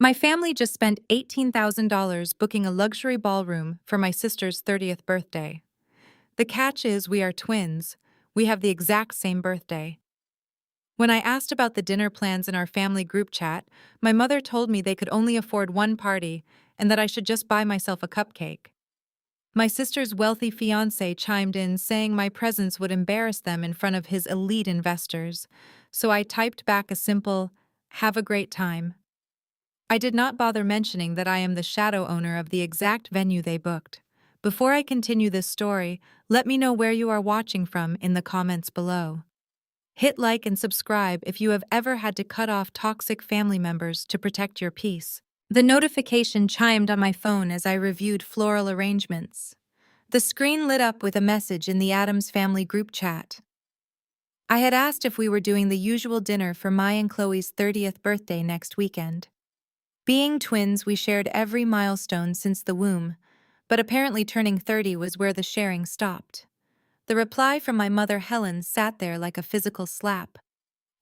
My family just spent $18,000 booking a luxury ballroom for my sister's 30th birthday. The catch is we are twins. We have the exact same birthday. When I asked about the dinner plans in our family group chat, my mother told me they could only afford one party and that I should just buy myself a cupcake. My sister's wealthy fiancé chimed in saying my presence would embarrass them in front of his elite investors, so I typed back a simple, "Have a great time." I did not bother mentioning that I am the shadow owner of the exact venue they booked. Before I continue this story, let me know where you are watching from in the comments below. Hit like and subscribe if you have ever had to cut off toxic family members to protect your peace. The notification chimed on my phone as I reviewed floral arrangements. The screen lit up with a message in the Addams family group chat. I had asked if we were doing the usual dinner for my and Chloe's 30th birthday next weekend. Being twins, we shared every milestone since the womb, but apparently turning 30 was where the sharing stopped. The reply from my mother Helen sat there like a physical slap.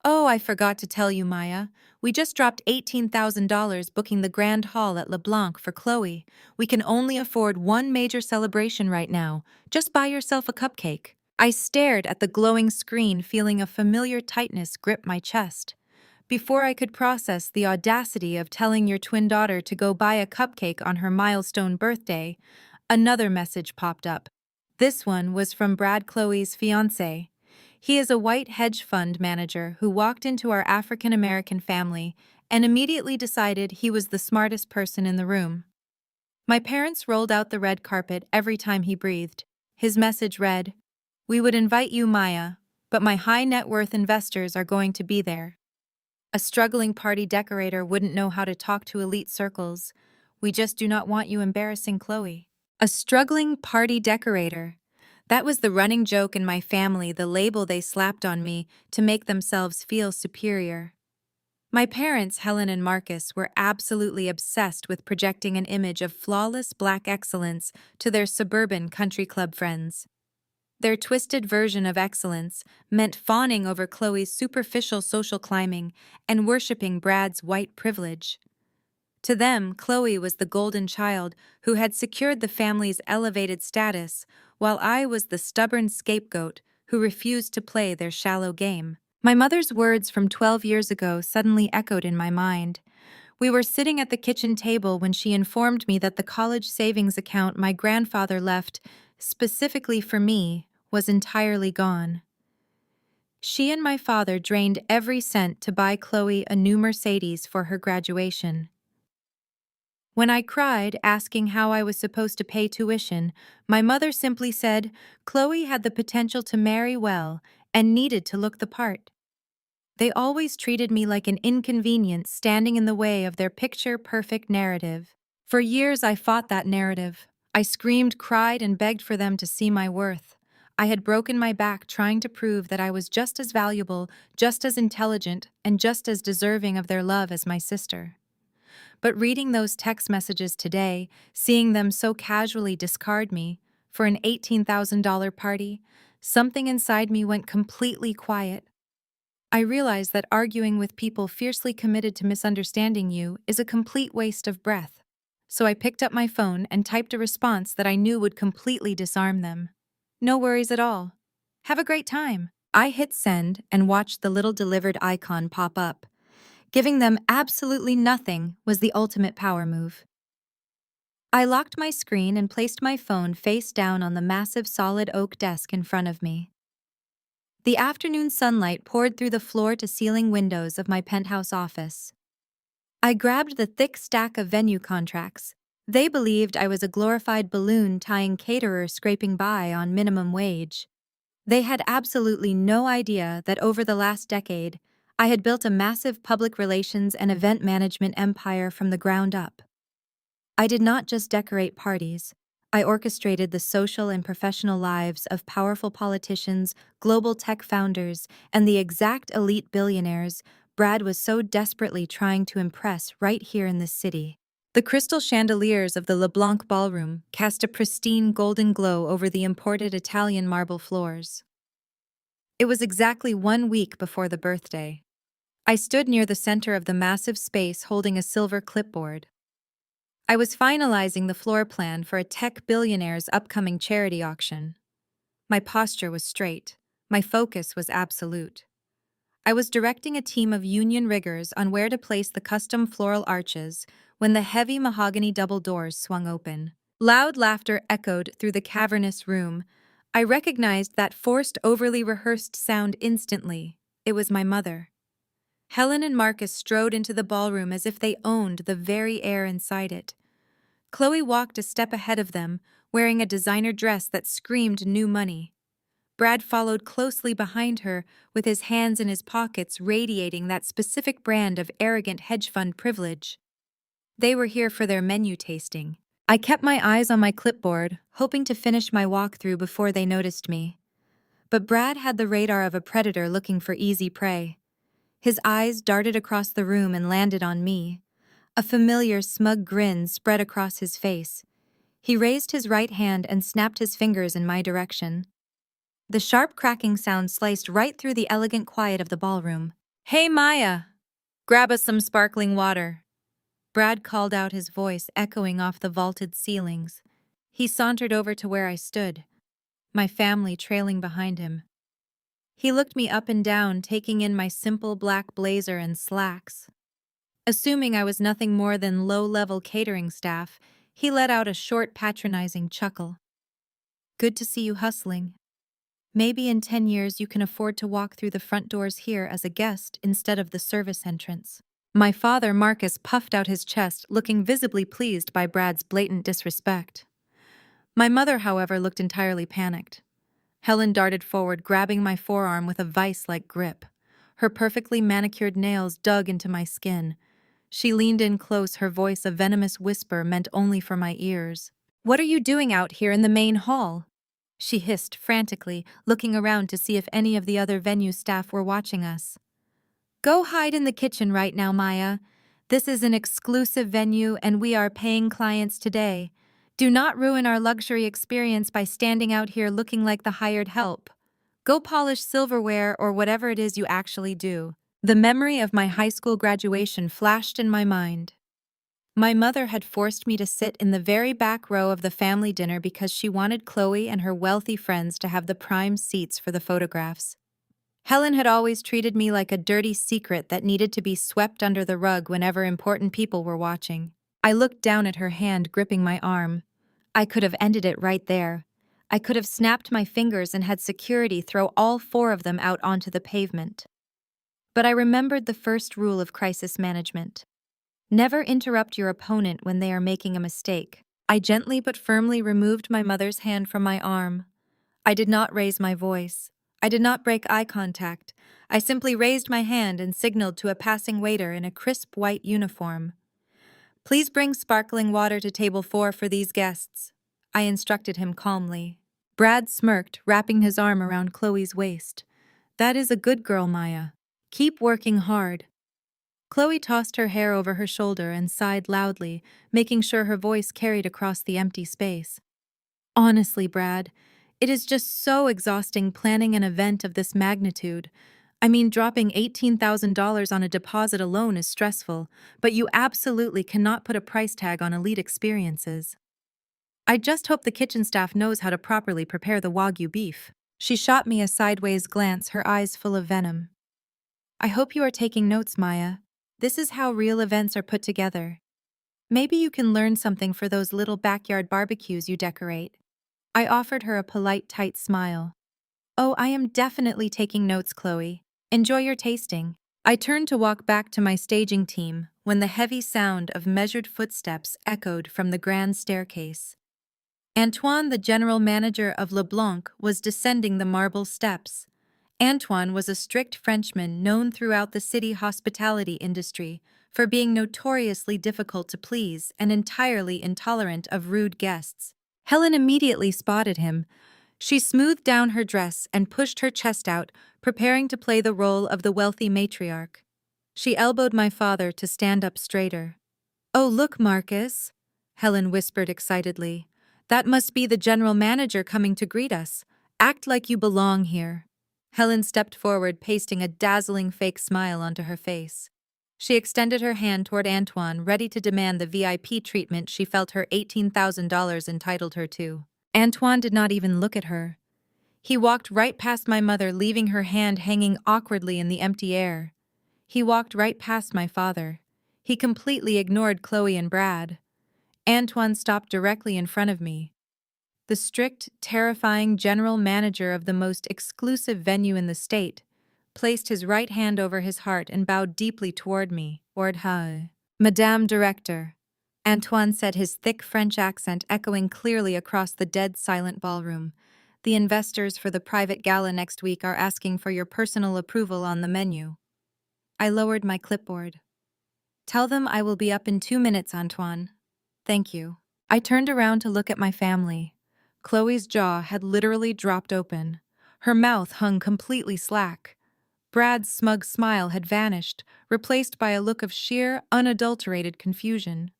"Oh, I forgot to tell you, Maya. We just dropped $18,000 booking the Grand Hall at LeBlanc for Chloe. We can only afford one major celebration right now. Just buy yourself a cupcake." I stared at the glowing screen, feeling a familiar tightness grip my chest. Before I could process the audacity of telling your twin daughter to go buy a cupcake on her milestone birthday, another message popped up. This one was from Brad, Chloe's fiancé. He is a white hedge fund manager who walked into our African American family and immediately decided he was the smartest person in the room. My parents rolled out the red carpet every time he breathed. His message read, "We would invite you, Maya, but my high net worth investors are going to be there. A struggling party decorator wouldn't know how to talk to elite circles. We just do not want you embarrassing Chloe." A struggling party decorator. That was the running joke in my family, the label they slapped on me to make themselves feel superior. My parents, Helen and Marcus, were absolutely obsessed with projecting an image of flawless black excellence to their suburban country club friends. Their twisted version of excellence meant fawning over Chloe's superficial social climbing and worshipping Brad's white privilege. To them, Chloe was the golden child who had secured the family's elevated status, while I was the stubborn scapegoat who refused to play their shallow game. My mother's words from 12 years ago suddenly echoed in my mind. We were sitting at the kitchen table when she informed me that the college savings account my grandfather left specifically for me was entirely gone. She and my father drained every cent to buy Chloe a new Mercedes for her graduation. When I cried, asking how I was supposed to pay tuition, my mother simply said Chloe had the potential to marry well and needed to look the part. They always treated me like an inconvenience standing in the way of their picture-perfect narrative. For years I fought that narrative. I screamed, cried, and begged for them to see my worth. I had broken my back trying to prove that I was just as valuable, just as intelligent, and just as deserving of their love as my sister. But reading those text messages today, seeing them so casually discard me for an $18,000 party, something inside me went completely quiet. I realized that arguing with people fiercely committed to misunderstanding you is a complete waste of breath. So I picked up my phone and typed a response that I knew would completely disarm them. "No worries at all. Have a great time." I hit send and watched the little delivered icon pop up. Giving them absolutely nothing was the ultimate power move. I locked my screen and placed my phone face down on the massive solid oak desk in front of me. The afternoon sunlight poured through the floor-to-ceiling windows of my penthouse office. I grabbed the thick stack of venue contracts. They believed I was a glorified balloon tying caterer scraping by on minimum wage. They had absolutely no idea that over the last decade, I had built a massive public relations and event management empire from the ground up. I did not just decorate parties. I orchestrated the social and professional lives of powerful politicians, global tech founders, and the exact elite billionaires Brad was so desperately trying to impress right here in this city. The crystal chandeliers of the LeBlanc ballroom cast a pristine golden glow over the imported Italian marble floors. It was exactly 1 week before the birthday. I stood near the center of the massive space holding a silver clipboard. I was finalizing the floor plan for a tech billionaire's upcoming charity auction. My posture was straight. My focus was absolute. I was directing a team of union riggers on where to place the custom floral arches when the heavy mahogany double doors swung open. Loud laughter echoed through the cavernous room. I recognized that forced, overly rehearsed sound instantly. It was my mother. Helen and Marcus strode into the ballroom as if they owned the very air inside it. Chloe walked a step ahead of them, wearing a designer dress that screamed new money. Brad followed closely behind her, with his hands in his pockets radiating that specific brand of arrogant hedge fund privilege. They were here for their menu tasting. I kept my eyes on my clipboard, hoping to finish my walkthrough before they noticed me. But Brad had the radar of a predator looking for easy prey. His eyes darted across the room and landed on me. A familiar, smug grin spread across his face. He raised his right hand and snapped his fingers in my direction. The sharp cracking sound sliced right through the elegant quiet of the ballroom. "Hey, Maya! Grab us some sparkling water." Brad called out, his voice echoing off the vaulted ceilings. He sauntered over to where I stood, my family trailing behind him. He looked me up and down, taking in my simple black blazer and slacks. Assuming I was nothing more than low-level catering staff, he let out a short, patronizing chuckle. "Good to see you hustling. Maybe in 10 years you can afford to walk through the front doors here as a guest instead of the service entrance." My father, Marcus, puffed out his chest, looking visibly pleased by Brad's blatant disrespect. My mother, however, looked entirely panicked. Helen darted forward, grabbing my forearm with a vice-like grip. Her perfectly manicured nails dug into my skin. She leaned in close, her voice a venomous whisper meant only for my ears. "What are you doing out here in the main hall?" she hissed frantically, looking around to see if any of the other venue staff were watching us. "Go hide in the kitchen right now, Maya. This is an exclusive venue and we are paying clients today. Do not ruin our luxury experience by standing out here looking like the hired help. Go polish silverware or whatever it is you actually do." The memory of my high school graduation flashed in my mind. My mother had forced me to sit in the very back row of the family dinner because she wanted Chloe and her wealthy friends to have the prime seats for the photographs. Helen had always treated me like a dirty secret that needed to be swept under the rug whenever important people were watching. I looked down at her hand gripping my arm. I could have ended it right there. I could have snapped my fingers and had security throw all 4 of them out onto the pavement. But I remembered the first rule of crisis management. Never interrupt your opponent when they are making a mistake. I gently but firmly removed my mother's hand from my arm. I did not raise my voice. I did not break eye contact. I simply raised my hand and signaled to a passing waiter in a crisp white uniform. "Please bring sparkling water to table 4 for these guests," I instructed him calmly. Brad smirked, wrapping his arm around Chloe's waist. "That is a good girl, Maya. Keep working hard." Chloe tossed her hair over her shoulder and sighed loudly, making sure her voice carried across the empty space. "Honestly, Brad, it is just so exhausting planning an event of this magnitude. I mean, dropping $18,000 on a deposit alone is stressful, but you absolutely cannot put a price tag on elite experiences. I just hope the kitchen staff knows how to properly prepare the Wagyu beef." She shot me a sideways glance, her eyes full of venom. "I hope you are taking notes, Maya. This is how real events are put together. Maybe you can learn something for those little backyard barbecues you decorate." I offered her a polite, tight smile. "Oh, I am definitely taking notes, Chloe. Enjoy your tasting." I turned to walk back to my staging team when the heavy sound of measured footsteps echoed from the grand staircase. Antoine, the general manager of LeBlanc, was descending the marble steps. Antoine was a strict Frenchman known throughout the city hospitality industry for being notoriously difficult to please and entirely intolerant of rude guests. Helen immediately spotted him. She smoothed down her dress and pushed her chest out, preparing to play the role of the wealthy matriarch. She elbowed my father to stand up straighter. "Oh, look, Marcus," Helen whispered excitedly. "That must be the general manager coming to greet us. Act like you belong here." Helen stepped forward, pasting a dazzling fake smile onto her face. She extended her hand toward Antoine, ready to demand the VIP treatment she felt her $18,000 entitled her to. Antoine did not even look at her. He walked right past my mother, leaving her hand hanging awkwardly in the empty air. He walked right past my father. He completely ignored Chloe and Brad. Antoine stopped directly in front of me. The strict, terrifying general manager of the most exclusive venue in the state placed his right hand over his heart and bowed deeply toward me. Madame Director, Antoine said, his thick French accent echoing clearly across the dead silent ballroom. The investors for the private gala next week are asking for your personal approval on the menu. I lowered my clipboard. Tell them I will be up in 2 minutes, Antoine. Thank you. I turned around to look at my family. Chloe's jaw had literally dropped open. Her mouth hung completely slack. Brad's smug smile had vanished, replaced by a look of sheer, unadulterated confusion.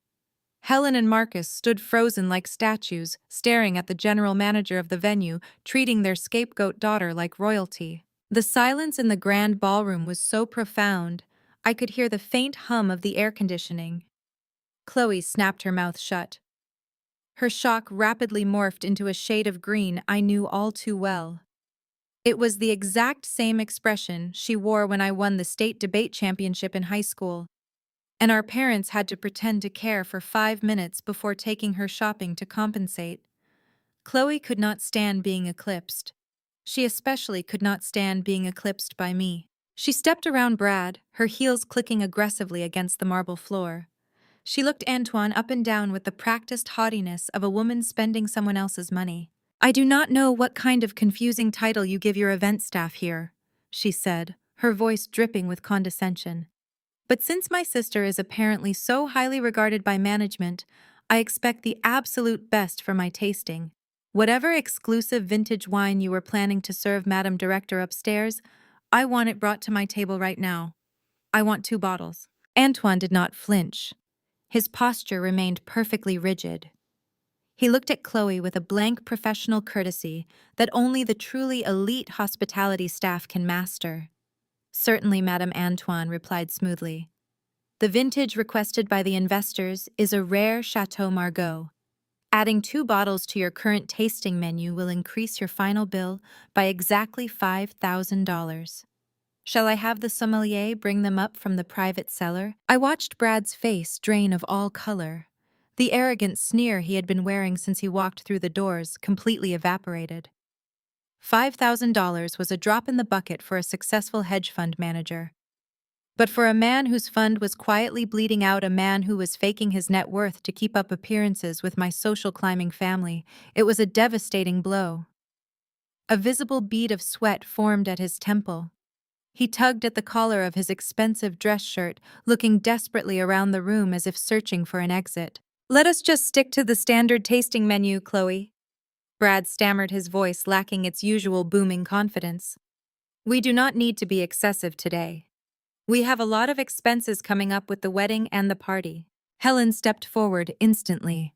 Helen and Marcus stood frozen like statues, staring at the general manager of the venue, treating their scapegoat daughter like royalty. The silence in the grand ballroom was so profound, I could hear the faint hum of the air conditioning. Chloe snapped her mouth shut. Her shock rapidly morphed into a shade of green I knew all too well. It was the exact same expression she wore when I won the state debate championship in high school, and our parents had to pretend to care for 5 minutes before taking her shopping to compensate. Chloe could not stand being eclipsed. She especially could not stand being eclipsed by me. She stepped around Brad, her heels clicking aggressively against the marble floor. She looked Antoine up and down with the practiced haughtiness of a woman spending someone else's money. I do not know what kind of confusing title you give your event staff here, she said, her voice dripping with condescension. But since my sister is apparently so highly regarded by management, I expect the absolute best for my tasting. Whatever exclusive vintage wine you were planning to serve Madam Director upstairs, I want it brought to my table right now. I want 2 bottles. Antoine did not flinch. His posture remained perfectly rigid. He looked at Chloe with a blank professional courtesy that only the truly elite hospitality staff can master. Certainly, Madame, Antoine replied smoothly. The vintage requested by the investors is a rare Chateau Margaux. Adding 2 bottles to your current tasting menu will increase your final bill by exactly $5,000. Shall I have the sommelier bring them up from the private cellar? I watched Brad's face drain of all color. The arrogant sneer he had been wearing since he walked through the doors completely evaporated. $5,000 was a drop in the bucket for a successful hedge fund manager. But for a man whose fund was quietly bleeding out, a man who was faking his net worth to keep up appearances with my social climbing family, it was a devastating blow. A visible bead of sweat formed at his temple. He tugged at the collar of his expensive dress shirt, looking desperately around the room as if searching for an exit. Let us just stick to the standard tasting menu, Chloe. Brad stammered, his voice lacking its usual booming confidence. We do not need to be excessive today. We have a lot of expenses coming up with the wedding and the party. Helen stepped forward instantly.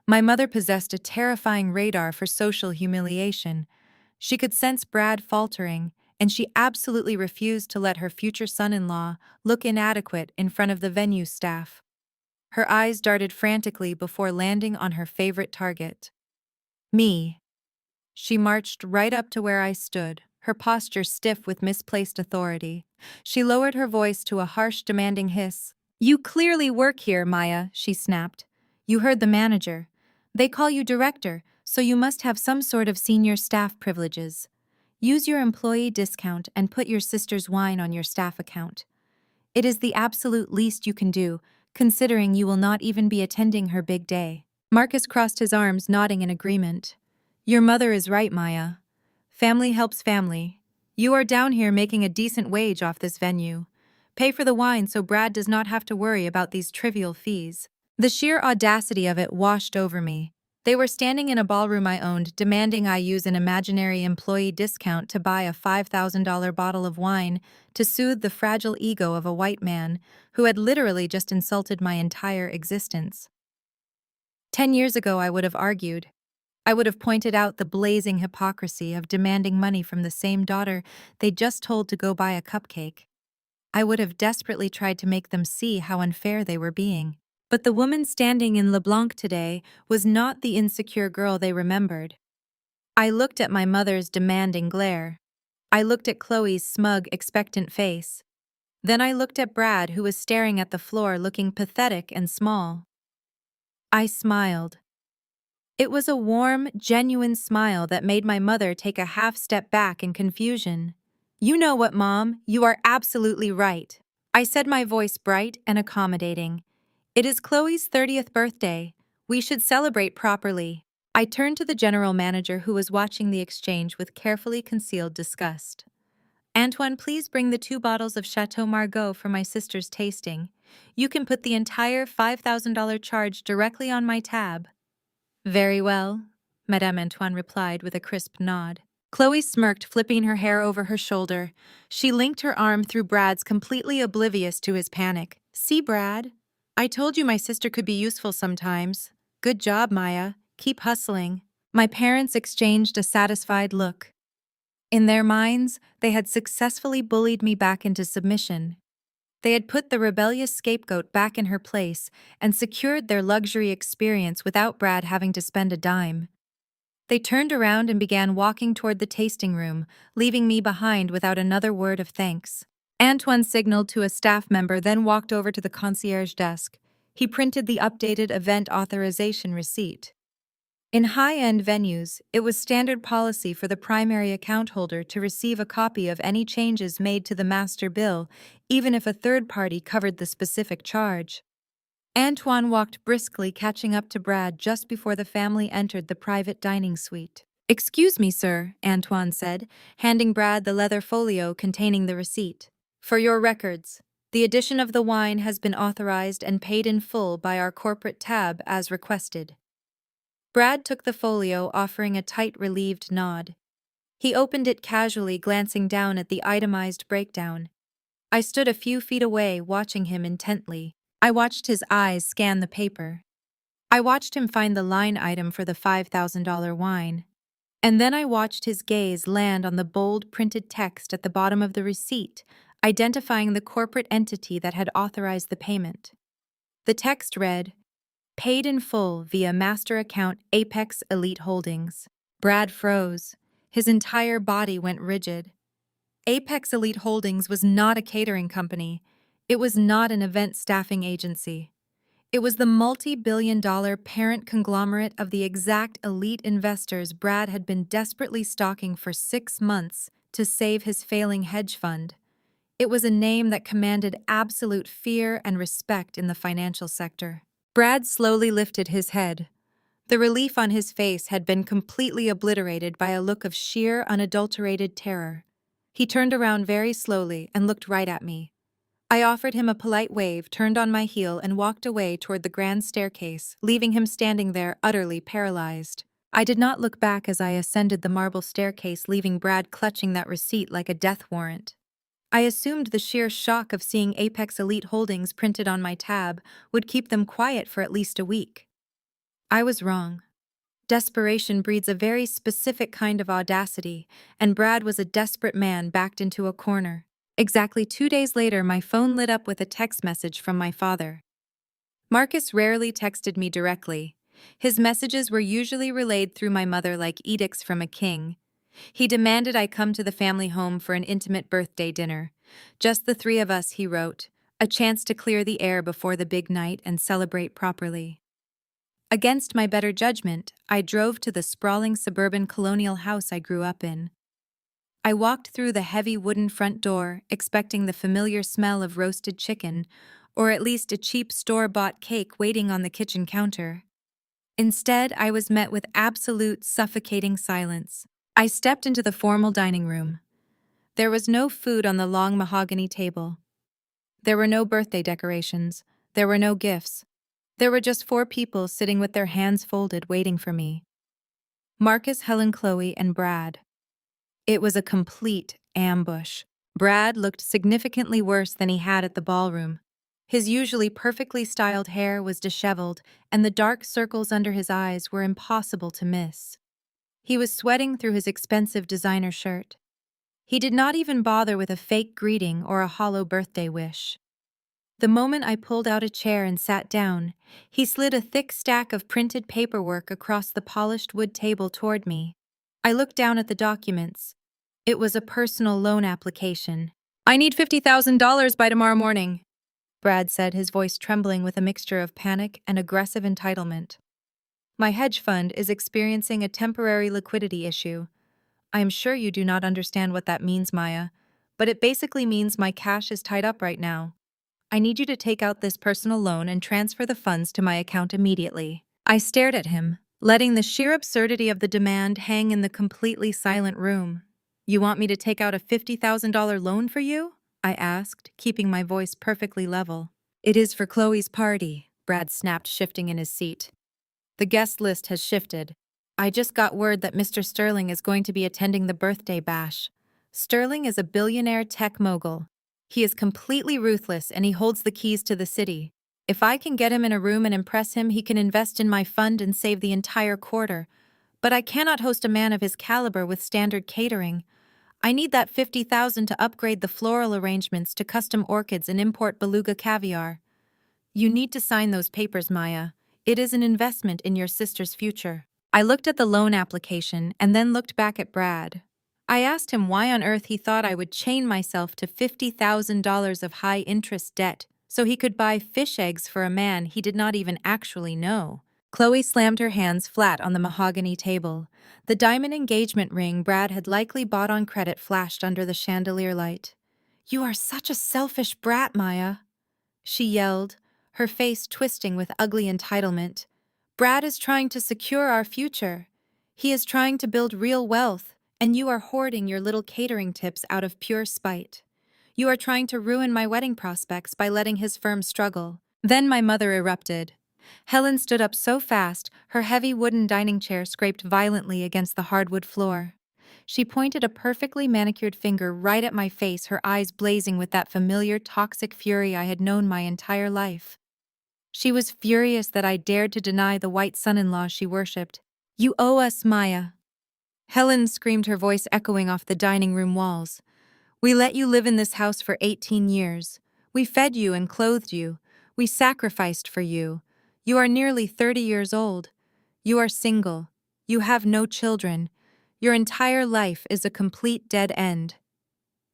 My mother possessed a terrifying radar for social humiliation. She could sense Brad faltering, and she absolutely refused to let her future son-in-law look inadequate in front of the venue staff. Her eyes darted frantically before landing on her favorite target. Me. She marched right up to where I stood, her posture stiff with misplaced authority. She lowered her voice to a harsh, demanding hiss. You clearly work here, Maya, she snapped. You heard the manager. They call you director, so you must have some sort of senior staff privileges. Use your employee discount and put your sister's wine on your staff account. It is the absolute least you can do, considering you will not even be attending her big day. Marcus crossed his arms, nodding in agreement. Your mother is right, Maya. Family helps family. You are down here making a decent wage off this venue. Pay for the wine so Brad does not have to worry about these trivial fees. The sheer audacity of it washed over me. They were standing in a ballroom I owned, demanding I use an imaginary employee discount to buy a $5,000 bottle of wine to soothe the fragile ego of a white man who had literally just insulted my entire existence. 10 years ago, I would have argued. I would have pointed out the blazing hypocrisy of demanding money from the same daughter they'd just told to go buy a cupcake. I would have desperately tried to make them see how unfair they were being. But the woman standing in LeBlanc today was not the insecure girl they remembered. I looked at my mother's demanding glare. I looked at Chloe's smug, expectant face. Then I looked at Brad, who was staring at the floor looking pathetic and small. I smiled. It was a warm, genuine smile that made my mother take a half step back in confusion. "You know what, Mom? You are absolutely right," I said, my voice bright and accommodating. "It is Chloe's 30th birthday. We should celebrate properly." I turned to the general manager, who was watching the exchange with carefully concealed disgust. "Antoine, please bring the 2 bottles of Chateau Margaux for my sister's tasting. You can put the entire $5,000 charge directly on my tab." "Very well," Madame Antoine replied with a crisp nod. Chloe smirked, flipping her hair over her shoulder. She linked her arm through Brad's, completely oblivious to his panic. "See, Brad? I told you my sister could be useful sometimes. Good job, Maya. Keep hustling." My parents exchanged a satisfied look. In their minds, they had successfully bullied me back into submission. They had put the rebellious scapegoat back in her place and secured their luxury experience without Brad having to spend a dime. They turned around and began walking toward the tasting room, leaving me behind without another word of thanks. Antoine signaled to a staff member, then walked over to the concierge desk. He printed the updated event authorization receipt. In high-end venues, it was standard policy for the primary account holder to receive a copy of any changes made to the master bill, even if a third party covered the specific charge. Antoine walked briskly, catching up to Brad just before the family entered the private dining suite. "Excuse me, sir," Antoine said, handing Brad the leather folio containing the receipt. "For your records, the addition of the wine has been authorized and paid in full by our corporate tab as requested." Brad took the folio, offering a tight, relieved nod. He opened it casually, glancing down at the itemized breakdown. I stood a few feet away, watching him intently. I watched his eyes scan the paper. I watched him find the line item for the $5,000 wine. And then I watched his gaze land on the bold printed text at the bottom of the receipt, identifying the corporate entity that had authorized the payment. The text read, "Paid in full via master account Apex Elite Holdings." Brad froze. His entire body went rigid. Apex Elite Holdings was not a catering company. It was not an event staffing agency. It was the multi-billion-dollar parent conglomerate of the exact elite investors Brad had been desperately stalking for 6 months to save his failing hedge fund. It was a name that commanded absolute fear and respect in the financial sector. Brad slowly lifted his head. The relief on his face had been completely obliterated by a look of sheer, unadulterated terror. He turned around very slowly and looked right at me. I offered him a polite wave, turned on my heel, and walked away toward the grand staircase, leaving him standing there utterly paralyzed. I did not look back as I ascended the marble staircase, leaving Brad clutching that receipt like a death warrant. I assumed the sheer shock of seeing Apex Elite Holdings printed on my tab would keep them quiet for at least a week. I was wrong. Desperation breeds a very specific kind of audacity, and Brad was a desperate man backed into a corner. Exactly 2 days later, my phone lit up with a text message from my father. Marcus rarely texted me directly. His messages were usually relayed through my mother like edicts from a king. He demanded I come to the family home for an intimate birthday dinner. "Just the 3 of us," he wrote, "a chance to clear the air before the big night and celebrate properly." Against my better judgment, I drove to the sprawling suburban colonial house I grew up in. I walked through the heavy wooden front door, expecting the familiar smell of roasted chicken, or at least a cheap store-bought cake waiting on the kitchen counter. Instead, I was met with absolute, suffocating silence. I stepped into the formal dining room. There was no food on the long mahogany table. There were no birthday decorations. There were no gifts. There were just 4 people sitting with their hands folded, waiting for me. Marcus, Helen, Chloe, and Brad. It was a complete ambush. Brad looked significantly worse than he had at the ballroom. His usually perfectly styled hair was disheveled, and the dark circles under his eyes were impossible to miss. He was sweating through his expensive designer shirt. He did not even bother with a fake greeting or a hollow birthday wish. The moment I pulled out a chair and sat down, he slid a thick stack of printed paperwork across the polished wood table toward me. I looked down at the documents. It was a personal loan application. "I need $50,000 by tomorrow morning," Brad said, his voice trembling with a mixture of panic and aggressive entitlement. "My hedge fund is experiencing a temporary liquidity issue. I am sure you do not understand what that means, Maya, but it basically means my cash is tied up right now. I need you to take out this personal loan and transfer the funds to my account immediately." I stared at him, letting the sheer absurdity of the demand hang in the completely silent room. "You want me to take out a $50,000 loan for you?" I asked, keeping my voice perfectly level. "It is for Chloe's party," Brad snapped, shifting in his seat. "The guest list has shifted. I just got word that Mr. Sterling is going to be attending the birthday bash. Sterling is a billionaire tech mogul. He is completely ruthless and he holds the keys to the city. If I can get him in a room and impress him, he can invest in my fund and save the entire quarter. But I cannot host a man of his caliber with standard catering. I need that $50,000 to upgrade the floral arrangements to custom orchids and import beluga caviar. You need to sign those papers, Maya. It is an investment in your sister's future." I looked at the loan application and then looked back at Brad. I asked him why on earth he thought I would chain myself to $50,000 of high-interest debt so he could buy fish eggs for a man he did not even actually know. Chloe slammed her hands flat on the mahogany table. The diamond engagement ring Brad had likely bought on credit flashed under the chandelier light. "You are such a selfish brat, Maya," she yelled, her face twisting with ugly entitlement. "Brad is trying to secure our future. He is trying to build real wealth, and you are hoarding your little catering tips out of pure spite. You are trying to ruin my wedding prospects by letting his firm struggle." Then my mother erupted. Helen stood up so fast, her heavy wooden dining chair scraped violently against the hardwood floor. She pointed a perfectly manicured finger right at my face, her eyes blazing with that familiar toxic fury I had known my entire life. She was furious that I dared to deny the white son-in-law she worshipped. "You owe us, Maya." Helen screamed, her voice echoing off the dining room walls. "We let you live in this house for 18 years. We fed you and clothed you. We sacrificed for you. You are nearly 30 years old. You are single. You have no children. Your entire life is a complete dead end.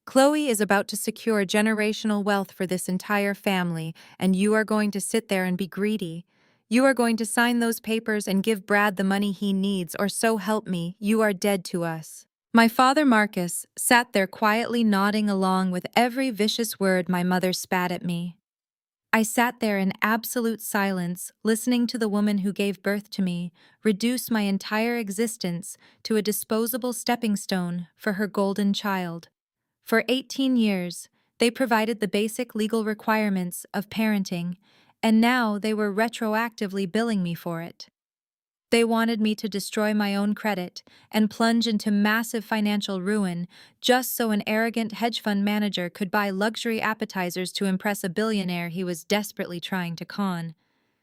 Chloe is about to secure generational wealth for this entire family, and you are going to sit there and be greedy. You are going to sign those papers and give Brad the money he needs, or so help me, you are dead to us." My father, Marcus, sat there quietly nodding along with every vicious word my mother spat at me. I sat there in absolute silence, listening to the woman who gave birth to me reduce my entire existence to a disposable stepping stone for her golden child. For 18 years, they provided the basic legal requirements of parenting, and now they were retroactively billing me for it. They wanted me to destroy my own credit and plunge into massive financial ruin just so an arrogant hedge fund manager could buy luxury appetizers to impress a billionaire he was desperately trying to con.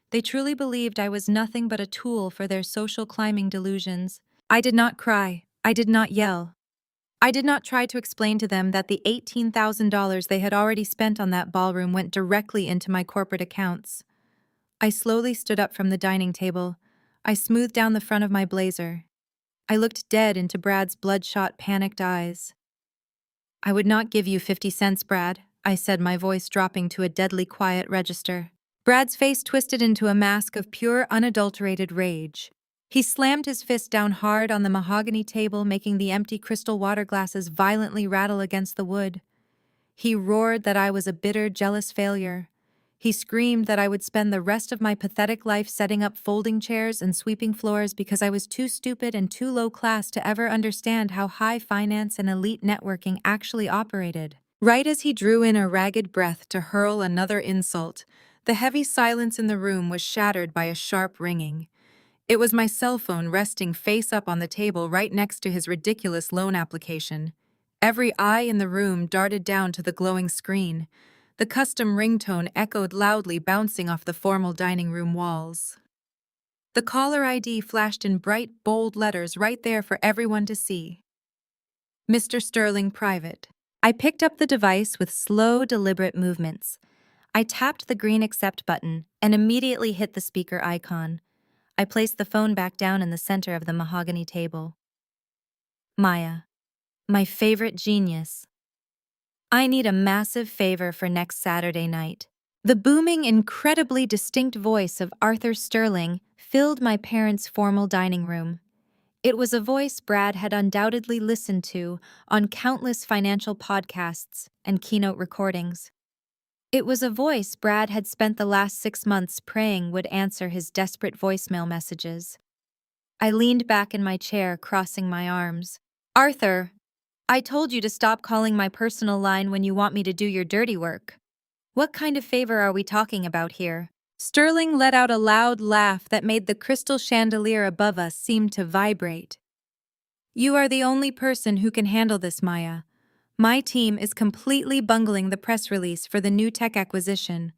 They truly believed I was nothing but a tool for their social climbing delusions. I did not cry. I did not yell. I did not try to explain to them that the $18,000 they had already spent on that ballroom went directly into my corporate accounts. I slowly stood up from the dining table. I smoothed down the front of my blazer. I looked dead into Brad's bloodshot, panicked eyes. "I would not give you 50 cents, Brad," I said, my voice dropping to a deadly quiet register. Brad's face twisted into a mask of pure, unadulterated rage. He slammed his fist down hard on the mahogany table, making the empty crystal water glasses violently rattle against the wood. He roared that I was a bitter, jealous failure. He screamed that I would spend the rest of my pathetic life setting up folding chairs and sweeping floors because I was too stupid and too low class to ever understand how high finance and elite networking actually operated. Right as he drew in a ragged breath to hurl another insult, the heavy silence in the room was shattered by a sharp ringing. It was my cell phone resting face up on the table right next to his ridiculous loan application. Every eye in the room darted down to the glowing screen. The custom ringtone echoed loudly, bouncing off the formal dining room walls. The caller ID flashed in bright, bold letters right there for everyone to see. Mr. Sterling Private. I picked up the device with slow, deliberate movements. I tapped the green accept button and immediately hit the speaker icon. I placed the phone back down in the center of the mahogany table. Maya. My favorite genius. I need a massive favor for next Saturday night. The booming, incredibly distinct voice of Arthur Sterling filled my parents' formal dining room. It was a voice Brad had undoubtedly listened to on countless financial podcasts and keynote recordings. It was a voice Brad had spent the last 6 months praying would answer his desperate voicemail messages. I leaned back in my chair, crossing my arms. Arthur, I told you to stop calling my personal line when you want me to do your dirty work. What kind of favor are we talking about here? Sterling let out a loud laugh that made the crystal chandelier above us seem to vibrate. You are the only person who can handle this, Maya. My team is completely bungling the press release for the new tech acquisition.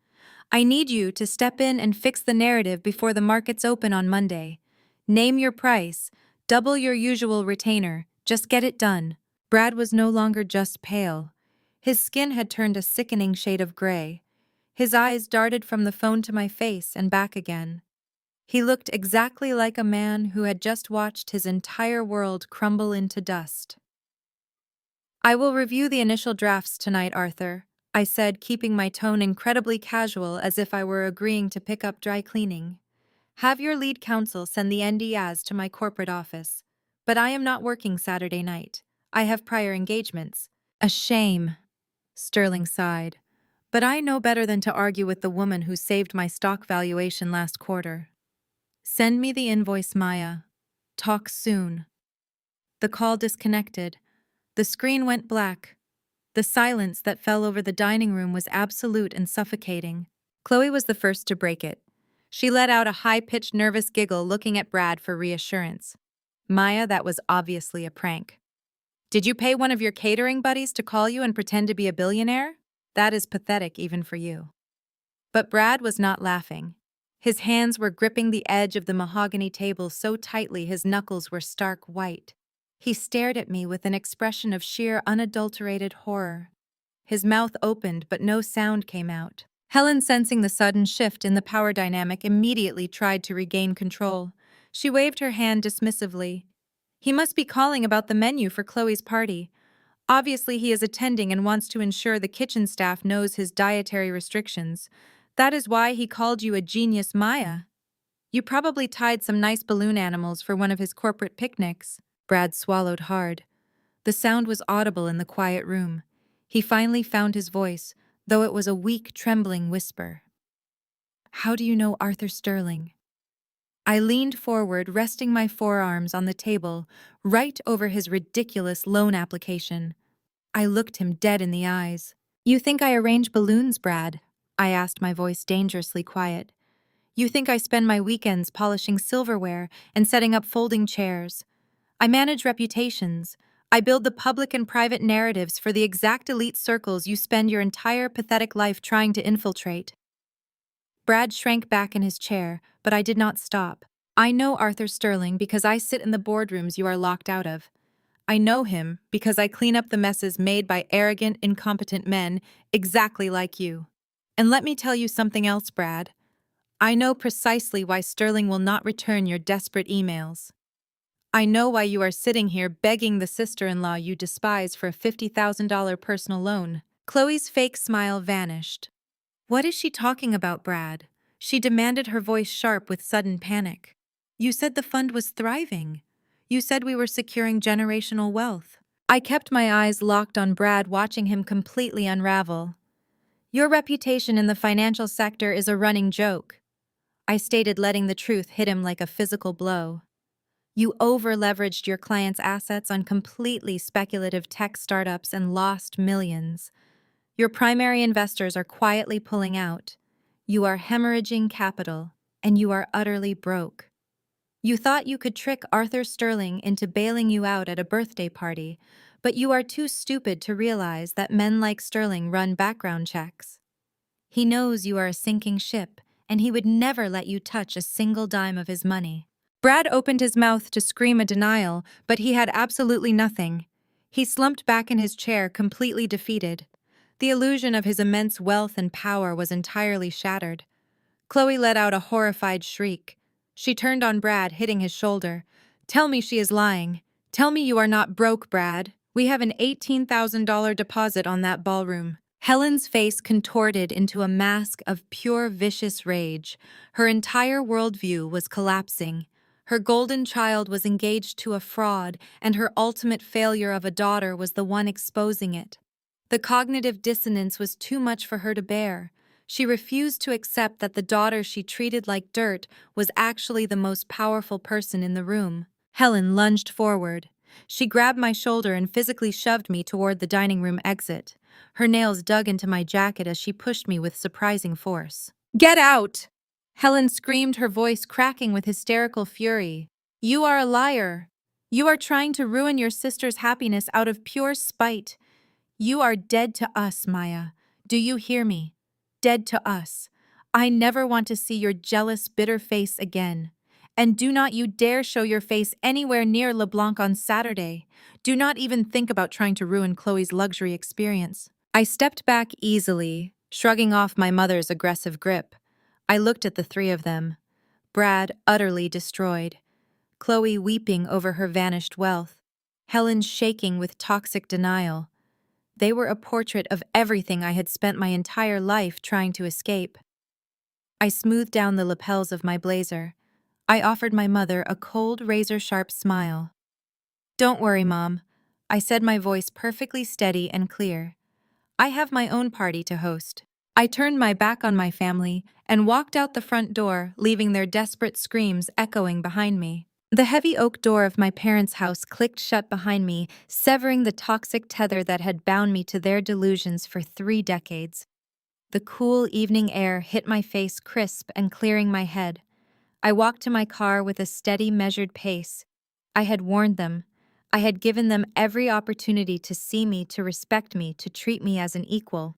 I need you to step in and fix the narrative before the markets open on Monday. Name your price, double your usual retainer, just get it done. Brad was no longer just pale. His skin had turned a sickening shade of gray. His eyes darted from the phone to my face and back again. He looked exactly like a man who had just watched his entire world crumble into dust. I will review the initial drafts tonight, Arthur, I said, keeping my tone incredibly casual as if I were agreeing to pick up dry cleaning. Have your lead counsel send the NDAs to my corporate office. But I am not working Saturday night. I have prior engagements. A shame, Sterling sighed. But I know better than to argue with the woman who saved my stock valuation last quarter. Send me the invoice, Maya. Talk soon. The call disconnected. The screen went black. The silence that fell over the dining room was absolute and suffocating. Chloe was the first to break it. She let out a high-pitched, nervous giggle, looking at Brad for reassurance. Maya, that was obviously a prank. Did you pay one of your catering buddies to call you and pretend to be a billionaire? That is pathetic even for you. But Brad was not laughing. His hands were gripping the edge of the mahogany table so tightly his knuckles were stark white. He stared at me with an expression of sheer, unadulterated horror. His mouth opened, but no sound came out. Helen, sensing the sudden shift in the power dynamic, immediately tried to regain control. She waved her hand dismissively. He must be calling about the menu for Chloe's party. Obviously, he is attending and wants to ensure the kitchen staff knows his dietary restrictions. That is why he called you a genius, Maya. You probably tied some nice balloon animals for one of his corporate picnics. Brad swallowed hard. The sound was audible in the quiet room. He finally found his voice, though it was a weak, trembling whisper. How do you know Arthur Sterling? I leaned forward, resting my forearms on the table, right over his ridiculous loan application. I looked him dead in the eyes. You think I arrange balloons, Brad? I asked, my voice dangerously quiet. You think I spend my weekends polishing silverware and setting up folding chairs? I manage reputations. I build the public and private narratives for the exact elite circles you spend your entire pathetic life trying to infiltrate. Brad shrank back in his chair, but I did not stop. I know Arthur Sterling because I sit in the boardrooms you are locked out of. I know him because I clean up the messes made by arrogant, incompetent men exactly like you. And let me tell you something else, Brad. I know precisely why Sterling will not return your desperate emails. I know why you are sitting here begging the sister-in-law you despise for a $50,000 personal loan. Chloe's fake smile vanished. What is she talking about, Brad? She demanded, her voice sharp with sudden panic. You said the fund was thriving. You said we were securing generational wealth. I kept my eyes locked on Brad, watching him completely unravel. Your reputation in the financial sector is a running joke, I stated, letting the truth hit him like a physical blow. You over-leveraged your clients' assets on completely speculative tech startups and lost millions. Your primary investors are quietly pulling out. You are hemorrhaging capital, and you are utterly broke. You thought you could trick Arthur Sterling into bailing you out at a birthday party, but you are too stupid to realize that men like Sterling run background checks. He knows you are a sinking ship, and he would never let you touch a single dime of his money. Brad opened his mouth to scream a denial, but he had absolutely nothing. He slumped back in his chair, completely defeated. The illusion of his immense wealth and power was entirely shattered. Chloe let out a horrified shriek. She turned on Brad, hitting his shoulder. "Tell me she is lying. Tell me you are not broke, Brad. We have an $18,000 deposit on that ballroom." Helen's face contorted into a mask of pure vicious rage. Her entire worldview was collapsing. Her golden child was engaged to a fraud, and her ultimate failure of a daughter was the one exposing it. The cognitive dissonance was too much for her to bear. She refused to accept that the daughter she treated like dirt was actually the most powerful person in the room. Helen lunged forward. She grabbed my shoulder and physically shoved me toward the dining room exit. Her nails dug into my jacket as she pushed me with surprising force. "Get out!" Helen screamed, her voice cracking with hysterical fury. "You are a liar. You are trying to ruin your sister's happiness out of pure spite. You are dead to us, Maya. Do you hear me? Dead to us. I never want to see your jealous, bitter face again. And do not you dare show your face anywhere near LeBlanc on Saturday. Do not even think about trying to ruin Chloe's luxury experience." I stepped back easily, shrugging off my mother's aggressive grip. I looked at the three of them. Brad utterly destroyed. Chloe weeping over her vanished wealth. Helen shaking with toxic denial. They were a portrait of everything I had spent my entire life trying to escape. I smoothed down the lapels of my blazer. I offered my mother a cold, razor-sharp smile. "Don't worry, Mom," I said, my voice perfectly steady and clear. "I have my own party to host." I turned my back on my family and walked out the front door, leaving their desperate screams echoing behind me. The heavy oak door of my parents' house clicked shut behind me, severing the toxic tether that had bound me to their delusions for 3 decades. The cool evening air hit my face crisp and clearing my head. I walked to my car with a steady, measured pace. I had warned them. I had given them every opportunity to see me, to respect me, to treat me as an equal.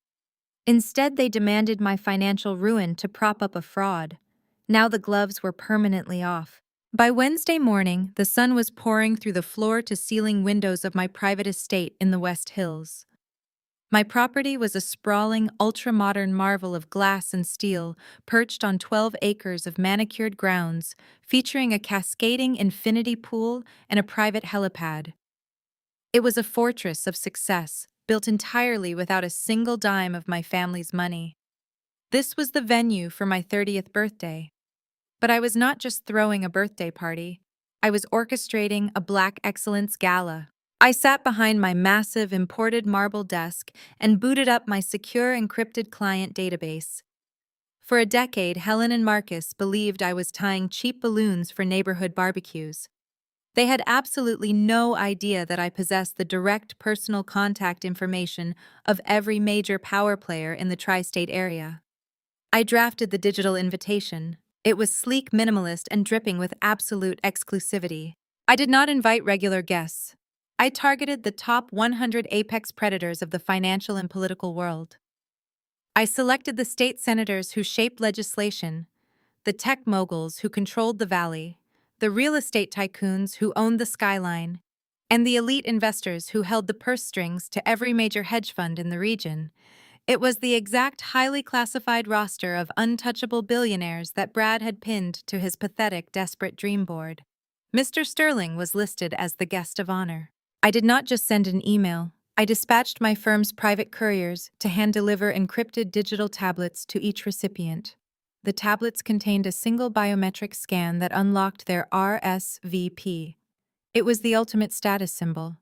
Instead, they demanded my financial ruin to prop up a fraud. Now the gloves were permanently off. By Wednesday morning, the sun was pouring through the floor-to-ceiling windows of my private estate in the West Hills. My property was a sprawling, ultra-modern marvel of glass and steel, perched on 12 acres of manicured grounds, featuring a cascading infinity pool and a private helipad. It was a fortress of success, built entirely without a single dime of my family's money. This was the venue for my 30th birthday. But I was not just throwing a birthday party. I was orchestrating a Black Excellence Gala. I sat behind my massive imported marble desk and booted up my secure encrypted client database. For a decade, Helen and Marcus believed I was tying cheap balloons for neighborhood barbecues. They had absolutely no idea that I possessed the direct personal contact information of every major power player in the tri-state area. I drafted the digital invitation. It was sleek, minimalist, and dripping with absolute exclusivity. I did not invite regular guests. I targeted the top 100 apex predators of the financial and political world. I selected the state senators who shaped legislation, the tech moguls who controlled the valley, the real estate tycoons who owned the skyline, and the elite investors who held the purse strings to every major hedge fund in the region. It was the exact highly classified roster of untouchable billionaires that Brad had pinned to his pathetic, desperate dream board. Mr. Sterling was listed as the guest of honor. I did not just send an email. I dispatched my firm's private couriers to hand-deliver encrypted digital tablets to each recipient. The tablets contained a single biometric scan that unlocked their RSVP. It was the ultimate status symbol.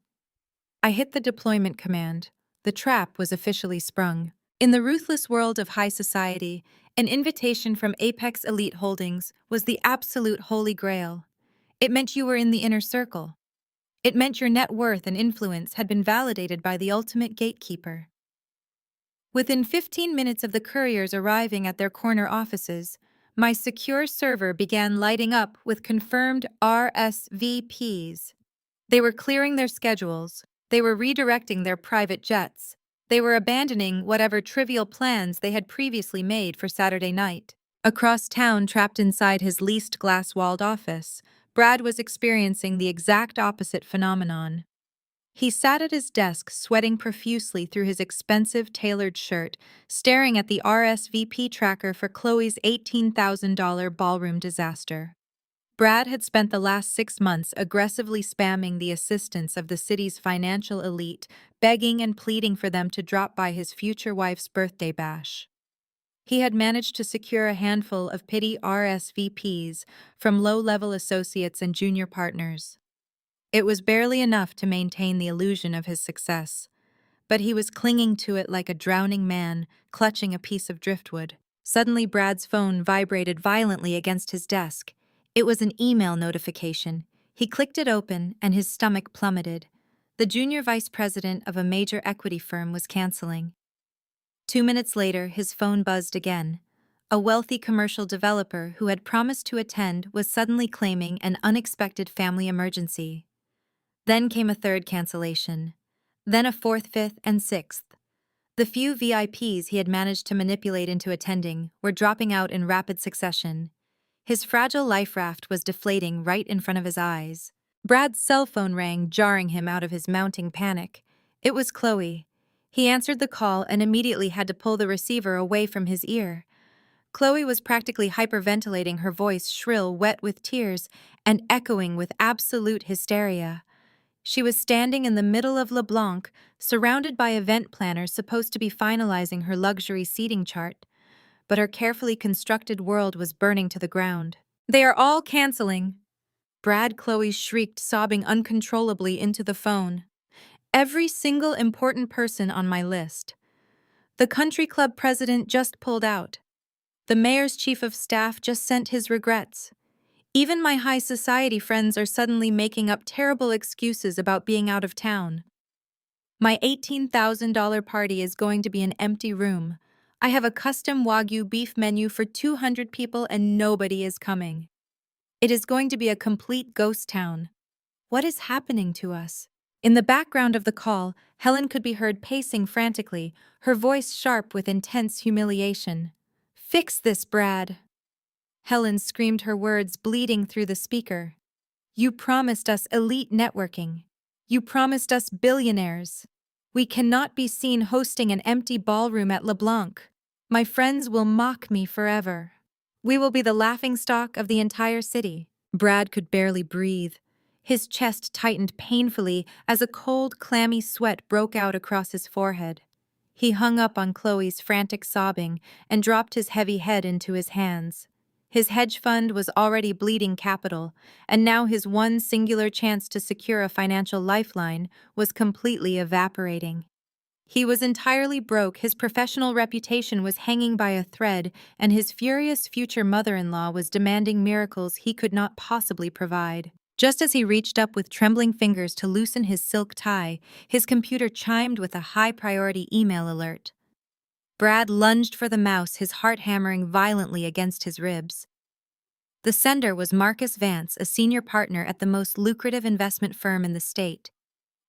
I hit the deployment command. The trap was officially sprung. In the ruthless world of high society, an invitation from Apex Elite Holdings was the absolute holy grail. It meant you were in the inner circle. It meant your net worth and influence had been validated by the ultimate gatekeeper. Within 15 minutes of the couriers arriving at their corner offices, my secure server began lighting up with confirmed RSVPs. They were clearing their schedules. They were redirecting their private jets. They were abandoning whatever trivial plans they had previously made for Saturday night. Across town, trapped inside his leased glass-walled office, Brad was experiencing the exact opposite phenomenon. He sat at his desk, sweating profusely through his expensive tailored shirt, staring at the RSVP tracker for Chloe's $18,000 ballroom disaster. Brad had spent the last 6 months aggressively spamming the assistants of the city's financial elite, begging and pleading for them to drop by his future wife's birthday bash. He had managed to secure a handful of pity RSVPs from low-level associates and junior partners. It was barely enough to maintain the illusion of his success, but he was clinging to it like a drowning man, clutching a piece of driftwood. Suddenly, Brad's phone vibrated violently against his desk. It was an email notification. He clicked it open, and his stomach plummeted. The junior vice president of a major equity firm was canceling. 2 minutes later, his phone buzzed again. A wealthy commercial developer who had promised to attend was suddenly claiming an unexpected family emergency. Then came a third cancellation. Then a fourth, fifth, and sixth. The few VIPs he had managed to manipulate into attending were dropping out in rapid succession. His fragile life raft was deflating right in front of his eyes. Brad's cell phone rang, jarring him out of his mounting panic. It was Chloe. He answered the call and immediately had to pull the receiver away from his ear. Chloe was practically hyperventilating, her voice shrill, wet with tears, and echoing with absolute hysteria. She was standing in the middle of LeBlanc, surrounded by event planners supposed to be finalizing her luxury seating chart, but her carefully constructed world was burning to the ground. "They are all canceling!" Brad Chloe shrieked, sobbing uncontrollably into the phone. "Every single important person on my list. The country club president just pulled out. The mayor's chief of staff just sent his regrets. Even my high society friends are suddenly making up terrible excuses about being out of town. My $18,000 party is going to be an empty room. I have a custom Wagyu beef menu for 200 people and nobody is coming. It is going to be a complete ghost town. What is happening to us?" In the background of the call, Helen could be heard pacing frantically, her voice sharp with intense humiliation. "Fix this, Brad." Helen screamed, her words bleeding through the speaker. "You promised us elite networking. You promised us billionaires. We cannot be seen hosting an empty ballroom at LeBlanc. My friends will mock me forever. We will be the laughingstock of the entire city." Brad could barely breathe. His chest tightened painfully as a cold, clammy sweat broke out across his forehead. He hung up on Chloe's frantic sobbing and dropped his heavy head into his hands. His hedge fund was already bleeding capital, and now his one singular chance to secure a financial lifeline was completely evaporating. He was entirely broke, his professional reputation was hanging by a thread, and his furious future mother-in-law was demanding miracles he could not possibly provide. Just as he reached up with trembling fingers to loosen his silk tie, his computer chimed with a high-priority email alert. Brad lunged for the mouse, his heart hammering violently against his ribs. The sender was Marcus Vance, a senior partner at the most lucrative investment firm in the state.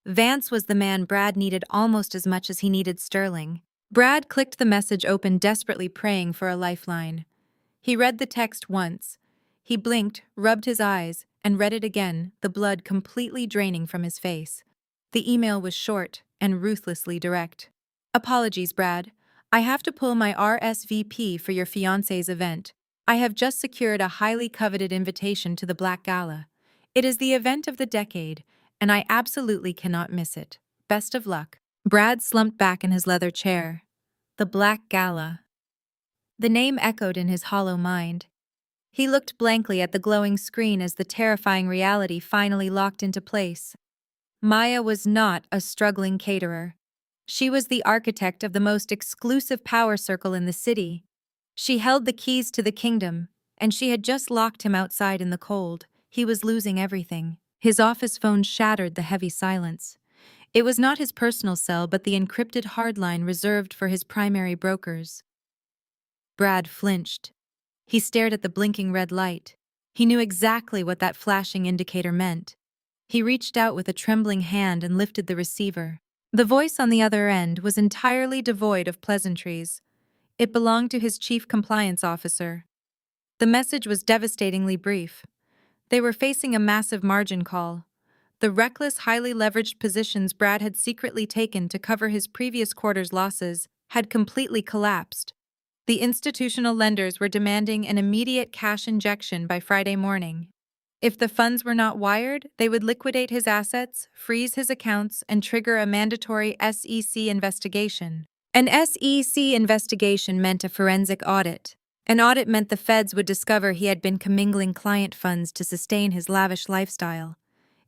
Vance was the man Brad needed almost as much as he needed Sterling. Brad clicked the message open, desperately praying for a lifeline. He read the text once. He blinked, rubbed his eyes, and read it again, the blood completely draining from his face. The email was short and ruthlessly direct. "Apologies, Brad. I have to pull my RSVP for your fiancé's event. I have just secured a highly coveted invitation to the Black Gala. It is the event of the decade, and I absolutely cannot miss it. Best of luck." Brad slumped back in his leather chair. The Black Gala. The name echoed in his hollow mind. He looked blankly at the glowing screen as the terrifying reality finally locked into place. Maya was not a struggling caterer. She was the architect of the most exclusive power circle in the city. She held the keys to the kingdom, and she had just locked him outside in the cold. He was losing everything. His office phone shattered the heavy silence. It was not his personal cell, but the encrypted hardline reserved for his primary brokers. Brad flinched. He stared at the blinking red light. He knew exactly what that flashing indicator meant. He reached out with a trembling hand and lifted the receiver. The voice on the other end was entirely devoid of pleasantries. It belonged to his chief compliance officer. The message was devastatingly brief. They were facing a massive margin call. The reckless, highly leveraged positions Brad had secretly taken to cover his previous quarter's losses had completely collapsed. The institutional lenders were demanding an immediate cash injection by Friday morning. If the funds were not wired, they would liquidate his assets, freeze his accounts, and trigger a mandatory SEC investigation. An SEC investigation meant a forensic audit. An audit meant the feds would discover he had been commingling client funds to sustain his lavish lifestyle.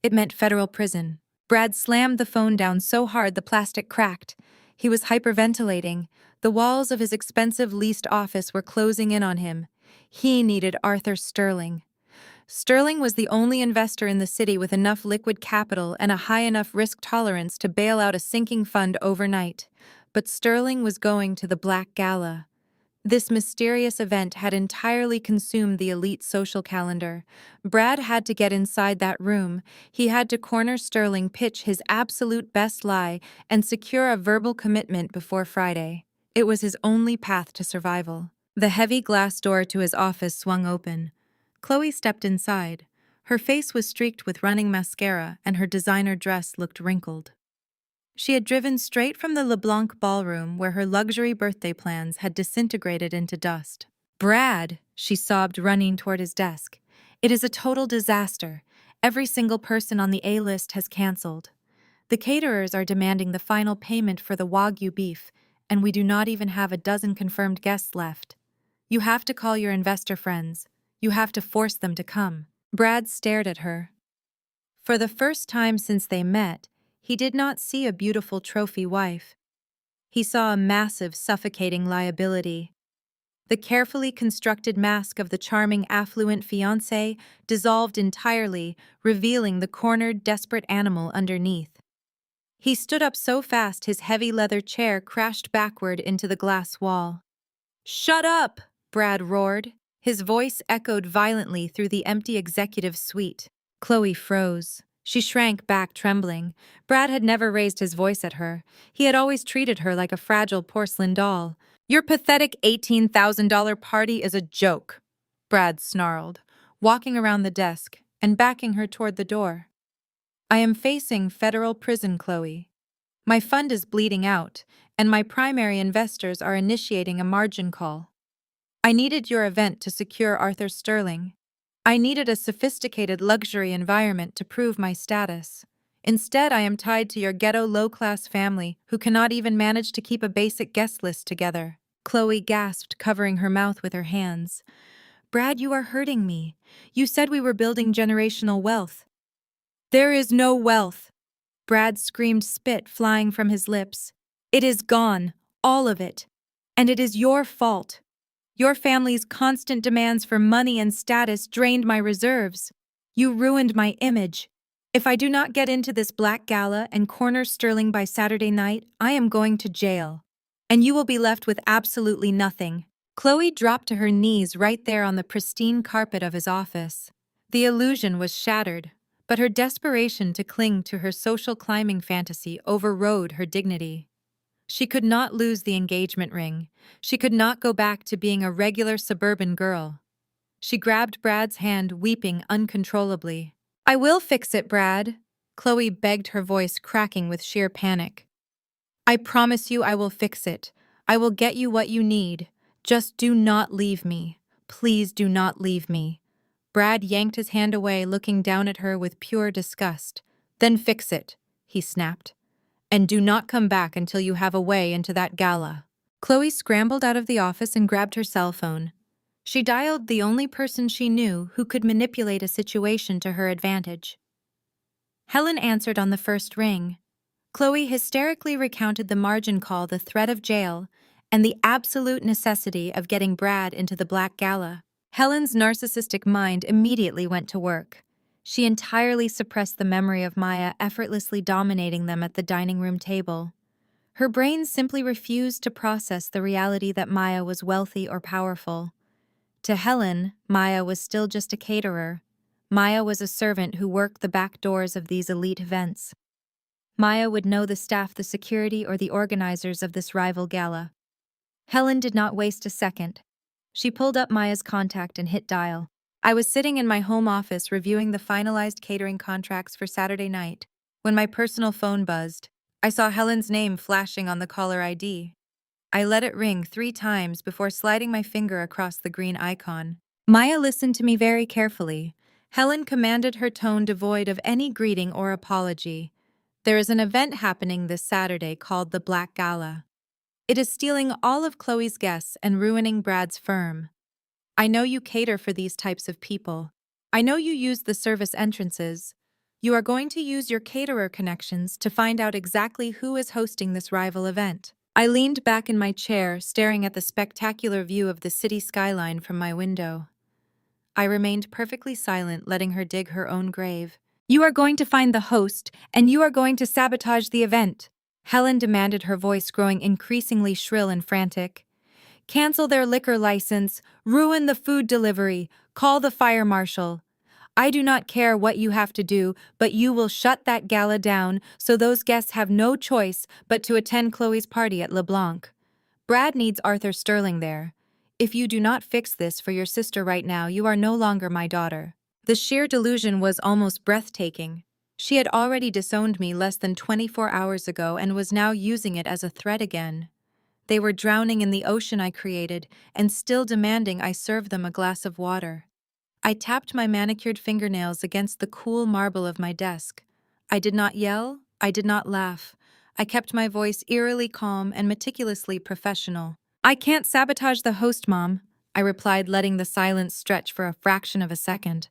It meant federal prison. Brad slammed the phone down so hard the plastic cracked. He was hyperventilating. The walls of his expensive leased office were closing in on him. He needed Arthur Sterling. Sterling was the only investor in the city with enough liquid capital and a high enough risk tolerance to bail out a sinking fund overnight. But Sterling was going to the Black Gala. This mysterious event had entirely consumed the elite social calendar. Brad had to get inside that room. He had to corner Sterling, pitch his absolute best lie, and secure a verbal commitment before Friday. It was his only path to survival. The heavy glass door to his office swung open. Chloe stepped inside. Her face was streaked with running mascara, and her designer dress looked wrinkled. She had driven straight from the LeBlanc ballroom where her luxury birthday plans had disintegrated into dust. "Brad," she sobbed, running toward his desk. "It is a total disaster. Every single person on the A-list has canceled. The caterers are demanding the final payment for the Wagyu beef, and we do not even have a dozen confirmed guests left. You have to call your investor friends. You have to force them to come." Brad stared at her. For the first time since they met, he did not see a beautiful trophy wife. He saw a massive, suffocating liability. The carefully constructed mask of the charming, affluent fiancé dissolved entirely, revealing the cornered, desperate animal underneath. He stood up so fast his heavy leather chair crashed backward into the glass wall. "Shut up!" Brad roared. His voice echoed violently through the empty executive suite. Chloe froze. She shrank back, trembling. Brad had never raised his voice at her. He had always treated her like a fragile porcelain doll. "Your pathetic $18,000 party is a joke," Brad snarled, walking around the desk and backing her toward the door. "I am facing federal prison, Chloe. My fund is bleeding out, and my primary investors are initiating a margin call. I needed your event to secure Arthur Sterling. I needed a sophisticated luxury environment to prove my status. Instead, I am tied to your ghetto low-class family who cannot even manage to keep a basic guest list together." Chloe gasped, covering her mouth with her hands. "Brad, you are hurting me. You said we were building generational wealth." "There is no wealth," Brad screamed, spit flying from his lips. "It is gone, all of it. And it is your fault. Your family's constant demands for money and status drained my reserves. You ruined my image. If I do not get into this Black Gala and corner Sterling by Saturday night, I am going to jail. And you will be left with absolutely nothing." Chloe dropped to her knees right there on the pristine carpet of his office. The illusion was shattered, but her desperation to cling to her social climbing fantasy overrode her dignity. She could not lose the engagement ring. She could not go back to being a regular suburban girl. She grabbed Brad's hand, weeping uncontrollably. "I will fix it, Brad," Chloe begged, her voice cracking with sheer panic. "I promise you I will fix it. I will get you what you need. Just do not leave me. Please do not leave me." Brad yanked his hand away, looking down at her with pure disgust. "Then fix it," he snapped. "And do not come back until you have a way into that gala." Chloe scrambled out of the office and grabbed her cell phone. She dialed the only person she knew who could manipulate a situation to her advantage. Helen answered on the first ring. Chloe hysterically recounted the margin call, the threat of jail, and the absolute necessity of getting Brad into the Black Gala. Helen's narcissistic mind immediately went to work. She entirely suppressed the memory of Maya effortlessly dominating them at the dining room table. Her brain simply refused to process the reality that Maya was wealthy or powerful. To Helen, Maya was still just a caterer. Maya was a servant who worked the back doors of these elite events. Maya would know the staff, the security, or the organizers of this rival gala. Helen did not waste a second. She pulled up Maya's contact and hit dial. I was sitting in my home office reviewing the finalized catering contracts for Saturday night when my personal phone buzzed. I saw Helen's name flashing on the caller ID. I let it ring 3 times before sliding my finger across the green icon. Maya listened to me very carefully. Helen commanded her tone devoid of any greeting or apology. There is an event happening this Saturday called the Black Gala. It is stealing all of Chloe's guests and ruining Brad's firm. I know you cater for these types of people. I know you use the service entrances. You are going to use your caterer connections to find out exactly who is hosting this rival event. I leaned back in my chair, staring at the spectacular view of the city skyline from my window. I remained perfectly silent, letting her dig her own grave. You are going to find the host, and you are going to sabotage the event, Helen demanded, her voice growing increasingly shrill and frantic. Cancel their liquor license, ruin the food delivery, call the fire marshal. I do not care what you have to do, but you will shut that gala down so those guests have no choice but to attend Chloe's party at LeBlanc. Brad needs Arthur Sterling there. If you do not fix this for your sister right now, you are no longer my daughter. The sheer delusion was almost breathtaking. She had already disowned me less than 24 hours ago and was now using it as a threat again. They were drowning in the ocean I created and still demanding I serve them a glass of water. I tapped my manicured fingernails against the cool marble of my desk. I did not yell, I did not laugh. I kept my voice eerily calm and meticulously professional. I can't sabotage the host, Mom, I replied, letting the silence stretch for a fraction of a second.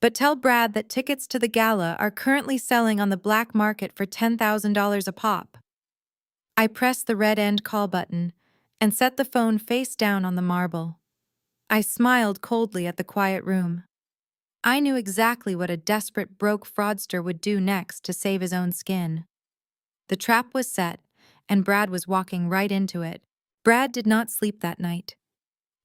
But tell Brad that tickets to the gala are currently selling on the black market for $10,000 a pop. I pressed the red end call button and set the phone face down on the marble. I smiled coldly at the quiet room. I knew exactly what a desperate broke fraudster would do next to save his own skin. The trap was set, and Brad was walking right into it. Brad did not sleep that night.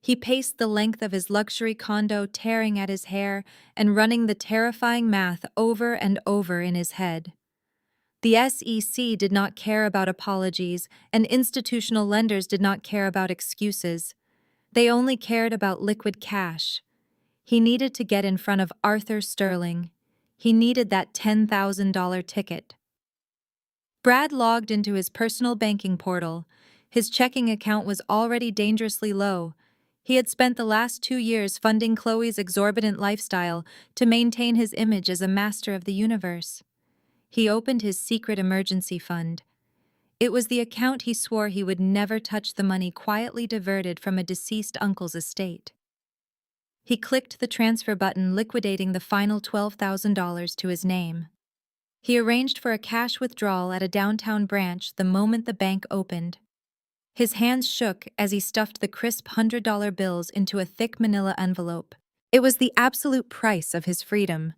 He paced the length of his luxury condo, tearing at his hair and running the terrifying math over and over in his head. The SEC did not care about apologies, and institutional lenders did not care about excuses. They only cared about liquid cash. He needed to get in front of Arthur Sterling. He needed that $10,000 ticket. Brad logged into his personal banking portal. His checking account was already dangerously low. He had spent the last 2 years funding Chloe's exorbitant lifestyle to maintain his image as a master of the universe. He opened his secret emergency fund. It was the account he swore he would never touch, the money quietly diverted from a deceased uncle's estate. He clicked the transfer button, liquidating the final $12,000 to his name. He arranged for a cash withdrawal at a downtown branch the moment the bank opened. His hands shook as he stuffed the crisp $100 bills into a thick manila envelope. It was the absolute price of his freedom.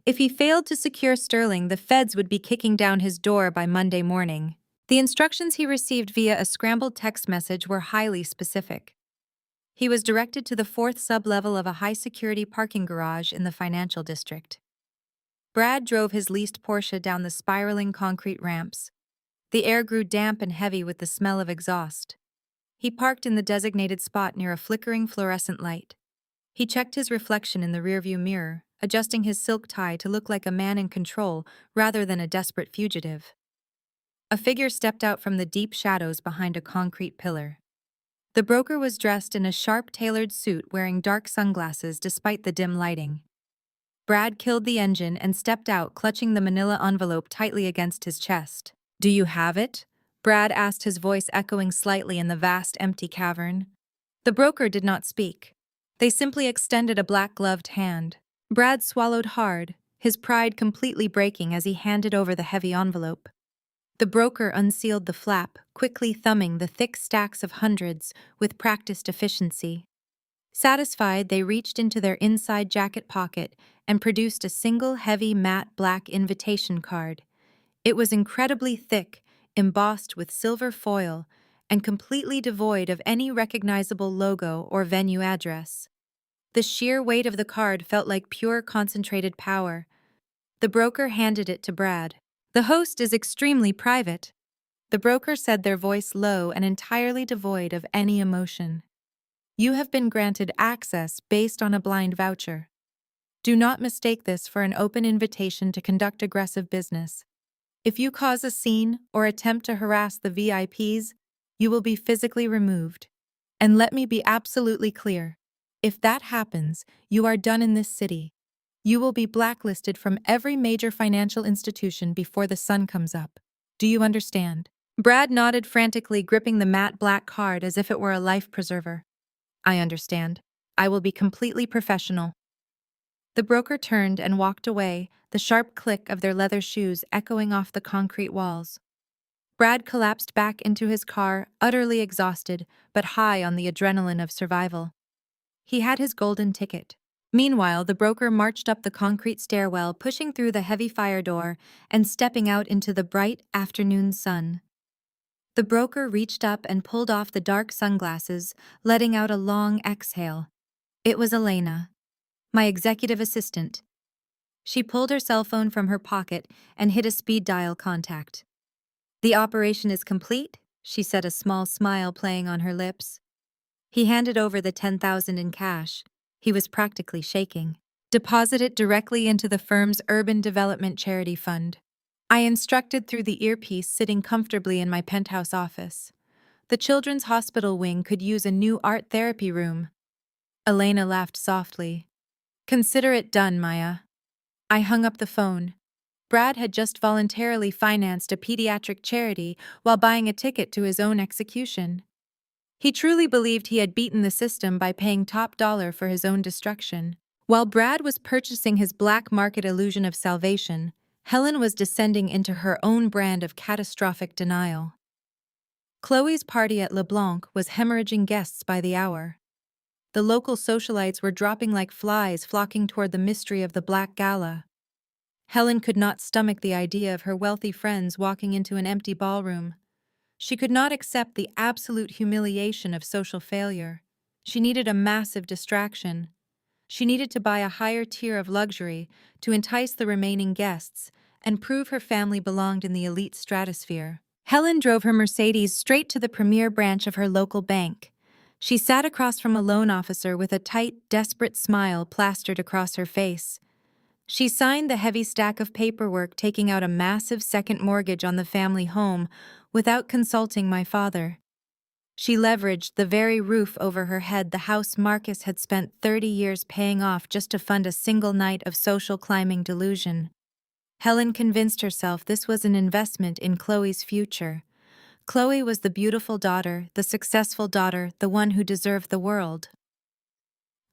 If he failed to secure Sterling, the feds would be kicking down his door by Monday morning. The instructions he received via a scrambled text message were highly specific. He was directed to the 4th sub-level of a high-security parking garage in the financial district. Brad drove his leased Porsche down the spiraling concrete ramps. The air grew damp and heavy with the smell of exhaust. He parked in the designated spot near a flickering fluorescent light. He checked his reflection in the rearview mirror, adjusting his silk tie to look like a man in control rather than a desperate fugitive. A figure stepped out from the deep shadows behind a concrete pillar. The broker was dressed in a sharp-tailored suit, wearing dark sunglasses despite the dim lighting. Brad killed the engine and stepped out, clutching the manila envelope tightly against his chest. "Do you have it?" Brad asked, his voice echoing slightly in the vast, empty cavern. The broker did not speak. They simply extended a black-gloved hand. Brad swallowed hard, his pride completely breaking as he handed over the heavy envelope. The broker unsealed the flap, quickly thumbing the thick stacks of hundreds with practiced efficiency. Satisfied, they reached into their inside jacket pocket and produced a single heavy matte black invitation card. It was incredibly thick, embossed with silver foil, and completely devoid of any recognizable logo or venue address. The sheer weight of the card felt like pure concentrated power. The broker handed it to Brad. The host is extremely private. The broker said, their voice low and entirely devoid of any emotion. You have been granted access based on a blind voucher. Do not mistake this for an open invitation to conduct aggressive business. If you cause a scene or attempt to harass the VIPs, you will be physically removed. And let me be absolutely clear. If that happens, you are done in this city. You will be blacklisted from every major financial institution before the sun comes up. Do you understand? Brad nodded frantically, gripping the matte black card as if it were a life preserver. I understand. I will be completely professional. The broker turned and walked away, the sharp click of their leather shoes echoing off the concrete walls. Brad collapsed back into his car, utterly exhausted, but high on the adrenaline of survival. He had his golden ticket. Meanwhile, the broker marched up the concrete stairwell, pushing through the heavy fire door and stepping out into the bright afternoon sun. The broker reached up and pulled off the dark sunglasses, letting out a long exhale. It was Elena, my executive assistant. She pulled her cell phone from her pocket and hit a speed dial contact. The operation is complete, she said, a small smile playing on her lips. He handed over the $10,000 in cash. He was practically shaking. Deposit it directly into the firm's Urban Development Charity Fund. I instructed through the earpiece, sitting comfortably in my penthouse office. The children's hospital wing could use a new art therapy room. Elena laughed softly. Consider it done, Maya. I hung up the phone. Brad had just voluntarily financed a pediatric charity while buying a ticket to his own execution. He truly believed he had beaten the system by paying top dollar for his own destruction. While Brad was purchasing his black market illusion of salvation, Helen was descending into her own brand of catastrophic denial. Chloe's party at LeBlanc was hemorrhaging guests by the hour. The local socialites were dropping like flies, flocking toward the mystery of the Black Gala. Helen could not stomach the idea of her wealthy friends walking into an empty ballroom. She could not accept the absolute humiliation of social failure. She needed a massive distraction. She needed to buy a higher tier of luxury to entice the remaining guests and prove her family belonged in the elite stratosphere. Helen drove her Mercedes straight to the premier branch of her local bank. She sat across from a loan officer with a tight, desperate smile plastered across her face. She signed the heavy stack of paperwork, taking out a massive second mortgage on the family home without consulting my father. She leveraged the very roof over her head, the house Marcus had spent 30 years paying off, just to fund a single night of social climbing delusion. Helen convinced herself this was an investment in Chloe's future. Chloe was the beautiful daughter, the successful daughter, the one who deserved the world.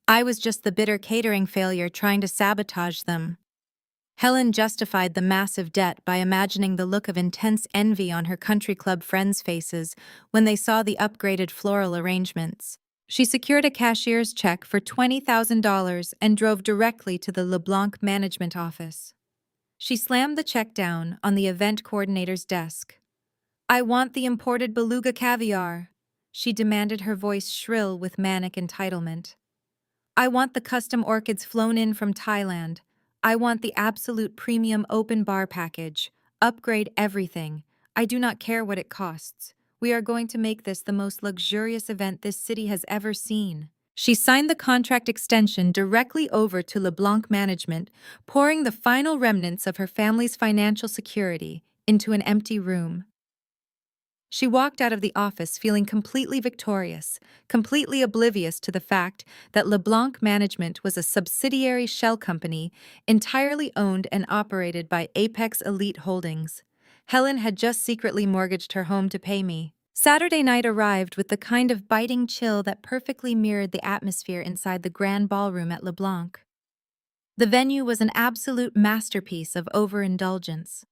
I was just the bitter catering failure trying to sabotage them. Helen justified the massive debt by imagining the look of intense envy on her country club friends' faces when they saw the upgraded floral arrangements. She secured a cashier's check for $20,000 and drove directly to the LeBlanc management office. She slammed the check down on the event coordinator's desk. I want the imported beluga caviar, she demanded, her voice shrill with manic entitlement. I want the custom orchids flown in from Thailand. I want the absolute premium open bar package. Upgrade everything. I do not care what it costs. We are going to make this the most luxurious event this city has ever seen. She signed the contract extension directly over to LeBlanc management, pouring the final remnants of her family's financial security into an empty room. She walked out of the office feeling completely victorious, completely oblivious to the fact that LeBlanc Management was a subsidiary shell company entirely owned and operated by Apex Elite Holdings. Helen had just secretly mortgaged her home to pay me. Saturday night arrived with the kind of biting chill that perfectly mirrored the atmosphere inside the grand ballroom at LeBlanc. The venue was an absolute masterpiece of overindulgence.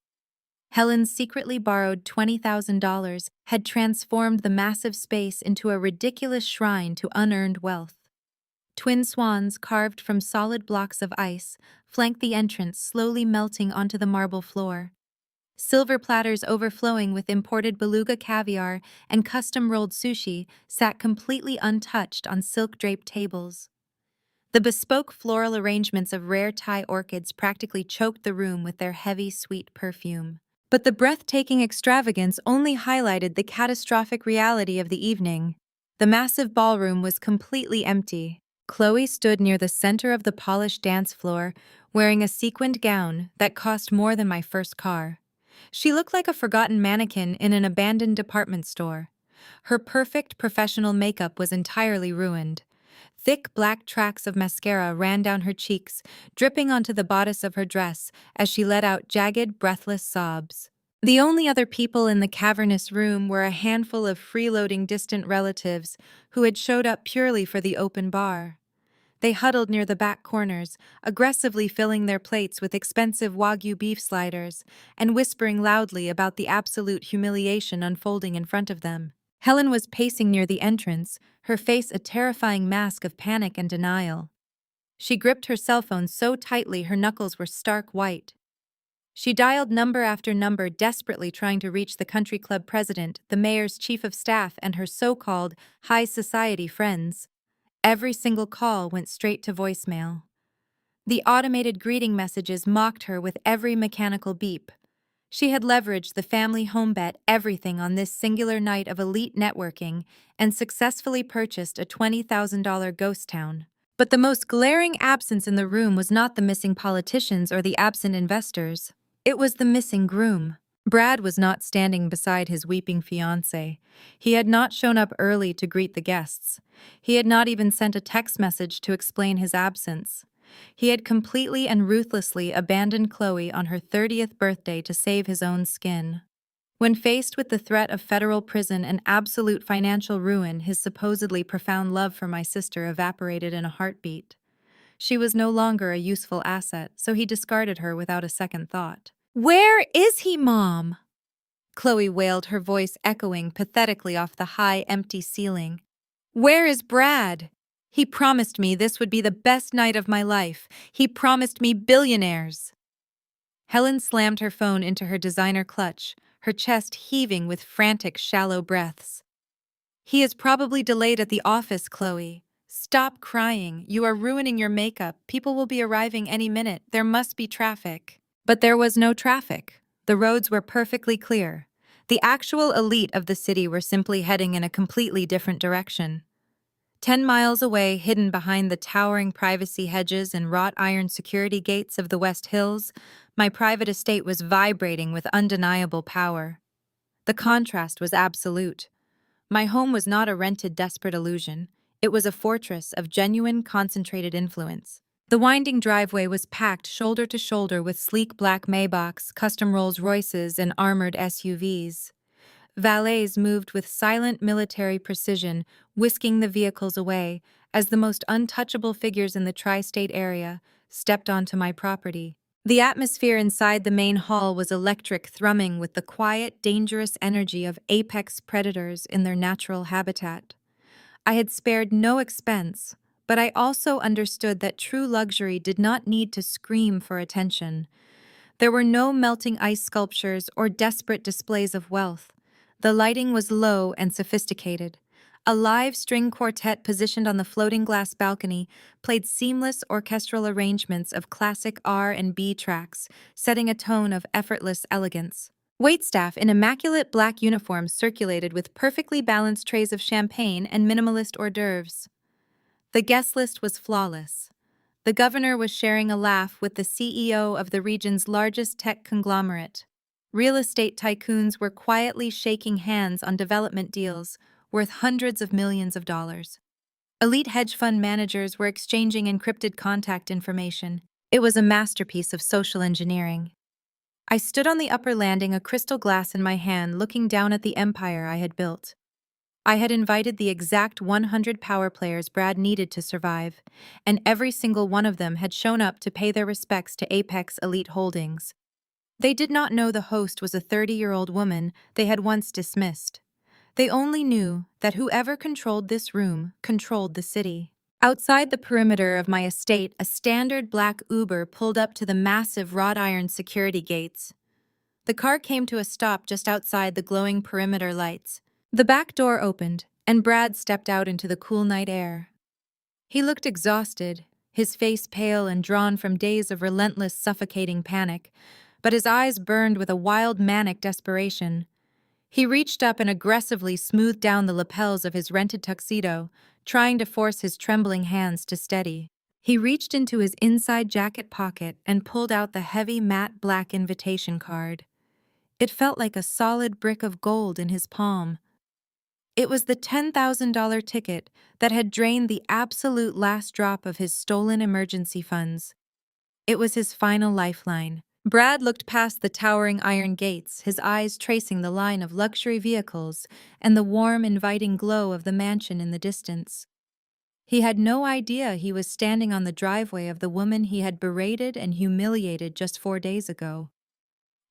Helen's secretly borrowed $20,000 had transformed the massive space into a ridiculous shrine to unearned wealth. Twin swans carved from solid blocks of ice flanked the entrance, slowly melting onto the marble floor. Silver platters overflowing with imported beluga caviar and custom-rolled sushi sat completely untouched on silk-draped tables. The bespoke floral arrangements of rare Thai orchids practically choked the room with their heavy, sweet perfume. But the breathtaking extravagance only highlighted the catastrophic reality of the evening. The massive ballroom was completely empty. Chloe stood near the center of the polished dance floor, wearing a sequined gown that cost more than my first car. She looked like a forgotten mannequin in an abandoned department store. Her perfect professional makeup was entirely ruined. Thick black tracks of mascara ran down her cheeks, dripping onto the bodice of her dress as she let out jagged, breathless sobs. The only other people in the cavernous room were a handful of freeloading distant relatives who had showed up purely for the open bar. They huddled near the back corners, aggressively filling their plates with expensive Wagyu beef sliders and whispering loudly about the absolute humiliation unfolding in front of them. Helen was pacing near the entrance, her face a terrifying mask of panic and denial. She gripped her cell phone so tightly her knuckles were stark white. She dialed number after number, desperately trying to reach the country club president, the mayor's chief of staff, and her so-called high society friends. Every single call went straight to voicemail. The automated greeting messages mocked her with every mechanical beep. She had leveraged the family home bet everything on this singular night of elite networking and successfully purchased a $20,000 ghost town. But the most glaring absence in the room was not the missing politicians or the absent investors. It was the missing groom. Brad was not standing beside his weeping fiancée. He had not shown up early to greet the guests. He had not even sent a text message to explain his absence. He had completely and ruthlessly abandoned Chloe on her 30th birthday to save his own skin. When faced with the threat of federal prison and absolute financial ruin, his supposedly profound love for my sister evaporated in a heartbeat. She was no longer a useful asset, so he discarded her without a second thought. "Where is he, Mom?" Chloe wailed, her voice echoing pathetically off the high, empty ceiling. "Where is Brad? He promised me this would be the best night of my life. He promised me billionaires." Helen slammed her phone into her designer clutch, her chest heaving with frantic, shallow breaths. "He is probably delayed at the office, Chloe. Stop crying. You are ruining your makeup. People will be arriving any minute. There must be traffic." But there was no traffic. The roads were perfectly clear. The actual elite of the city were simply heading in a completely different direction. 10 miles away, hidden behind the towering privacy hedges and wrought iron security gates of the West Hills, my private estate was vibrating with undeniable power. The contrast was absolute. My home was not a rented, desperate illusion. It was a fortress of genuine, concentrated influence. The winding driveway was packed shoulder to shoulder with sleek black Maybachs, custom Rolls-Royces, and armored SUVs. Valets moved with silent military precision, whisking the vehicles away as the most untouchable figures in the tri-state area stepped onto my property. The atmosphere inside the main hall was electric, thrumming with the quiet, dangerous energy of apex predators in their natural habitat. I had spared no expense, but I also understood that true luxury did not need to scream for attention. There were no melting ice sculptures or desperate displays of wealth. The lighting was low and sophisticated. A live string quartet positioned on the floating glass balcony played seamless orchestral arrangements of classic R&B tracks, setting a tone of effortless elegance. Waitstaff in immaculate black uniforms circulated with perfectly balanced trays of champagne and minimalist hors d'oeuvres. The guest list was flawless. The governor was sharing a laugh with the CEO of the region's largest tech conglomerate. Real estate tycoons were quietly shaking hands on development deals worth hundreds of millions of dollars. Elite hedge fund managers were exchanging encrypted contact information. It was a masterpiece of social engineering. I stood on the upper landing, a crystal glass in my hand, looking down at the empire I had built. I had invited the exact 100 power players Brad needed to survive, and every single one of them had shown up to pay their respects to Apex Elite Holdings. They did not know the host was a 30-year-old woman they had once dismissed. They only knew that whoever controlled this room controlled the city. Outside the perimeter of my estate, a standard black Uber pulled up to the massive wrought iron security gates. The car came to a stop just outside the glowing perimeter lights. The back door opened, and Brad stepped out into the cool night air. He looked exhausted, his face pale and drawn from days of relentless, suffocating panic, but his eyes burned with a wild manic desperation. He reached up and aggressively smoothed down the lapels of his rented tuxedo, trying to force his trembling hands to steady. He reached into his inside jacket pocket and pulled out the heavy matte black invitation card. It felt like a solid brick of gold in his palm. It was the $10,000 ticket that had drained the absolute last drop of his stolen emergency funds. It was his final lifeline. Brad looked past the towering iron gates, his eyes tracing the line of luxury vehicles and the warm, inviting glow of the mansion in the distance. He had no idea he was standing on the driveway of the woman he had berated and humiliated just 4 days ago.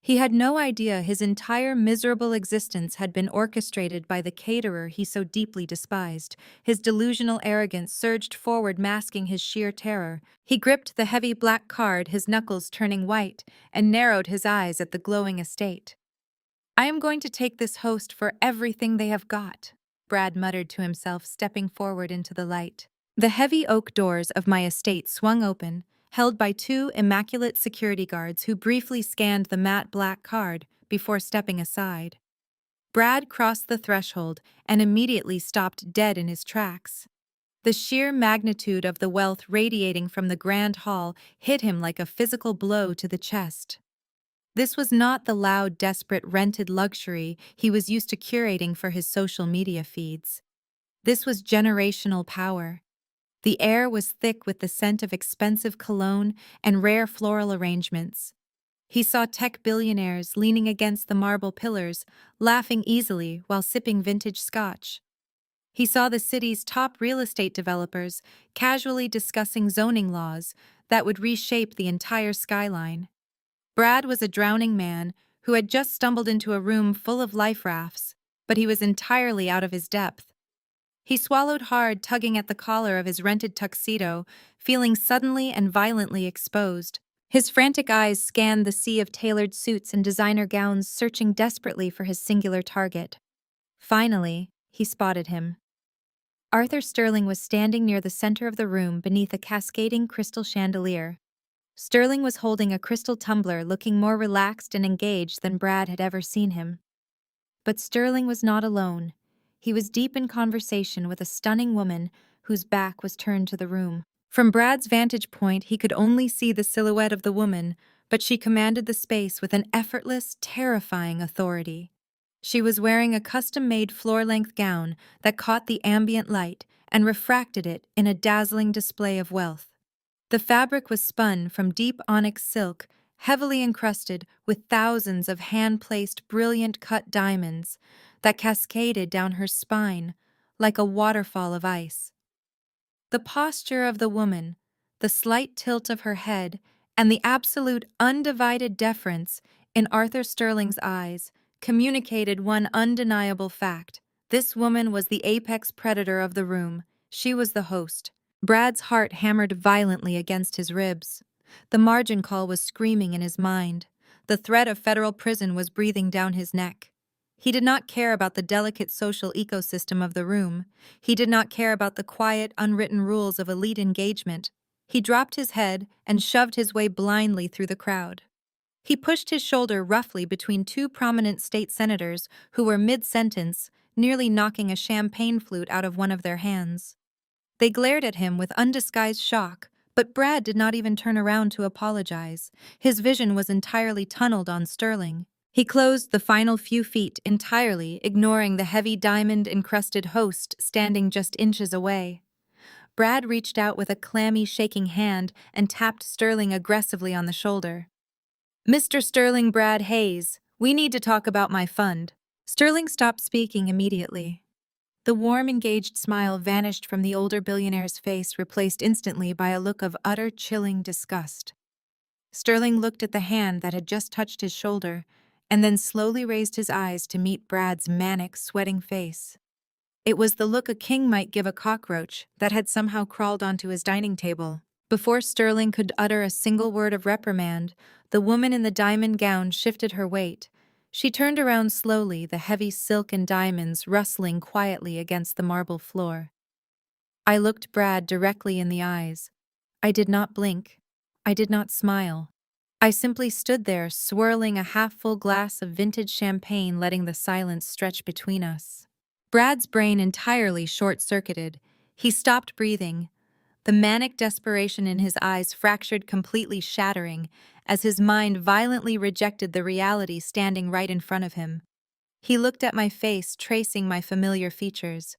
He had no idea his entire miserable existence had been orchestrated by the caterer he so deeply despised. His delusional arrogance surged forward, masking his sheer terror. He gripped the heavy black card, his knuckles turning white, and narrowed his eyes at the glowing estate. "I am going to take this host for everything they have got," Brad muttered to himself, stepping forward into the light. The heavy oak doors of my estate swung open, held by 2 immaculate security guards who briefly scanned the matte black card before stepping aside. Brad crossed the threshold and immediately stopped dead in his tracks. The sheer magnitude of the wealth radiating from the grand hall hit him like a physical blow to the chest. This was not the loud, desperate, rented luxury he was used to curating for his social media feeds. This was generational power. The air was thick with the scent of expensive cologne and rare floral arrangements. He saw tech billionaires leaning against the marble pillars, laughing easily while sipping vintage scotch. He saw the city's top real estate developers casually discussing zoning laws that would reshape the entire skyline. Brad was a drowning man who had just stumbled into a room full of life rafts, but he was entirely out of his depth. He swallowed hard, tugging at the collar of his rented tuxedo, feeling suddenly and violently exposed. His frantic eyes scanned the sea of tailored suits and designer gowns, searching desperately for his singular target. Finally, he spotted him. Arthur Sterling was standing near the center of the room beneath a cascading crystal chandelier. Sterling was holding a crystal tumbler, looking more relaxed and engaged than Brad had ever seen him. But Sterling was not alone. He was deep in conversation with a stunning woman whose back was turned to the room. From Brad's vantage point, he could only see the silhouette of the woman, but she commanded the space with an effortless, terrifying authority. She was wearing a custom-made floor-length gown that caught the ambient light and refracted it in a dazzling display of wealth. The fabric was spun from deep onyx silk, heavily encrusted with thousands of hand-placed, brilliant-cut diamonds that cascaded down her spine like a waterfall of ice. The posture of the woman, the slight tilt of her head, and the absolute undivided deference in Arthur Sterling's eyes communicated one undeniable fact. This woman was the apex predator of the room. She was the host. Brad's heart hammered violently against his ribs. The margin call was screaming in his mind. The threat of federal prison was breathing down his neck. He did not care about the delicate social ecosystem of the room. He did not care about the quiet, unwritten rules of elite engagement. He dropped his head and shoved his way blindly through the crowd. He pushed his shoulder roughly between 2 prominent state senators who were mid-sentence, nearly knocking a champagne flute out of one of their hands. They glared at him with undisguised shock, but Brad did not even turn around to apologize. His vision was entirely tunneled on Sterling. He closed the final few feet entirely, ignoring the heavy diamond-encrusted host standing just inches away. Brad reached out with a clammy, shaking hand and tapped Sterling aggressively on the shoulder. "Mr. Sterling Brad Hayes, we need to talk about my fund." Sterling stopped speaking immediately. The warm, engaged smile vanished from the older billionaire's face, replaced instantly by a look of utter, chilling disgust. Sterling looked at the hand that had just touched his shoulder, and then slowly raised his eyes to meet Brad's manic, sweating face. It was the look a king might give a cockroach that had somehow crawled onto his dining table. Before Sterling could utter a single word of reprimand, the woman in the diamond gown shifted her weight. She turned around slowly, the heavy silk and diamonds rustling quietly against the marble floor. I looked Brad directly in the eyes. I did not blink. I did not smile. I simply stood there, swirling a half-full glass of vintage champagne, letting the silence stretch between us. Brad's brain entirely short-circuited. He stopped breathing, the manic desperation in his eyes fractured, completely shattering, as his mind violently rejected the reality standing right in front of him. He looked at my face, tracing my familiar features.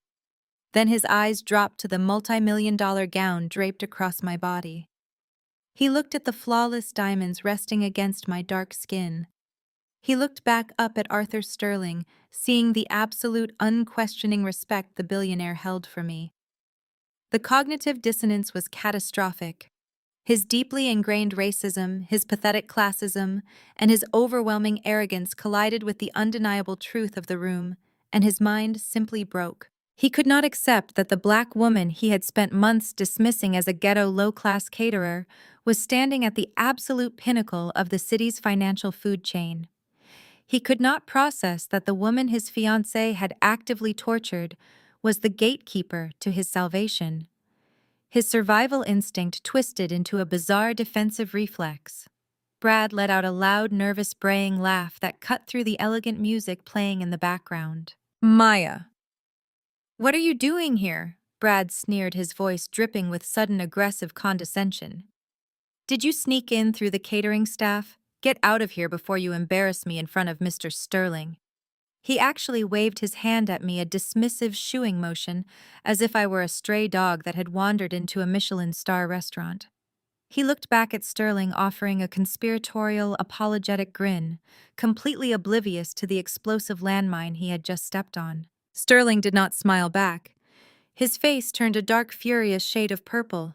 Then his eyes dropped to the multi-million-dollar gown draped across my body. He looked at the flawless diamonds resting against my dark skin. He looked back up at Arthur Sterling, seeing the absolute, unquestioning respect the billionaire held for me. The cognitive dissonance was catastrophic. His deeply ingrained racism, his pathetic classism, and his overwhelming arrogance collided with the undeniable truth of the room, and his mind simply broke. He could not accept that the black woman he had spent months dismissing as a ghetto low-class caterer was standing at the absolute pinnacle of the city's financial food chain. He could not process that the woman his fiancée had actively tortured was the gatekeeper to his salvation. His survival instinct twisted into a bizarre defensive reflex. Brad let out a loud, nervous, braying laugh that cut through the elegant music playing in the background. "Maya, what are you doing here?" Brad sneered, his voice dripping with sudden aggressive condescension. "Did you sneak in through the catering staff? Get out of here before you embarrass me in front of Mr. Sterling." He actually waved his hand at me, a dismissive shooing motion, as if I were a stray dog that had wandered into a Michelin star restaurant. He looked back at Sterling, offering a conspiratorial, apologetic grin, completely oblivious to the explosive landmine he had just stepped on. Sterling did not smile back. His face turned a dark, furious shade of purple.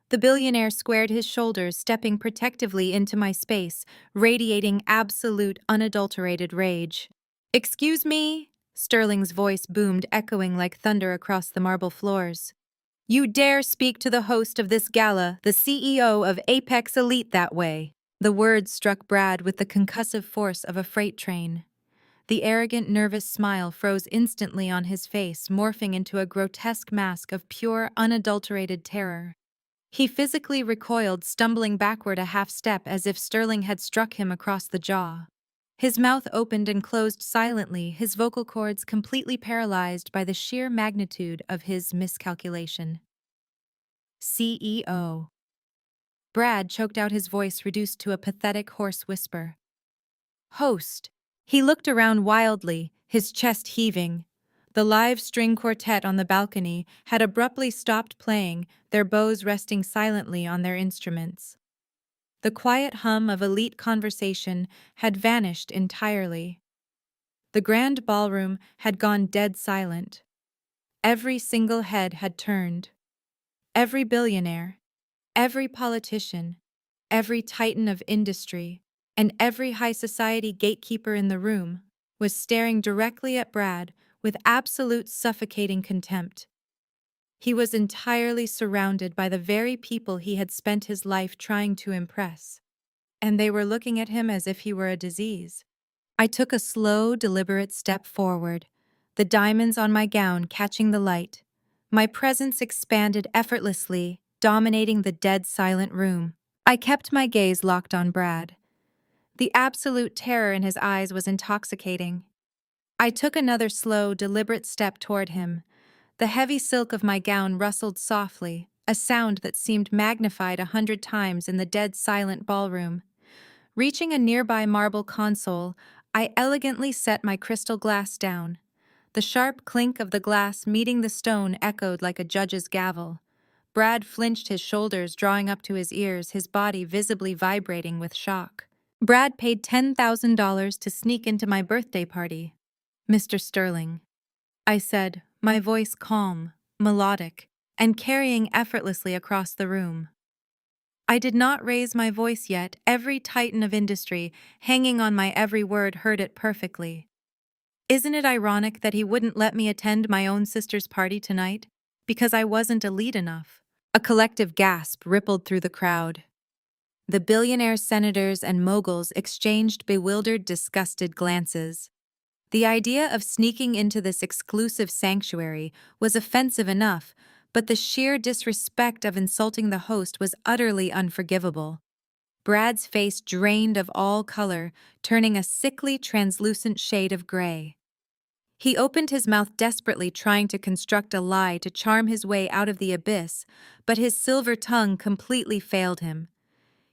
The billionaire squared his shoulders, stepping protectively into my space, radiating absolute, unadulterated rage. "Excuse me?" Sterling's voice boomed, echoing like thunder across the marble floors. "You dare speak to the host of this gala, the CEO of Apex Elite, that way?" The words struck Brad with the concussive force of a freight train. The arrogant, nervous smile froze instantly on his face, morphing into a grotesque mask of pure, unadulterated terror. He physically recoiled, stumbling backward a half step as if Sterling had struck him across the jaw. His mouth opened and closed silently, his vocal cords completely paralyzed by the sheer magnitude of his miscalculation. "CEO." Brad choked out, his voice reduced to a pathetic, hoarse whisper. "Host." He looked around wildly, his chest heaving. The live string quartet on the balcony had abruptly stopped playing, their bows resting silently on their instruments. The quiet hum of elite conversation had vanished entirely. The grand ballroom had gone dead silent. Every single head had turned. Every billionaire, every politician, every titan of industry, and every high society gatekeeper in the room was staring directly at Brad with absolute suffocating contempt. He was entirely surrounded by the very people he had spent his life trying to impress, and they were looking at him as if he were a disease. I took a slow, deliberate step forward, the diamonds on my gown catching the light. My presence expanded effortlessly, dominating the dead silent room. I kept my gaze locked on Brad. The absolute terror in his eyes was intoxicating. I took another slow, deliberate step toward him. The heavy silk of my gown rustled softly, a sound that seemed magnified 100 times in the dead silent ballroom. Reaching a nearby marble console, I elegantly set my crystal glass down. The sharp clink of the glass meeting the stone echoed like a judge's gavel. Brad flinched, his shoulders drawing up to his ears, his body visibly vibrating with shock. "Brad paid $10,000 to sneak into my birthday party, Mr. Sterling," I said, my voice calm, melodic, and carrying effortlessly across the room. I did not raise my voice yet. Every titan of industry, hanging on my every word, heard it perfectly. "Isn't it ironic that he wouldn't let me attend my own sister's party tonight? Because I wasn't elite enough." A collective gasp rippled through the crowd. The billionaire senators and moguls exchanged bewildered, disgusted glances. The idea of sneaking into this exclusive sanctuary was offensive enough, but the sheer disrespect of insulting the host was utterly unforgivable. Brad's face drained of all color, turning a sickly, translucent shade of gray. He opened his mouth desperately, trying to construct a lie to charm his way out of the abyss, but his silver tongue completely failed him.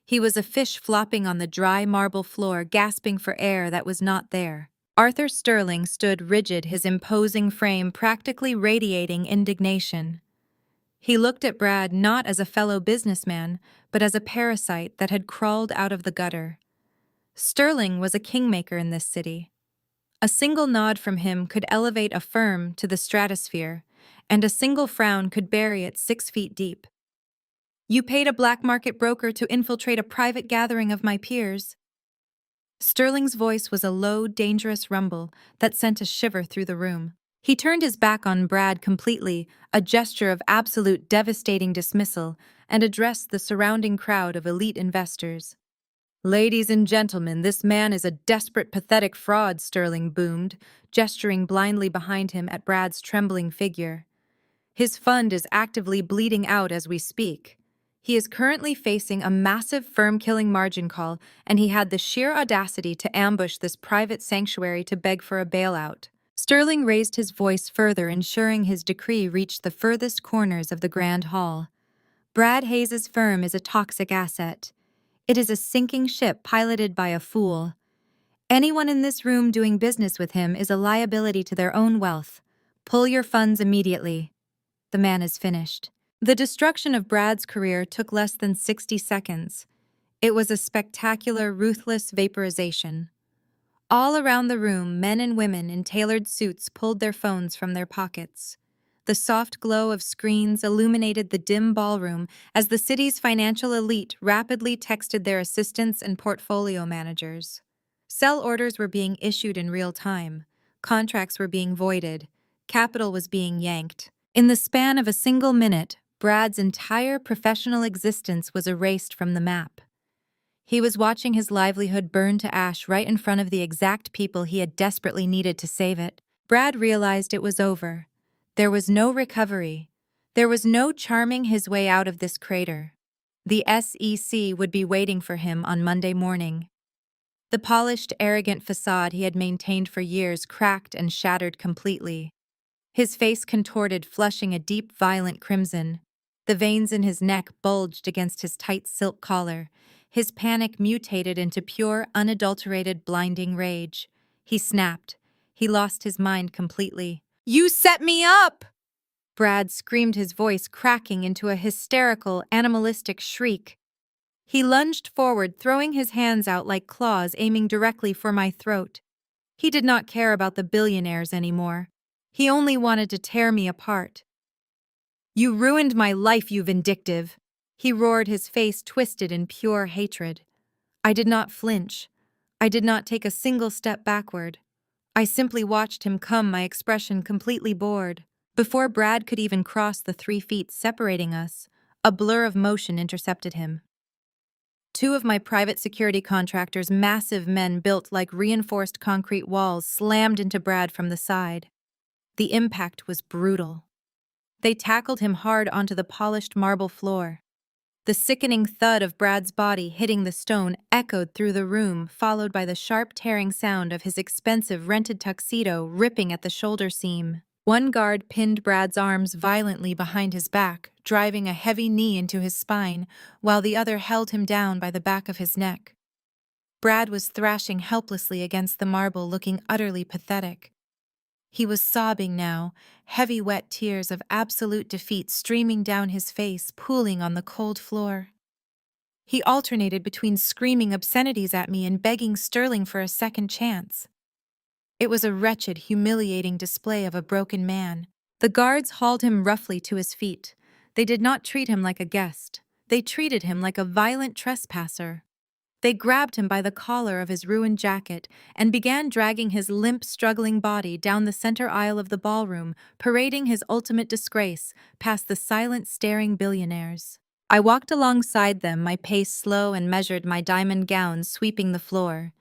He was a fish flopping on the dry marble floor, gasping for air that was not there. Arthur Sterling stood rigid, his imposing frame practically radiating indignation. He looked at Brad not as a fellow businessman, but as a parasite that had crawled out of the gutter. Sterling was a kingmaker in this city. A single nod from him could elevate a firm to the stratosphere, and a single frown could bury it 6 feet deep. You paid a black market broker to infiltrate a private gathering of my peers. Sterling's voice was a low, dangerous rumble that sent a shiver through the room. He turned his back on Brad completely, a gesture of absolute devastating dismissal, and addressed the surrounding crowd of elite investors. "Ladies and gentlemen, this man is a desperate, pathetic fraud," Sterling boomed, gesturing blindly behind him at Brad's trembling figure. "His fund is actively bleeding out as we speak. He is currently facing a massive firm-killing margin call, and he had the sheer audacity to ambush this private sanctuary to beg for a bailout." Sterling raised his voice further, ensuring his decree reached the furthest corners of the grand hall. "Brad Hayes's firm is a toxic asset. It is a sinking ship piloted by a fool. Anyone in this room doing business with him is a liability to their own wealth. Pull your funds immediately. The man is finished." The destruction of Brad's career took less than 60 seconds. It was a spectacular, ruthless vaporization. All around the room, men and women in tailored suits pulled their phones from their pockets. The soft glow of screens illuminated the dim ballroom as the city's financial elite rapidly texted their assistants and portfolio managers. Sell orders were being issued in real time. Contracts were being voided. Capital was being yanked. In the span of a single minute, Brad's entire professional existence was erased from the map. He was watching his livelihood burn to ash right in front of the exact people he had desperately needed to save it. Brad realized it was over. There was no recovery. There was no charming his way out of this crater. The SEC would be waiting for him on Monday morning. The polished, arrogant facade he had maintained for years cracked and shattered completely. His face contorted, flushing a deep, violent crimson. The veins in his neck bulged against his tight silk collar. His panic mutated into pure, unadulterated, blinding rage. He snapped. He lost his mind completely. "You set me up!" Brad screamed, his voice cracking into a hysterical, animalistic shriek. He lunged forward, throwing his hands out like claws aiming directly for my throat. He did not care about the billionaires anymore. He only wanted to tear me apart. "You ruined my life, you vindictive!" He roared, his face twisted in pure hatred. I did not flinch. I did not take a single step backward. I simply watched him come, my expression completely bored. Before Brad could even cross the 3 feet separating us, a blur of motion intercepted him. 2 of my private security contractors, massive men built like reinforced concrete walls, slammed into Brad from the side. The impact was brutal. They tackled him hard onto the polished marble floor. The sickening thud of Brad's body hitting the stone echoed through the room, followed by the sharp tearing sound of his expensive rented tuxedo ripping at the shoulder seam. One guard pinned Brad's arms violently behind his back, driving a heavy knee into his spine, while the other held him down by the back of his neck. Brad was thrashing helplessly against the marble, looking utterly pathetic. He was sobbing now, heavy wet tears of absolute defeat streaming down his face, pooling on the cold floor. He alternated between screaming obscenities at me and begging Sterling for a second chance. It was a wretched, humiliating display of a broken man. The guards hauled him roughly to his feet. They did not treat him like a guest. They treated him like a violent trespasser. They grabbed him by the collar of his ruined jacket and began dragging his limp, struggling body down the center aisle of the ballroom, parading his ultimate disgrace past the silent, staring billionaires. I walked alongside them, my pace slow and measured, my diamond gown sweeping the floor.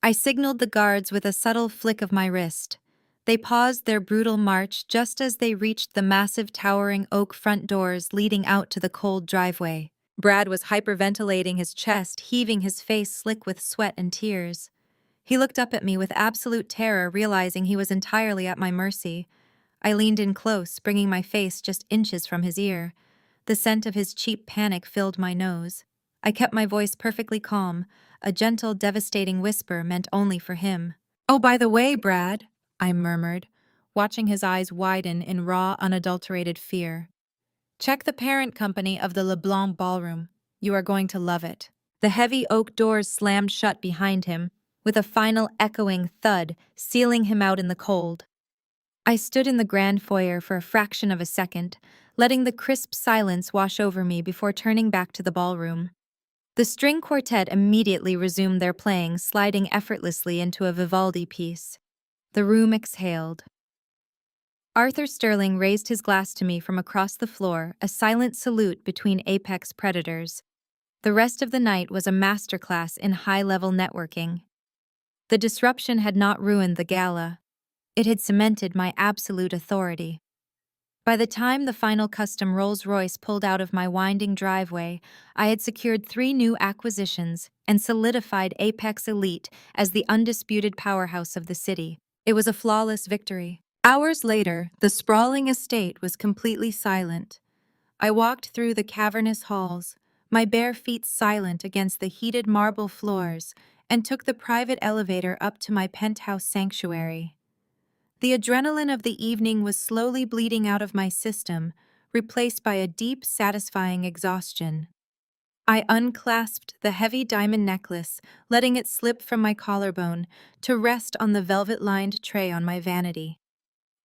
I signaled the guards with a subtle flick of my wrist. They paused their brutal march just as they reached the massive, towering oak front doors leading out to the cold driveway. Brad was hyperventilating his chest, heaving his face slick with sweat and tears. He looked up at me with absolute terror, realizing he was entirely at my mercy. I leaned in close, bringing my face just inches from his ear. The scent of his cheap panic filled my nose. I kept my voice perfectly calm, a gentle, devastating whisper meant only for him. "Oh, by the way, Brad," I murmured, watching his eyes widen in raw, unadulterated fear. "Check the parent company of the LeBlanc Ballroom. You are going to love it." The heavy oak doors slammed shut behind him, with a final echoing thud, sealing him out in the cold. I stood in the grand foyer for a fraction of a second, letting the crisp silence wash over me before turning back to the ballroom. The string quartet immediately resumed their playing, sliding effortlessly into a Vivaldi piece. The room exhaled. Arthur Sterling raised his glass to me from across the floor, a silent salute between apex predators. The rest of the night was a masterclass in high-level networking. The disruption had not ruined the gala. It had cemented my absolute authority. By the time the final custom Rolls-Royce pulled out of my winding driveway, I had secured 3 new acquisitions and solidified Apex Elite as the undisputed powerhouse of the city. It was a flawless victory. Hours later, the sprawling estate was completely silent. I walked through the cavernous halls, my bare feet silent against the heated marble floors, and took the private elevator up to my penthouse sanctuary. The adrenaline of the evening was slowly bleeding out of my system, replaced by a deep, satisfying exhaustion. I unclasped the heavy diamond necklace, letting it slip from my collarbone to rest on the velvet-lined tray on my vanity.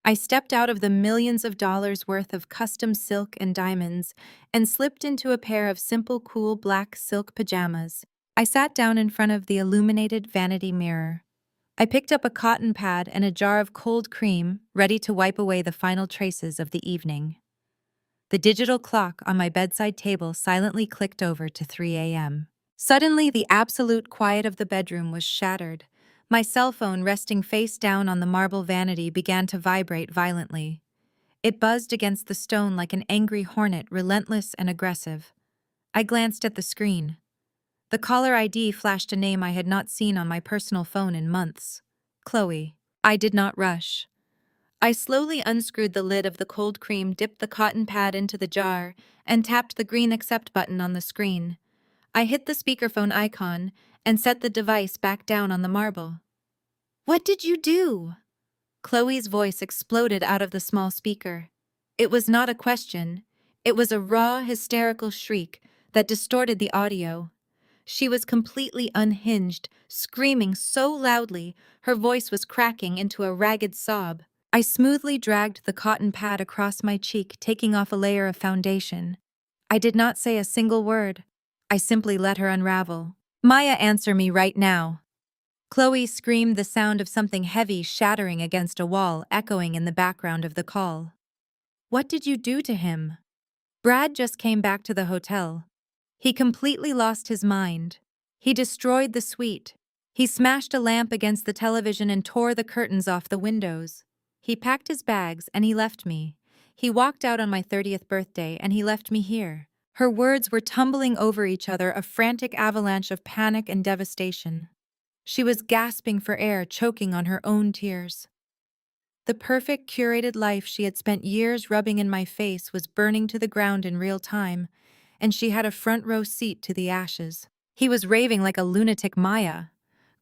I stepped out of the millions of dollars worth of custom silk and diamonds and slipped into a pair of simple, cool black silk pajamas. I sat down in front of the illuminated vanity mirror. I picked up a cotton pad and a jar of cold cream, ready to wipe away the final traces of the evening. The digital clock on my bedside table silently clicked over to 3 a.m. Suddenly, the absolute quiet of the bedroom was shattered. My cell phone, resting face down on the marble vanity, began to vibrate violently. It buzzed against the stone like an angry hornet, relentless and aggressive. I glanced at the screen. The caller ID flashed a name I had not seen on my personal phone in months. Chloe. I did not rush. I slowly unscrewed the lid of the cold cream, dipped the cotton pad into the jar, and tapped the green accept button on the screen. I hit the speakerphone icon and set the device back down on the marble. "What did you do?" Chloe's voice exploded out of the small speaker. It was not a question. It was a raw, hysterical shriek that distorted the audio. She was completely unhinged, screaming so loudly her voice was cracking into a ragged sob. I smoothly dragged the cotton pad across my cheek, taking off a layer of foundation. I did not say a single word. I simply let her unravel. "Maya, answer me right now." Chloe screamed, the sound of something heavy shattering against a wall echoing in the background of the call. "What did you do to him?" Brad just came back to the hotel. He completely lost his mind. He destroyed the suite. He smashed a lamp against the television and tore the curtains off the windows. He packed his bags and he left me. He walked out on my 30th birthday and he left me here. Her words were tumbling over each other, a frantic avalanche of panic and devastation. She was gasping for air, choking on her own tears. The perfect, curated life she had spent years rubbing in my face was burning to the ground in real time, and she had a front row seat to the ashes. He was raving like a lunatic, Maya.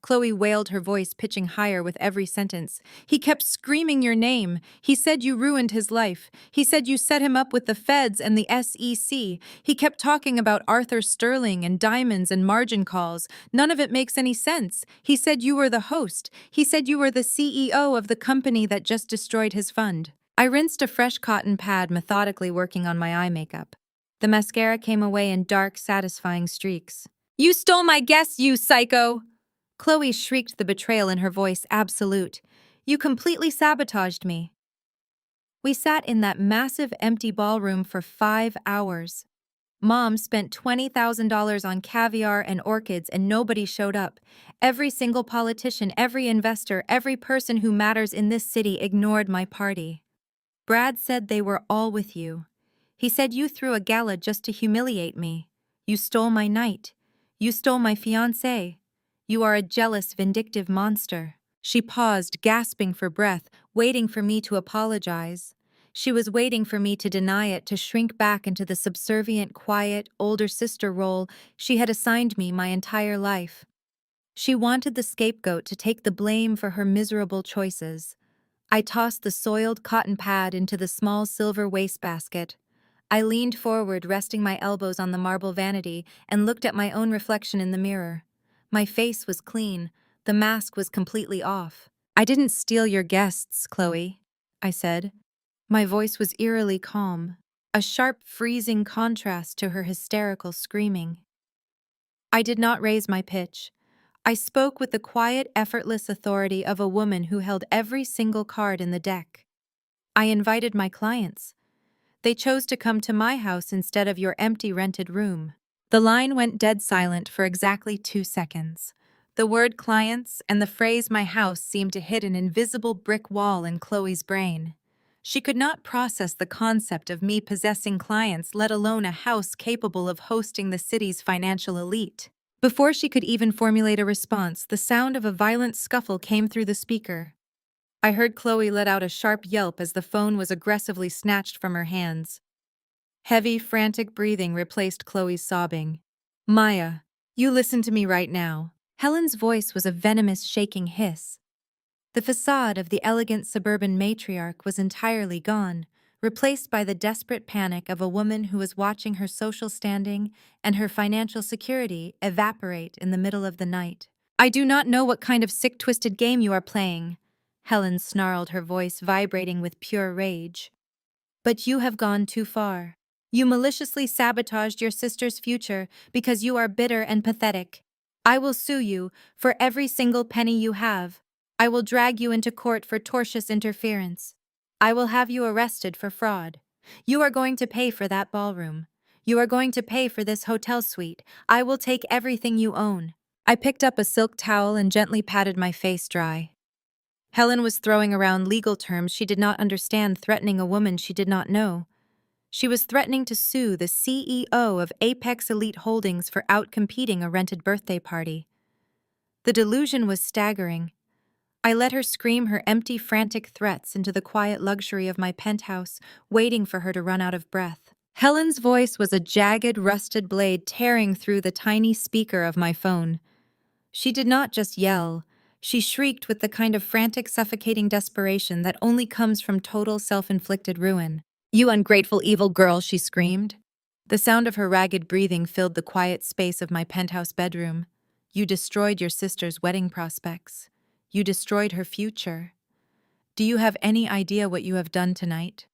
Chloe wailed, her voice pitching higher with every sentence. "He kept screaming your name. He said you ruined his life. He said you set him up with the feds and the SEC. He kept talking about Arthur Sterling and diamonds and margin calls. None of it makes any sense. He said you were the host. He said you were the CEO of the company that just destroyed his fund." I rinsed a fresh cotton pad, methodically working on my eye makeup. The mascara came away in dark, satisfying streaks. "You stole my guests, you psycho!" Chloe shrieked, the betrayal in her voice absolute. "You completely sabotaged me." We sat in that massive empty ballroom for 5 hours. Mom spent $20,000 on caviar and orchids and nobody showed up. Every single politician, every investor, every person who matters in this city ignored my party. Brad said they were all with you. He said you threw a gala just to humiliate me. You stole my night. You stole my fiancé. You are a jealous, vindictive monster." She paused, gasping for breath, waiting for me to apologize. She was waiting for me to deny it, to shrink back into the subservient, quiet, older sister role she had assigned me my entire life. She wanted the scapegoat to take the blame for her miserable choices. I tossed the soiled cotton pad into the small silver wastebasket. I leaned forward, resting my elbows on the marble vanity, and looked at my own reflection in the mirror. My face was clean. The mask was completely off. "I didn't steal your guests, Chloe," I said. My voice was eerily calm, a sharp, freezing contrast to her hysterical screaming. I did not raise my pitch. I spoke with the quiet, effortless authority of a woman who held every single card in the deck. "I invited my clients. They chose to come to my house instead of your empty rented room." The line went dead silent for exactly 2 seconds. The word clients and the phrase my house seemed to hit an invisible brick wall in Chloe's brain. She could not process the concept of me possessing clients, let alone a house capable of hosting the city's financial elite. Before she could even formulate a response, the sound of a violent scuffle came through the speaker. I heard Chloe let out a sharp yelp as the phone was aggressively snatched from her hands. Heavy, frantic breathing replaced Chloe's sobbing. "Maya, you listen to me right now." Helen's voice was a venomous, shaking hiss. The facade of the elegant suburban matriarch was entirely gone, replaced by the desperate panic of a woman who was watching her social standing and her financial security evaporate in the middle of the night. "I do not know what kind of sick, twisted game you are playing," Helen snarled, her voice vibrating with pure rage. "But you have gone too far. You maliciously sabotaged your sister's future because you are bitter and pathetic. I will sue you for every single penny you have. I will drag you into court for tortious interference. I will have you arrested for fraud. You are going to pay for that ballroom. You are going to pay for this hotel suite. I will take everything you own." I picked up a silk towel and gently patted my face dry. Helen was throwing around legal terms she did not understand, threatening a woman she did not know. She was threatening to sue the CEO of Apex Elite Holdings for outcompeting a rented birthday party. The delusion was staggering. I let her scream her empty, frantic threats into the quiet luxury of my penthouse, waiting for her to run out of breath. Helen's voice was a jagged, rusted blade tearing through the tiny speaker of my phone. She did not just yell. She shrieked with the kind of frantic, suffocating desperation that only comes from total self-inflicted ruin. "You ungrateful, evil girl," she screamed. The sound of her ragged breathing filled the quiet space of my penthouse bedroom. "You destroyed your sister's wedding prospects. You destroyed her future. Do you have any idea what you have done tonight?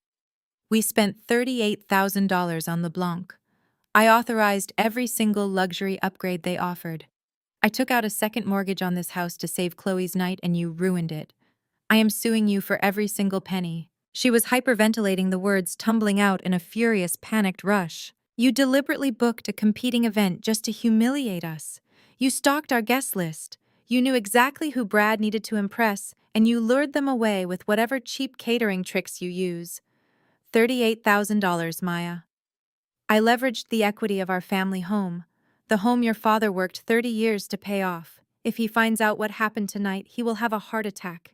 We spent $38,000 on LeBlanc. I authorized every single luxury upgrade they offered. I took out a second mortgage on this house to save Chloe's night, and you ruined it. I am suing you for every single penny." She was hyperventilating, the words tumbling out in a furious, panicked rush. "You deliberately booked a competing event just to humiliate us. You stalked our guest list. You knew exactly who Brad needed to impress, and you lured them away with whatever cheap catering tricks you use. $38,000, Maya. I leveraged the equity of our family home, the home your father worked 30 years to pay off. If he finds out what happened tonight, he will have a heart attack.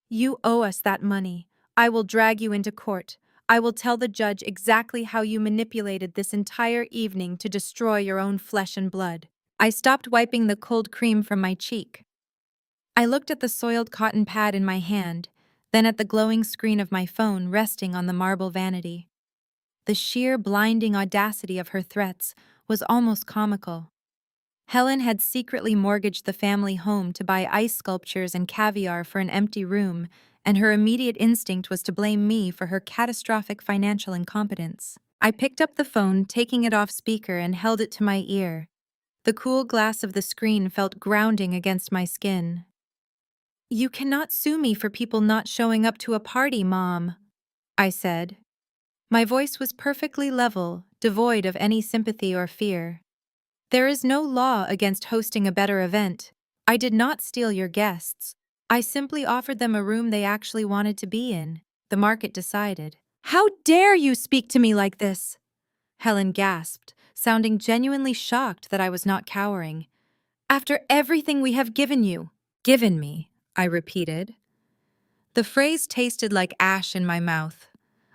You owe us that money. I will drag you into court. I will tell the judge exactly how you manipulated this entire evening to destroy your own flesh and blood." I stopped wiping the cold cream from my cheek. I looked at the soiled cotton pad in my hand, then at the glowing screen of my phone resting on the marble vanity. The sheer, blinding audacity of her threats was almost comical. Helen had secretly mortgaged the family home to buy ice sculptures and caviar for an empty room, and her immediate instinct was to blame me for her catastrophic financial incompetence. I picked up the phone, taking it off speaker, and held it to my ear. The cool glass of the screen felt grounding against my skin. "You cannot sue me for people not showing up to a party, Mom," I said. My voice was perfectly level, devoid of any sympathy or fear. "There is no law against hosting a better event. I did not steal your guests. I simply offered them a room they actually wanted to be in. The market decided." "How dare you speak to me like this?" Helen gasped, sounding genuinely shocked that I was not cowering. "After everything we have given you." "Given me," I repeated. The phrase tasted like ash in my mouth.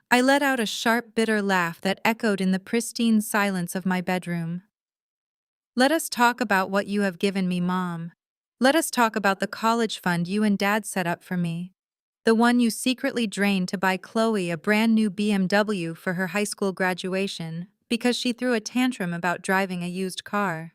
I let out a sharp, bitter laugh that echoed in the pristine silence of my bedroom. "Let us talk about what you have given me, Mom. Let us talk about the college fund you and Dad set up for me. The one you secretly drained to buy Chloe a brand new BMW for her high school graduation because she threw a tantrum about driving a used car.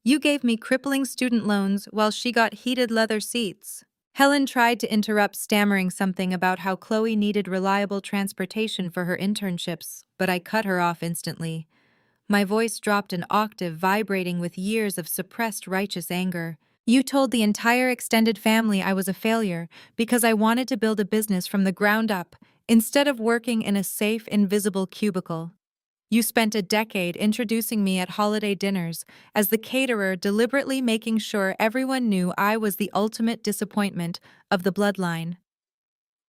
You gave me crippling student loans while she got heated leather seats." Helen tried to interrupt, stammering something about how Chloe needed reliable transportation for her internships, but I cut her off instantly. My voice dropped an octave, vibrating with years of suppressed righteous anger. "You told the entire extended family I was a failure because I wanted to build a business from the ground up, instead of working in a safe, invisible cubicle. You spent a decade introducing me at holiday dinners as the caterer, deliberately making sure everyone knew I was the ultimate disappointment of the bloodline.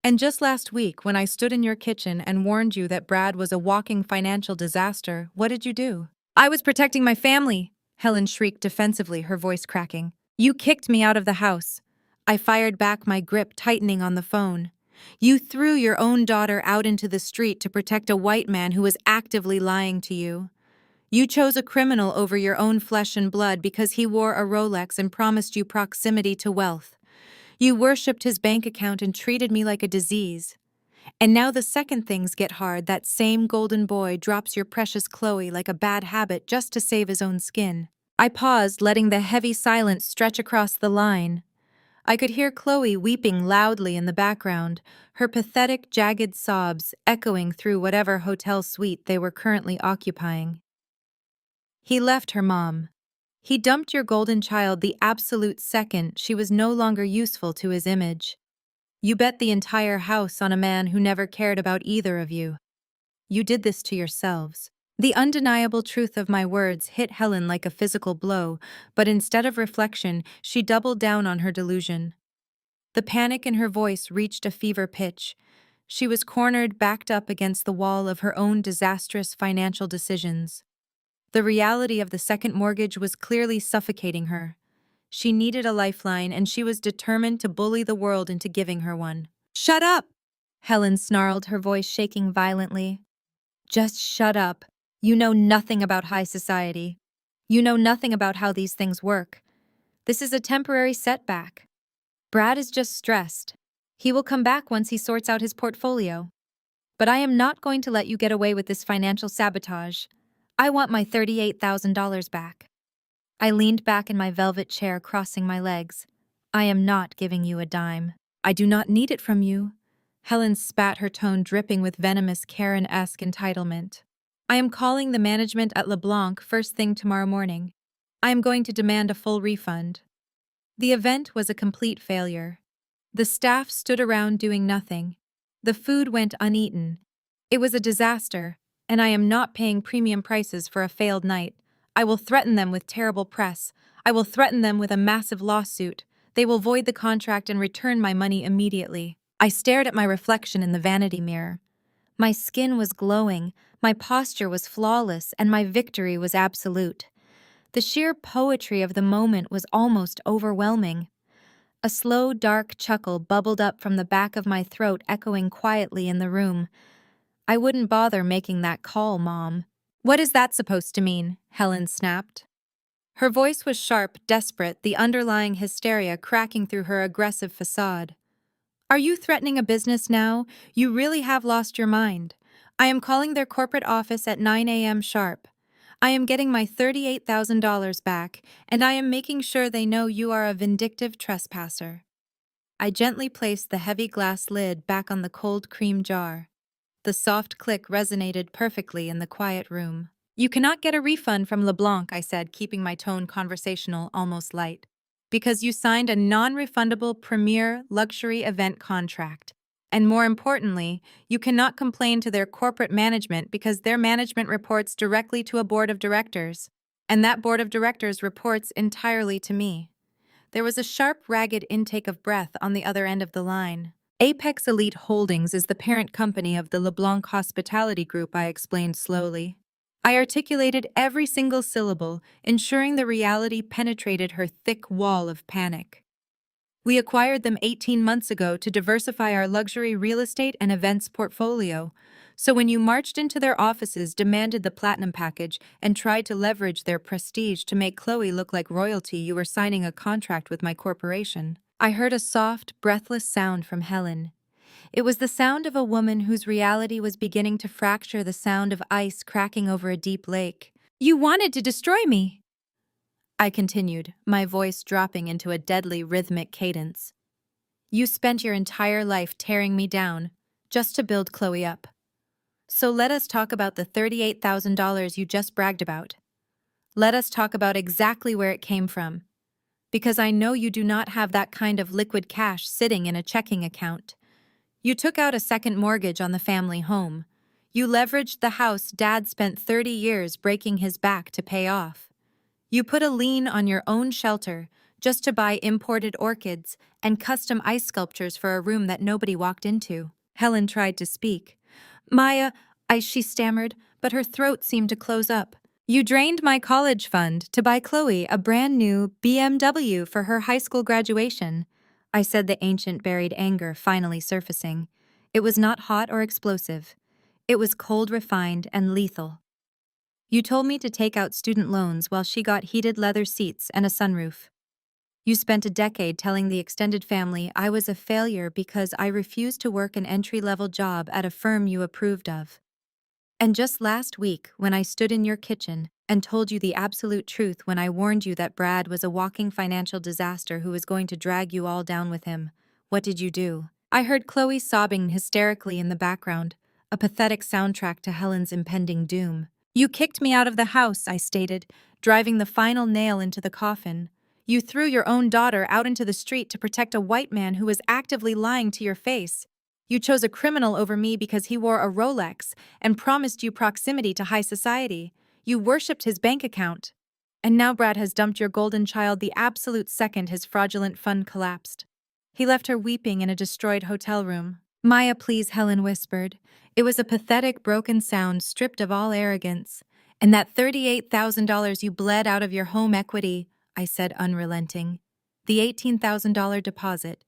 And just last week, when I stood in your kitchen and warned you that Brad was a walking financial disaster, what did you do?" "I was protecting my family," Helen shrieked defensively, her voice cracking. "You kicked me out of the house." I fired back, my grip tightening on the phone. "You threw your own daughter out into the street to protect a white man who was actively lying to you. You chose a criminal over your own flesh and blood because he wore a Rolex and promised you proximity to wealth. You worshipped his bank account and treated me like a disease. And now the second things get hard, that same golden boy drops your precious Chloe like a bad habit just to save his own skin." I paused, letting the heavy silence stretch across the line. I could hear Chloe weeping loudly in the background, her pathetic, jagged sobs echoing through whatever hotel suite they were currently occupying. "He left her, Mom. He dumped your golden child the absolute second she was no longer useful to his image. You bet the entire house on a man who never cared about either of you. You did this to yourselves." The undeniable truth of my words hit Helen like a physical blow, but instead of reflection, she doubled down on her delusion. The panic in her voice reached a fever pitch. She was cornered, backed up against the wall of her own disastrous financial decisions. The reality of the second mortgage was clearly suffocating her. She needed a lifeline, and she was determined to bully the world into giving her one. "Shut up!" Helen snarled, her voice shaking violently. "Just shut up. You know nothing about high society. You know nothing about how these things work. This is a temporary setback. Brad is just stressed. He will come back once he sorts out his portfolio. But I am not going to let you get away with this financial sabotage. I want my $38,000 back." I leaned back in my velvet chair, crossing my legs. "I am not giving you a dime. I do not need it from you." Helen spat, her tone dripping with venomous Karen-esque entitlement. "I am calling the management at LeBlanc first thing tomorrow morning. I am going to demand a full refund." The event was a complete failure. The staff stood around doing nothing. The food went uneaten. It was a disaster, and I am not paying premium prices for a failed night. I will threaten them with terrible press. I will threaten them with a massive lawsuit. They will void the contract and return my money immediately. I stared at my reflection in the vanity mirror. My skin was glowing, my posture was flawless, and my victory was absolute. The sheer poetry of the moment was almost overwhelming. A slow, dark chuckle bubbled up from the back of my throat, echoing quietly in the room. "I wouldn't bother making that call, Mom." "What is that supposed to mean?" Helen snapped. Her voice was sharp, desperate, the underlying hysteria cracking through her aggressive facade. "Are you threatening a business now? You really have lost your mind. I am calling their corporate office at 9 a.m. sharp. I am getting my $38,000 back, and I am making sure they know you are a vindictive trespasser." I gently placed the heavy glass lid back on the cold cream jar. The soft click resonated perfectly in the quiet room. "You cannot get a refund from LeBlanc," I said, keeping my tone conversational, almost light, "because you signed a non-refundable premier luxury event contract. And more importantly, you cannot complain to their corporate management because their management reports directly to a board of directors, and that board of directors reports entirely to me." There was a sharp, ragged intake of breath on the other end of the line. "Apex Elite Holdings is the parent company of the LeBlanc Hospitality Group," I explained slowly. I articulated every single syllable, ensuring the reality penetrated her thick wall of panic. We acquired them 18 months ago to diversify our luxury real estate and events portfolio. So when you marched into their offices, demanded the platinum package, and tried to leverage their prestige to make Chloe look like royalty, you were signing a contract with my corporation. I heard a soft, breathless sound from Helen. It was the sound of a woman whose reality was beginning to fracture the sound of ice cracking over a deep lake. You wanted to destroy me, I continued, my voice dropping into a deadly rhythmic cadence. You spent your entire life tearing me down, just to build Chloe up. So let us talk about the $38,000 you just bragged about. Let us talk about exactly where it came from. Because I know you do not have that kind of liquid cash sitting in a checking account. You took out a second mortgage on the family home. You leveraged the house Dad spent 30 years breaking his back to pay off. You put a lien on your own shelter just to buy imported orchids and custom ice sculptures for a room that nobody walked into. Helen tried to speak. She stammered, but her throat seemed to close up. You drained my college fund to buy Chloe a brand new BMW for her high school graduation, I said, the ancient buried anger finally surfacing. It was not hot or explosive. It was cold, refined, and lethal. You told me to take out student loans while she got heated leather seats and a sunroof. You spent a decade telling the extended family I was a failure because I refused to work an entry-level job at a firm you approved of. And just last week, when I stood in your kitchen and told you the absolute truth when I warned you that Brad was a walking financial disaster who was going to drag you all down with him, what did you do? I heard Chloe sobbing hysterically in the background, a pathetic soundtrack to Helen's impending doom. You kicked me out of the house, I stated, driving the final nail into the coffin. You threw your own daughter out into the street to protect a white man who was actively lying to your face. You chose a criminal over me because he wore a Rolex and promised you proximity to high society. You worshipped his bank account. And now Brad has dumped your golden child the absolute second his fraudulent fund collapsed. He left her weeping in a destroyed hotel room. Maya, please, Helen whispered. It was a pathetic, broken sound stripped of all arrogance. And that $38,000 you bled out of your home equity, I said, unrelenting. The $18,000 deposit.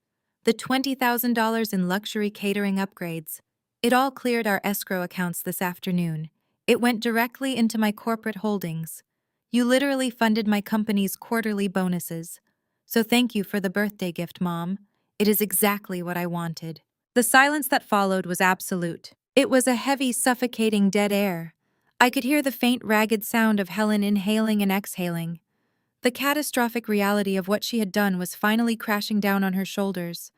The $20,000 in luxury catering upgrades. It all cleared our escrow accounts this afternoon. It went directly into my corporate holdings. You literally funded my company's quarterly bonuses. So thank you for the birthday gift, Mom. It is exactly what I wanted. The silence that followed was absolute. It was a heavy, suffocating dead air. I could hear the faint, ragged sound of Helen inhaling and exhaling. The catastrophic reality of what she had done was finally crashing down on her shoulders.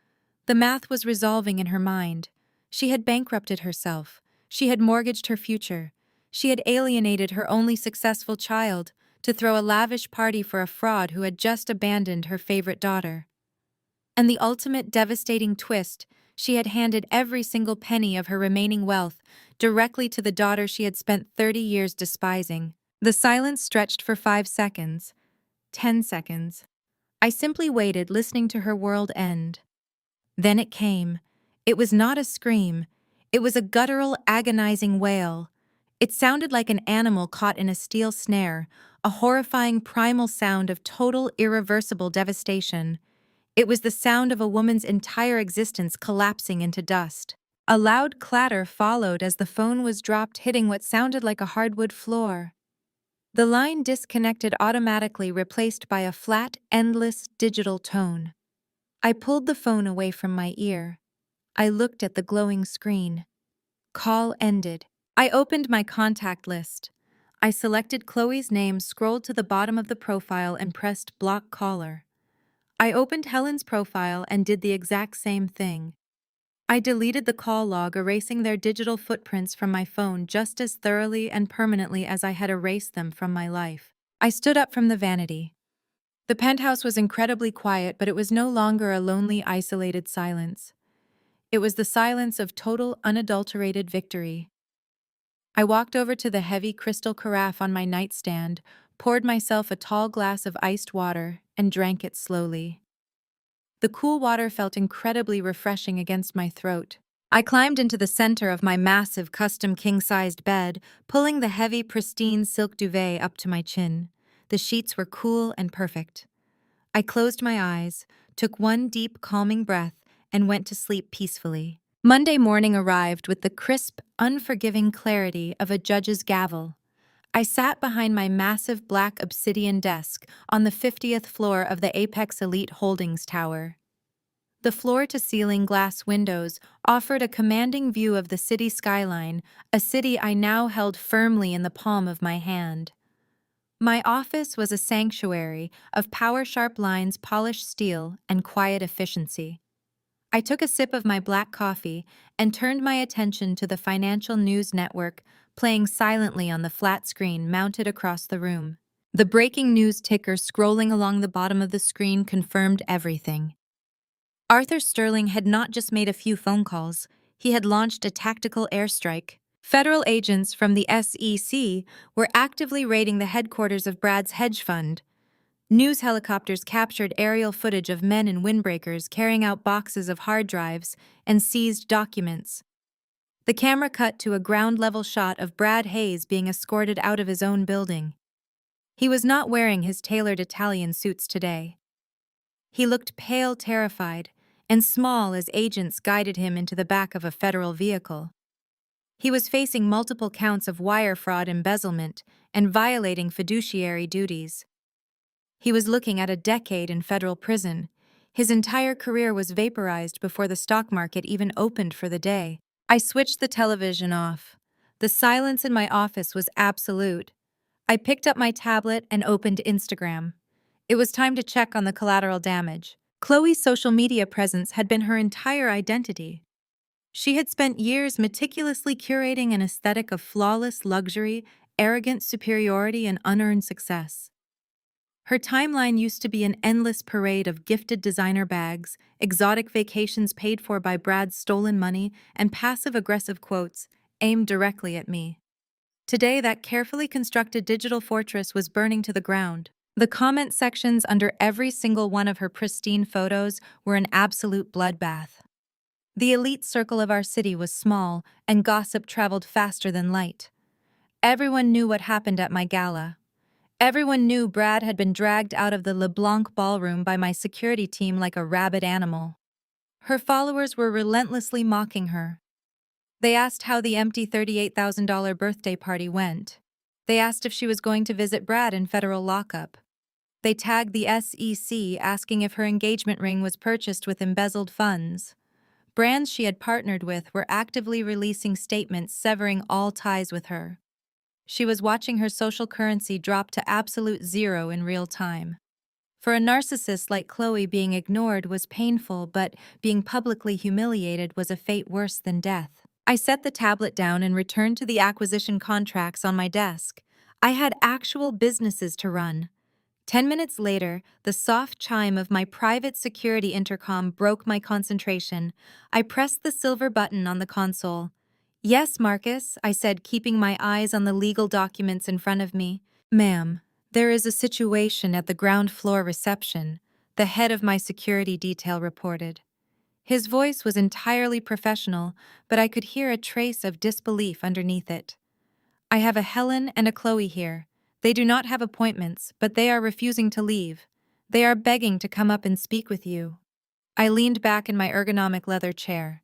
The math was resolving in her mind. She had bankrupted herself. She had mortgaged her future. She had alienated her only successful child to throw a lavish party for a fraud who had just abandoned her favorite daughter. And the ultimate devastating twist, she had handed every single penny of her remaining wealth directly to the daughter she had spent 30 years despising. The silence stretched for 5 seconds. 10 seconds. I simply waited, listening to her world end. Then it came. It was not a scream. It was a guttural, agonizing wail. It sounded like an animal caught in a steel snare, a horrifying primal sound of total, irreversible devastation. It was the sound of a woman's entire existence collapsing into dust. A loud clatter followed as the phone was dropped, hitting what sounded like a hardwood floor. The line disconnected automatically, replaced by a flat, endless, digital tone. I pulled the phone away from my ear. I looked at the glowing screen. Call ended. I opened my contact list. I selected Chloe's name, scrolled to the bottom of the profile, and pressed block caller. I opened Helen's profile and did the exact same thing. I deleted the call log, erasing their digital footprints from my phone just as thoroughly and permanently as I had erased them from my life. I stood up from the vanity. The penthouse was incredibly quiet, but it was no longer a lonely, isolated silence. It was the silence of total, unadulterated victory. I walked over to the heavy crystal carafe on my nightstand, poured myself a tall glass of iced water, and drank it slowly. The cool water felt incredibly refreshing against my throat. I climbed into the center of my massive custom king-sized bed, pulling the heavy, pristine silk duvet up to my chin. The sheets were cool and perfect. I closed my eyes, took one deep, calming breath, and went to sleep peacefully. Monday morning arrived with the crisp, unforgiving clarity of a judge's gavel. I sat behind my massive black obsidian desk on the 50th floor of the Apex Elite Holdings Tower. The floor-to-ceiling glass windows offered a commanding view of the city skyline, a city I now held firmly in the palm of my hand. My office was a sanctuary of power-sharp lines, polished steel, and quiet efficiency. I took a sip of my black coffee and turned my attention to the financial news network playing silently on the flat screen mounted across the room. The breaking news ticker scrolling along the bottom of the screen confirmed everything. Arthur Sterling had not just made a few phone calls, he had launched a tactical airstrike. Federal agents from the SEC were actively raiding the headquarters of Brad's hedge fund. News helicopters captured aerial footage of men in windbreakers carrying out boxes of hard drives and seized documents. The camera cut to a ground-level shot of Brad Hayes being escorted out of his own building. He was not wearing his tailored Italian suits today. He looked pale, terrified, and small as agents guided him into the back of a federal vehicle. He was facing multiple counts of wire fraud, embezzlement, and violating fiduciary duties. He was looking at a decade in federal prison. His entire career was vaporized before the stock market even opened for the day. I switched the television off. The silence in my office was absolute. I picked up my tablet and opened Instagram. It was time to check on the collateral damage. Chloe's social media presence had been her entire identity. She had spent years meticulously curating an aesthetic of flawless luxury, arrogant superiority, and unearned success. Her timeline used to be an endless parade of gifted designer bags, exotic vacations paid for by Brad's stolen money, and passive-aggressive quotes aimed directly at me. Today, that carefully constructed digital fortress was burning to the ground. The comment sections under every single one of her pristine photos were an absolute bloodbath. The elite circle of our city was small, and gossip traveled faster than light. Everyone knew what happened at my gala. Everyone knew Brad had been dragged out of the LeBlanc ballroom by my security team like a rabid animal. Her followers were relentlessly mocking her. They asked how the empty $38,000 birthday party went. They asked if she was going to visit Brad in federal lockup. They tagged the SEC asking if her engagement ring was purchased with embezzled funds. Brands she had partnered with were actively releasing statements severing all ties with her. She was watching her social currency drop to absolute zero in real time. For a narcissist like Chloe, being ignored was painful, but being publicly humiliated was a fate worse than death. I set the tablet down and returned to the acquisition contracts on my desk. I had actual businesses to run. 10 minutes later, the soft chime of my private security intercom broke my concentration. I pressed the silver button on the console. "Yes, Marcus," I said, keeping my eyes on the legal documents in front of me. "Ma'am, there is a situation at the ground floor reception," the head of my security detail reported. His voice was entirely professional, but I could hear a trace of disbelief underneath it. "I have a Helen and a Chloe here. They do not have appointments, but they are refusing to leave. They are begging to come up and speak with you." I leaned back in my ergonomic leather chair.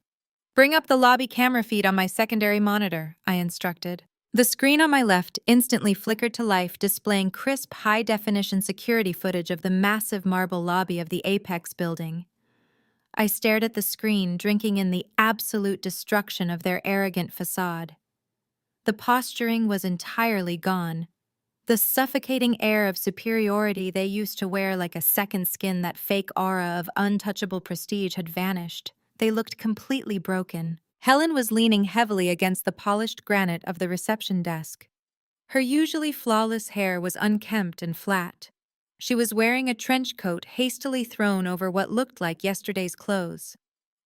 "Bring up the lobby camera feed on my secondary monitor," I instructed. The screen on my left instantly flickered to life, displaying crisp, high-definition security footage of the massive marble lobby of the Apex building. I stared at the screen, drinking in the absolute destruction of their arrogant facade. The posturing was entirely gone. The suffocating air of superiority they used to wear like a second skin, that fake aura of untouchable prestige, had vanished. They looked completely broken. Helen was leaning heavily against the polished granite of the reception desk. Her usually flawless hair was unkempt and flat. She was wearing a trench coat hastily thrown over what looked like yesterday's clothes.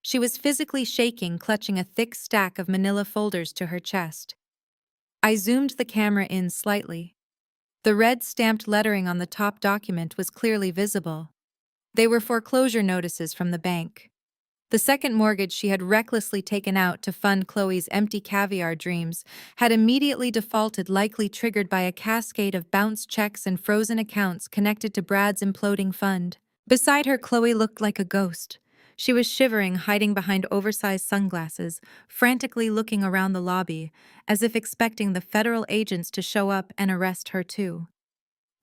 She was physically shaking, clutching a thick stack of manila folders to her chest. I zoomed the camera in slightly. The red stamped lettering on the top document was clearly visible. They were foreclosure notices from the bank. The second mortgage she had recklessly taken out to fund Chloe's empty caviar dreams had immediately defaulted, likely triggered by a cascade of bounced checks and frozen accounts connected to Brad's imploding fund. Beside her, Chloe looked like a ghost. She was shivering, hiding behind oversized sunglasses, frantically looking around the lobby, as if expecting the federal agents to show up and arrest her too.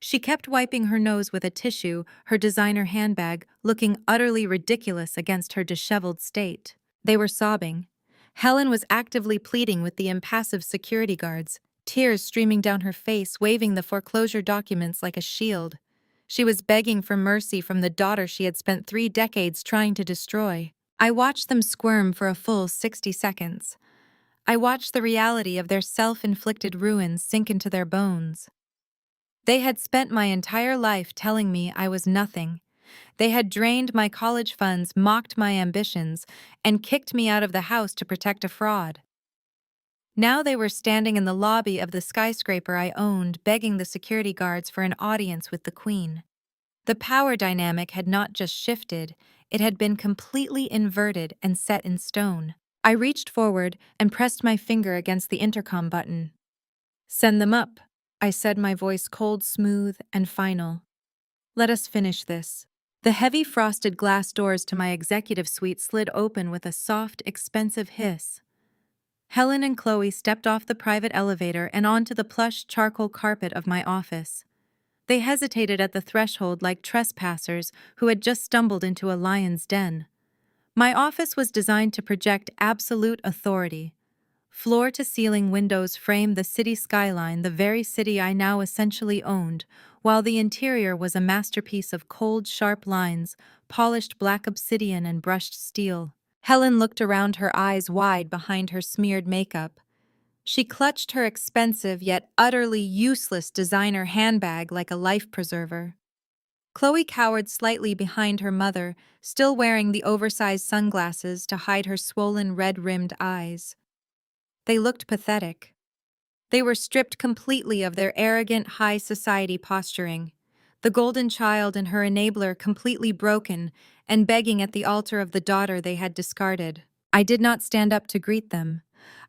She kept wiping her nose with a tissue, her designer handbag looking utterly ridiculous against her disheveled state. They were sobbing. Helen was actively pleading with the impassive security guards, tears streaming down her face, waving the foreclosure documents like a shield. She was begging for mercy from the daughter she had spent 3 decades trying to destroy. I watched them squirm for a full 60 seconds. I watched the reality of their self-inflicted ruin sink into their bones. They had spent my entire life telling me I was nothing. They had drained my college funds, mocked my ambitions, and kicked me out of the house to protect a fraud. Now they were standing in the lobby of the skyscraper I owned, begging the security guards for an audience with the Queen. The power dynamic had not just shifted, it had been completely inverted and set in stone. I reached forward and pressed my finger against the intercom button. "Send them up," I said, my voice cold, smooth, and final. "Let us finish this." The heavy frosted glass doors to my executive suite slid open with a soft, expensive hiss. Helen and Chloe stepped off the private elevator and onto the plush charcoal carpet of my office. They hesitated at the threshold like trespassers who had just stumbled into a lion's den. My office was designed to project absolute authority. Floor-to-ceiling windows framed the city skyline, the very city I now essentially owned, while the interior was a masterpiece of cold, sharp lines, polished black obsidian and brushed steel. Helen looked around, her eyes wide behind her smeared makeup. She clutched her expensive yet utterly useless designer handbag like a life preserver. Chloe cowered slightly behind her mother, still wearing the oversized sunglasses to hide her swollen red-rimmed eyes. They looked pathetic. They were stripped completely of their arrogant high society posturing, the golden child and her enabler completely broken and begging at the altar of the daughter they had discarded. I did not stand up to greet them.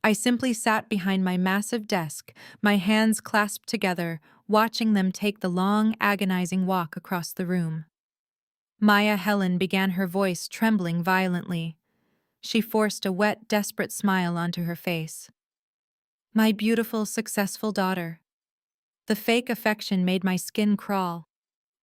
I simply sat behind my massive desk, my hands clasped together, watching them take the long, agonizing walk across the room. "Maya," Helen began, her voice trembling violently. She forced a wet, desperate smile onto her face. "My beautiful, successful daughter." The fake affection made my skin crawl.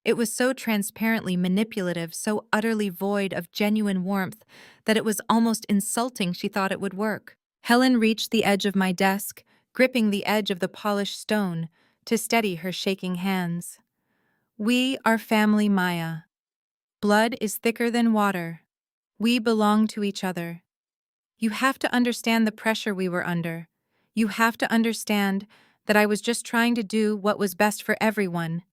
It was so transparently manipulative, so utterly void of genuine warmth, that it was almost insulting she thought it would work. Helen reached the edge of my desk, gripping the edge of the polished stone, to steady her shaking hands. "We are family, Maya. Blood is thicker than water. We belong to each other. You have to understand the pressure we were under. You have to understand that I was just trying to do what was best for everyone.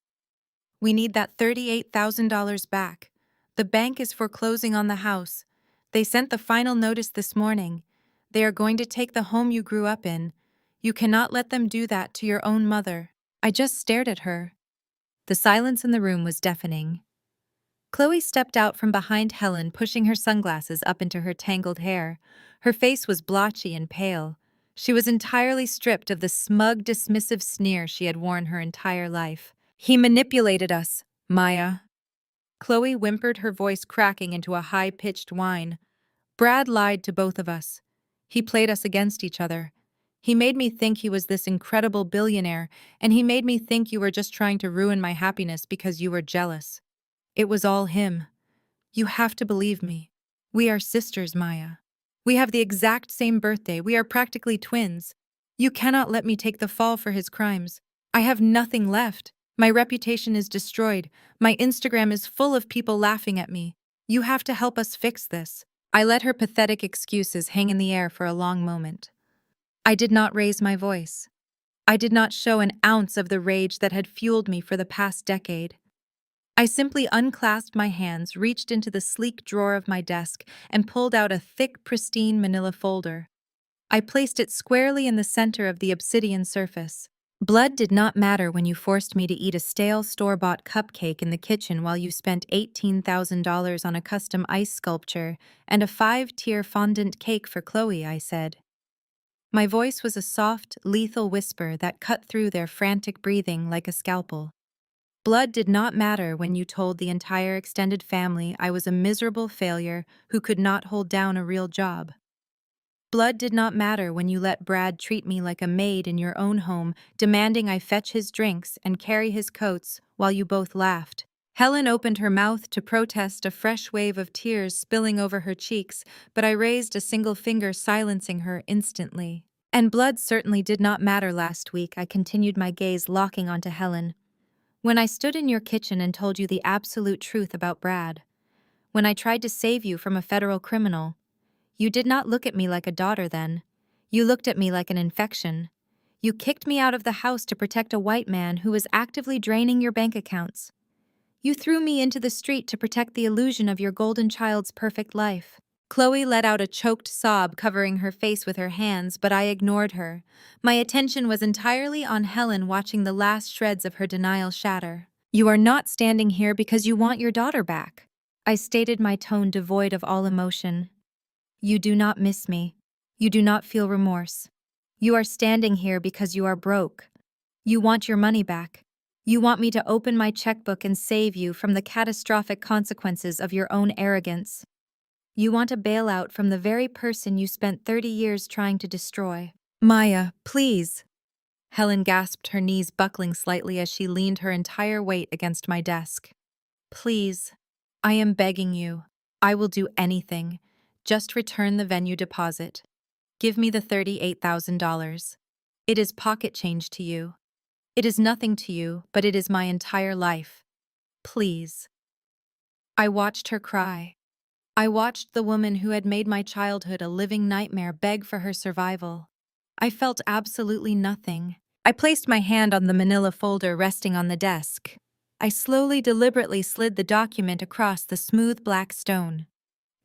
We need that $38,000 back. The bank is foreclosing on the house. They sent the final notice this morning. They are going to take the home you grew up in. You cannot let them do that to your own mother." I just stared at her. The silence in the room was deafening. Chloe stepped out from behind Helen, pushing her sunglasses up into her tangled hair. Her face was blotchy and pale. She was entirely stripped of the smug, dismissive sneer she had worn her entire life. "He manipulated us, Maya." Chloe whimpered, her voice cracking into a high-pitched whine. "Brad lied to both of us. He played us against each other. He made me think he was this incredible billionaire, and he made me think you were just trying to ruin my happiness because you were jealous. It was all him. You have to believe me. We are sisters, Maya. We have the exact same birthday. We are practically twins. You cannot let me take the fall for his crimes. I have nothing left. My reputation is destroyed. My Instagram is full of people laughing at me. You have to help us fix this." I let her pathetic excuses hang in the air for a long moment. I did not raise my voice. I did not show an ounce of the rage that had fueled me for the past decade. I simply unclasped my hands, reached into the sleek drawer of my desk, and pulled out a thick, pristine manila folder. I placed it squarely in the center of the obsidian surface. Blood did not matter when you forced me to eat a stale store-bought cupcake in the kitchen while you spent $18,000 on a custom ice sculpture and a 5-tier fondant cake for Chloe, I said. My voice was a soft, lethal whisper that cut through their frantic breathing like a scalpel. Blood did not matter when you told the entire extended family I was a miserable failure who could not hold down a real job. Blood did not matter when you let Brad treat me like a maid in your own home, demanding I fetch his drinks and carry his coats while you both laughed. Helen opened her mouth to protest, a fresh wave of tears spilling over her cheeks, but I raised a single finger, silencing her instantly. And blood certainly did not matter last week, I continued, my gaze locking onto Helen. When I stood in your kitchen and told you the absolute truth about Brad. When I tried to save you from a federal criminal. You did not look at me like a daughter then. You looked at me like an infection. You kicked me out of the house to protect a white man who was actively draining your bank accounts. You threw me into the street to protect the illusion of your golden child's perfect life. Chloe let out a choked sob, covering her face with her hands, but I ignored her. My attention was entirely on Helen, watching the last shreds of her denial shatter. You are not standing here because you want your daughter back, I stated, my tone devoid of all emotion. You do not miss me. You do not feel remorse. You are standing here because you are broke. You want your money back. You want me to open my checkbook and save you from the catastrophic consequences of your own arrogance. You want a bailout from the very person you spent 30 years trying to destroy. Maya, please. Helen gasped, her knees buckling slightly as she leaned her entire weight against my desk. Please. I am begging you. I will do anything. Just return the venue deposit. Give me the $38,000. It is pocket change to you. It is nothing to you, but it is my entire life. Please. I watched her cry. I watched the woman who had made my childhood a living nightmare beg for her survival. I felt absolutely nothing. I placed my hand on the manila folder resting on the desk. I slowly, deliberately slid the document across the smooth black stone.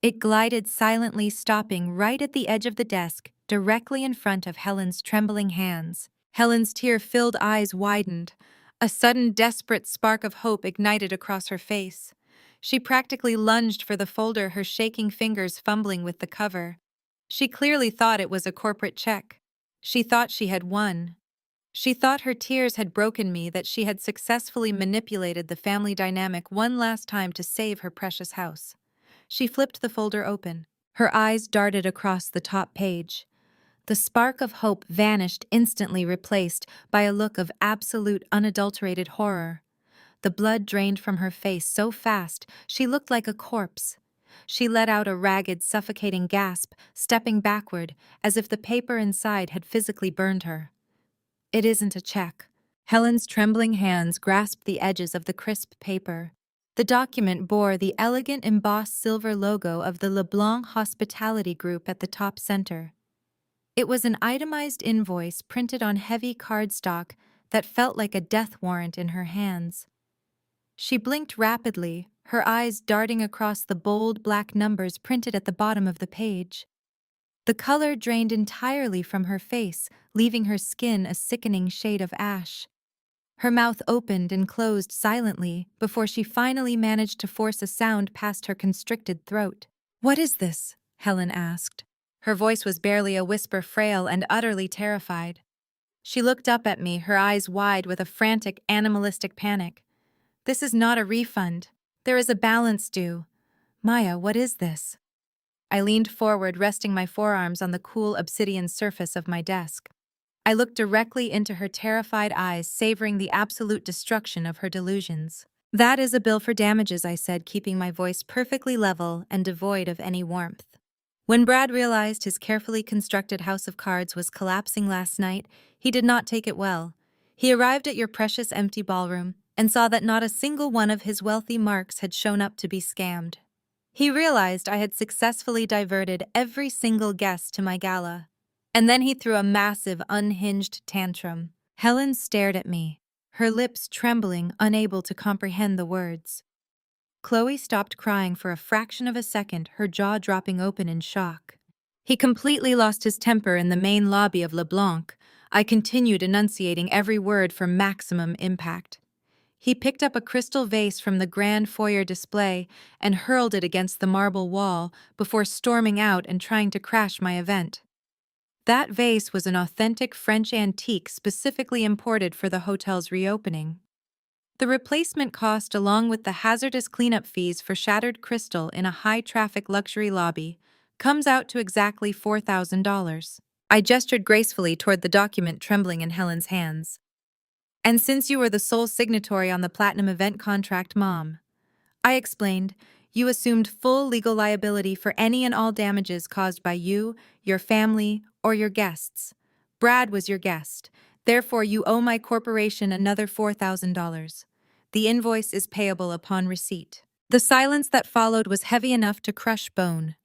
It glided silently, stopping right at the edge of the desk, directly in front of Helen's trembling hands. Helen's tear-filled eyes widened. A sudden, desperate spark of hope ignited across her face. She practically lunged for the folder, her shaking fingers fumbling with the cover. She clearly thought it was a corporate check. She thought she had won. She thought her tears had broken me, that she had successfully manipulated the family dynamic one last time to save her precious house. She flipped the folder open. Her eyes darted across the top page. The spark of hope vanished, instantly replaced by a look of absolute, unadulterated horror. The blood drained from her face so fast she looked like a corpse. She let out a ragged, suffocating gasp, stepping backward, as if the paper inside had physically burned her. It isn't a check. Helen's trembling hands grasped the edges of the crisp paper. The document bore the elegant embossed silver logo of the LeBlanc Hospitality Group at the top center. It was an itemized invoice printed on heavy cardstock that felt like a death warrant in her hands. She blinked rapidly, her eyes darting across the bold black numbers printed at the bottom of the page. The color drained entirely from her face, leaving her skin a sickening shade of ash. Her mouth opened and closed silently before she finally managed to force a sound past her constricted throat. "What is this?" Helen asked. Her voice was barely a whisper, frail and utterly terrified. She looked up at me, her eyes wide with a frantic, animalistic panic. "This is not a refund. There is a balance due. Maya, what is this?" I leaned forward, resting my forearms on the cool obsidian surface of my desk. I looked directly into her terrified eyes, savoring the absolute destruction of her delusions. "That is a bill for damages," I said, keeping my voice perfectly level and devoid of any warmth. When Brad realized his carefully constructed house of cards was collapsing last night, he did not take it well. He arrived at your precious empty ballroom and saw that not a single one of his wealthy marks had shown up to be scammed. He realized I had successfully diverted every single guest to my gala. And then he threw a massive, unhinged tantrum. Helen stared at me, her lips trembling, unable to comprehend the words. Chloe stopped crying for a fraction of a second, her jaw dropping open in shock. He completely lost his temper in the main lobby of LeBlanc. I continued enunciating every word for maximum impact. He picked up a crystal vase from the grand foyer display and hurled it against the marble wall before storming out and trying to crash my event. That vase was an authentic French antique specifically imported for the hotel's reopening. The replacement cost, along with the hazardous cleanup fees for shattered crystal in a high-traffic luxury lobby, comes out to exactly $4,000. I gestured gracefully toward the document trembling in Helen's hands. And since you were the sole signatory on the platinum event contract, Mom, I explained, you assumed full legal liability for any and all damages caused by you, your family, or your guests. Brad was your guest. Therefore, you owe my corporation another $4,000. The invoice is payable upon receipt. The silence that followed was heavy enough to crush bone.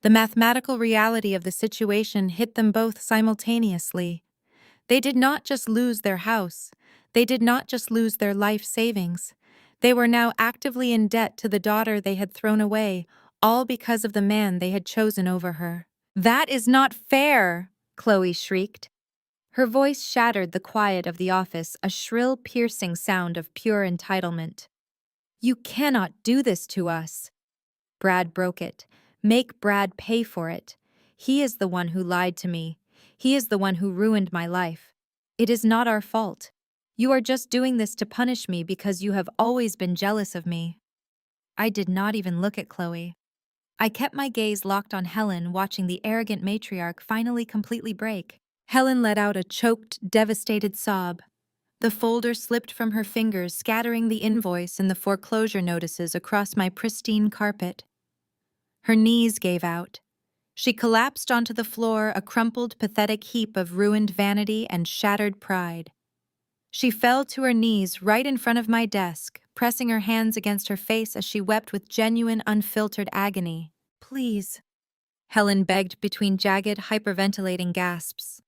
The mathematical reality of the situation hit them both simultaneously. They did not just lose their house. They did not just lose their life savings. They were now actively in debt to the daughter they had thrown away, all because of the man they had chosen over her. "That is not fair!" Chloe shrieked. Her voice shattered the quiet of the office, a shrill, piercing sound of pure entitlement. "You cannot do this to us." Brad broke it. "Make Brad pay for it. He is the one who lied to me. He is the one who ruined my life. It is not our fault. You are just doing this to punish me because you have always been jealous of me." I did not even look at Chloe. I kept my gaze locked on Helen, watching the arrogant matriarch finally completely break. Helen let out a choked, devastated sob. The folder slipped from her fingers, scattering the invoice and the foreclosure notices across my pristine carpet. Her knees gave out. She collapsed onto the floor, a crumpled, pathetic heap of ruined vanity and shattered pride. She fell to her knees right in front of my desk, pressing her hands against her face as she wept with genuine, unfiltered agony. "Please," Helen begged between jagged, hyperventilating gasps.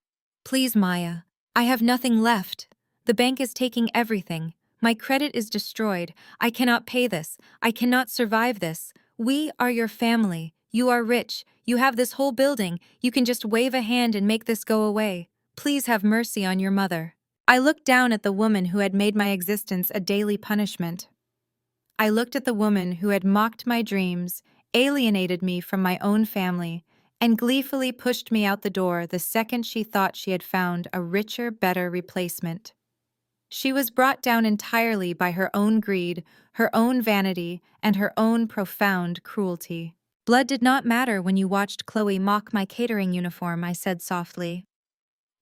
"Please, Maya. I have nothing left. The bank is taking everything. My credit is destroyed. I cannot pay this. I cannot survive this. We are your family. You are rich. You have this whole building. You can just wave a hand and make this go away. Please have mercy on your mother." I looked down at the woman who had made my existence a daily punishment. I looked at the woman who had mocked my dreams, alienated me from my own family, and gleefully pushed me out the door the second she thought she had found a richer, better replacement. She was brought down entirely by her own greed, her own vanity, and her own profound cruelty. "Blood did not matter when you watched Chloe mock my catering uniform," I said softly.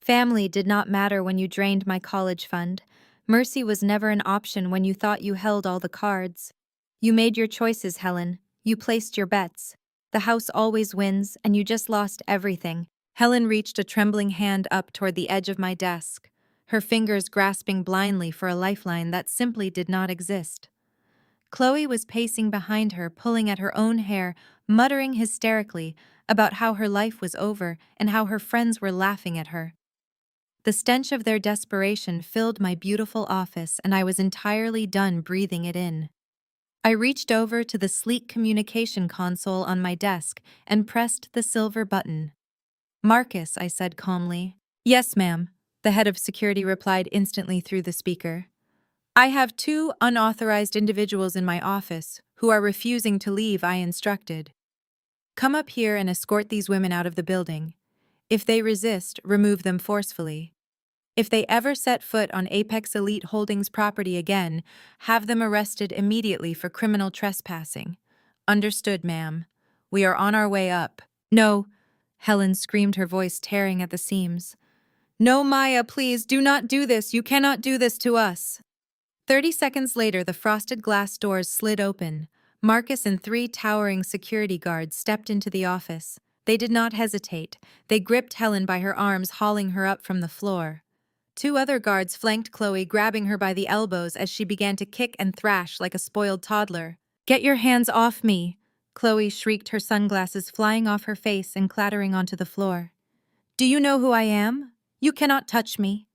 "Family did not matter when you drained my college fund. Mercy was never an option when you thought you held all the cards. You made your choices, Helen. You placed your bets. The house always wins, and you just lost everything." Helen reached a trembling hand up toward the edge of my desk, her fingers grasping blindly for a lifeline that simply did not exist. Chloe was pacing behind her, pulling at her own hair, muttering hysterically about how her life was over and how her friends were laughing at her. The stench of their desperation filled my beautiful office, and I was entirely done breathing it in. I reached over to the sleek communication console on my desk and pressed the silver button. "Marcus," I said calmly. "Yes, ma'am," the head of security replied instantly through the speaker. "I have 2 unauthorized individuals in my office who are refusing to leave. I instructed. Come up here and escort these women out of the building. If they resist, remove them forcefully. If they ever set foot on Apex Elite Holdings property again, have them arrested immediately for criminal trespassing." "Understood, ma'am. We are on our way up." "No," Helen screamed, her voice tearing at the seams. "No, Maya, please, do not do this. You cannot do this to us." 30 seconds later, the frosted glass doors slid open. Marcus and 3 towering security guards stepped into the office. They did not hesitate. They gripped Helen by her arms, hauling her up from the floor. 2 other guards flanked Chloe, grabbing her by the elbows as she began to kick and thrash like a spoiled toddler. "Get your hands off me!" Chloe shrieked, her sunglasses flying off her face and clattering onto the floor. "Do you know who I am? You cannot touch me."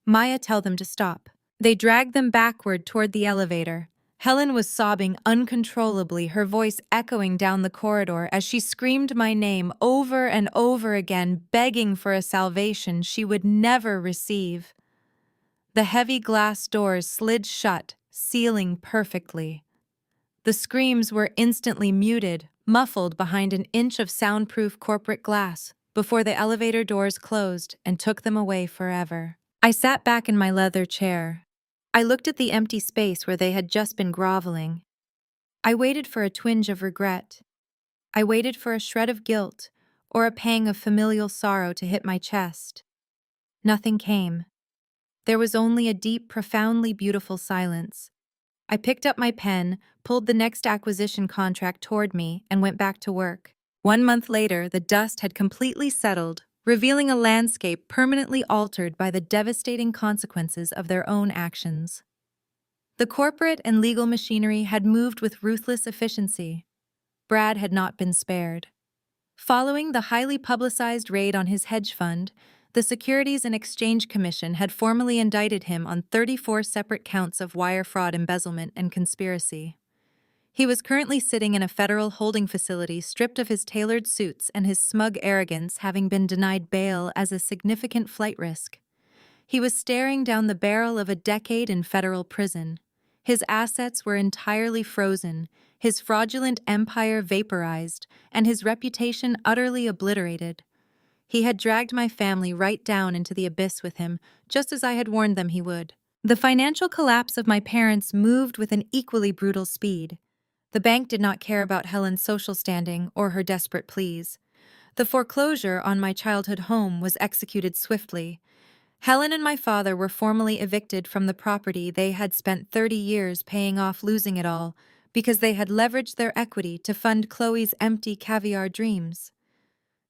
"Maya, tell them to stop." They dragged them backward toward the elevator. Helen was sobbing uncontrollably, her voice echoing down the corridor as she screamed my name over and over again, begging for a salvation she would never receive. The heavy glass doors slid shut, sealing perfectly. The screams were instantly muted, muffled behind an inch of soundproof corporate glass, before the elevator doors closed and took them away forever. I sat back in my leather chair. I looked at the empty space where they had just been groveling. I waited for a twinge of regret. I waited for a shred of guilt or a pang of familial sorrow to hit my chest. Nothing came. There was only a deep, profoundly beautiful silence. I picked up my pen, pulled the next acquisition contract toward me, and went back to work. 1 month later, the dust had completely settled, revealing a landscape permanently altered by the devastating consequences of their own actions. The corporate and legal machinery had moved with ruthless efficiency. Brad had not been spared. Following the highly publicized raid on his hedge fund, the Securities and Exchange Commission had formally indicted him on 34 separate counts of wire fraud, embezzlement, and conspiracy. He was currently sitting in a federal holding facility, stripped of his tailored suits and his smug arrogance, having been denied bail as a significant flight risk. He was staring down the barrel of a decade in federal prison. His assets were entirely frozen, his fraudulent empire vaporized, and his reputation utterly obliterated. He had dragged my family right down into the abyss with him, just as I had warned them he would. The financial collapse of my parents moved with an equally brutal speed. The bank did not care about Helen's social standing or her desperate pleas. The foreclosure on my childhood home was executed swiftly. Helen and my father were formally evicted from the property they had spent 30 years paying off, losing it all, because they had leveraged their equity to fund Chloe's empty caviar dreams.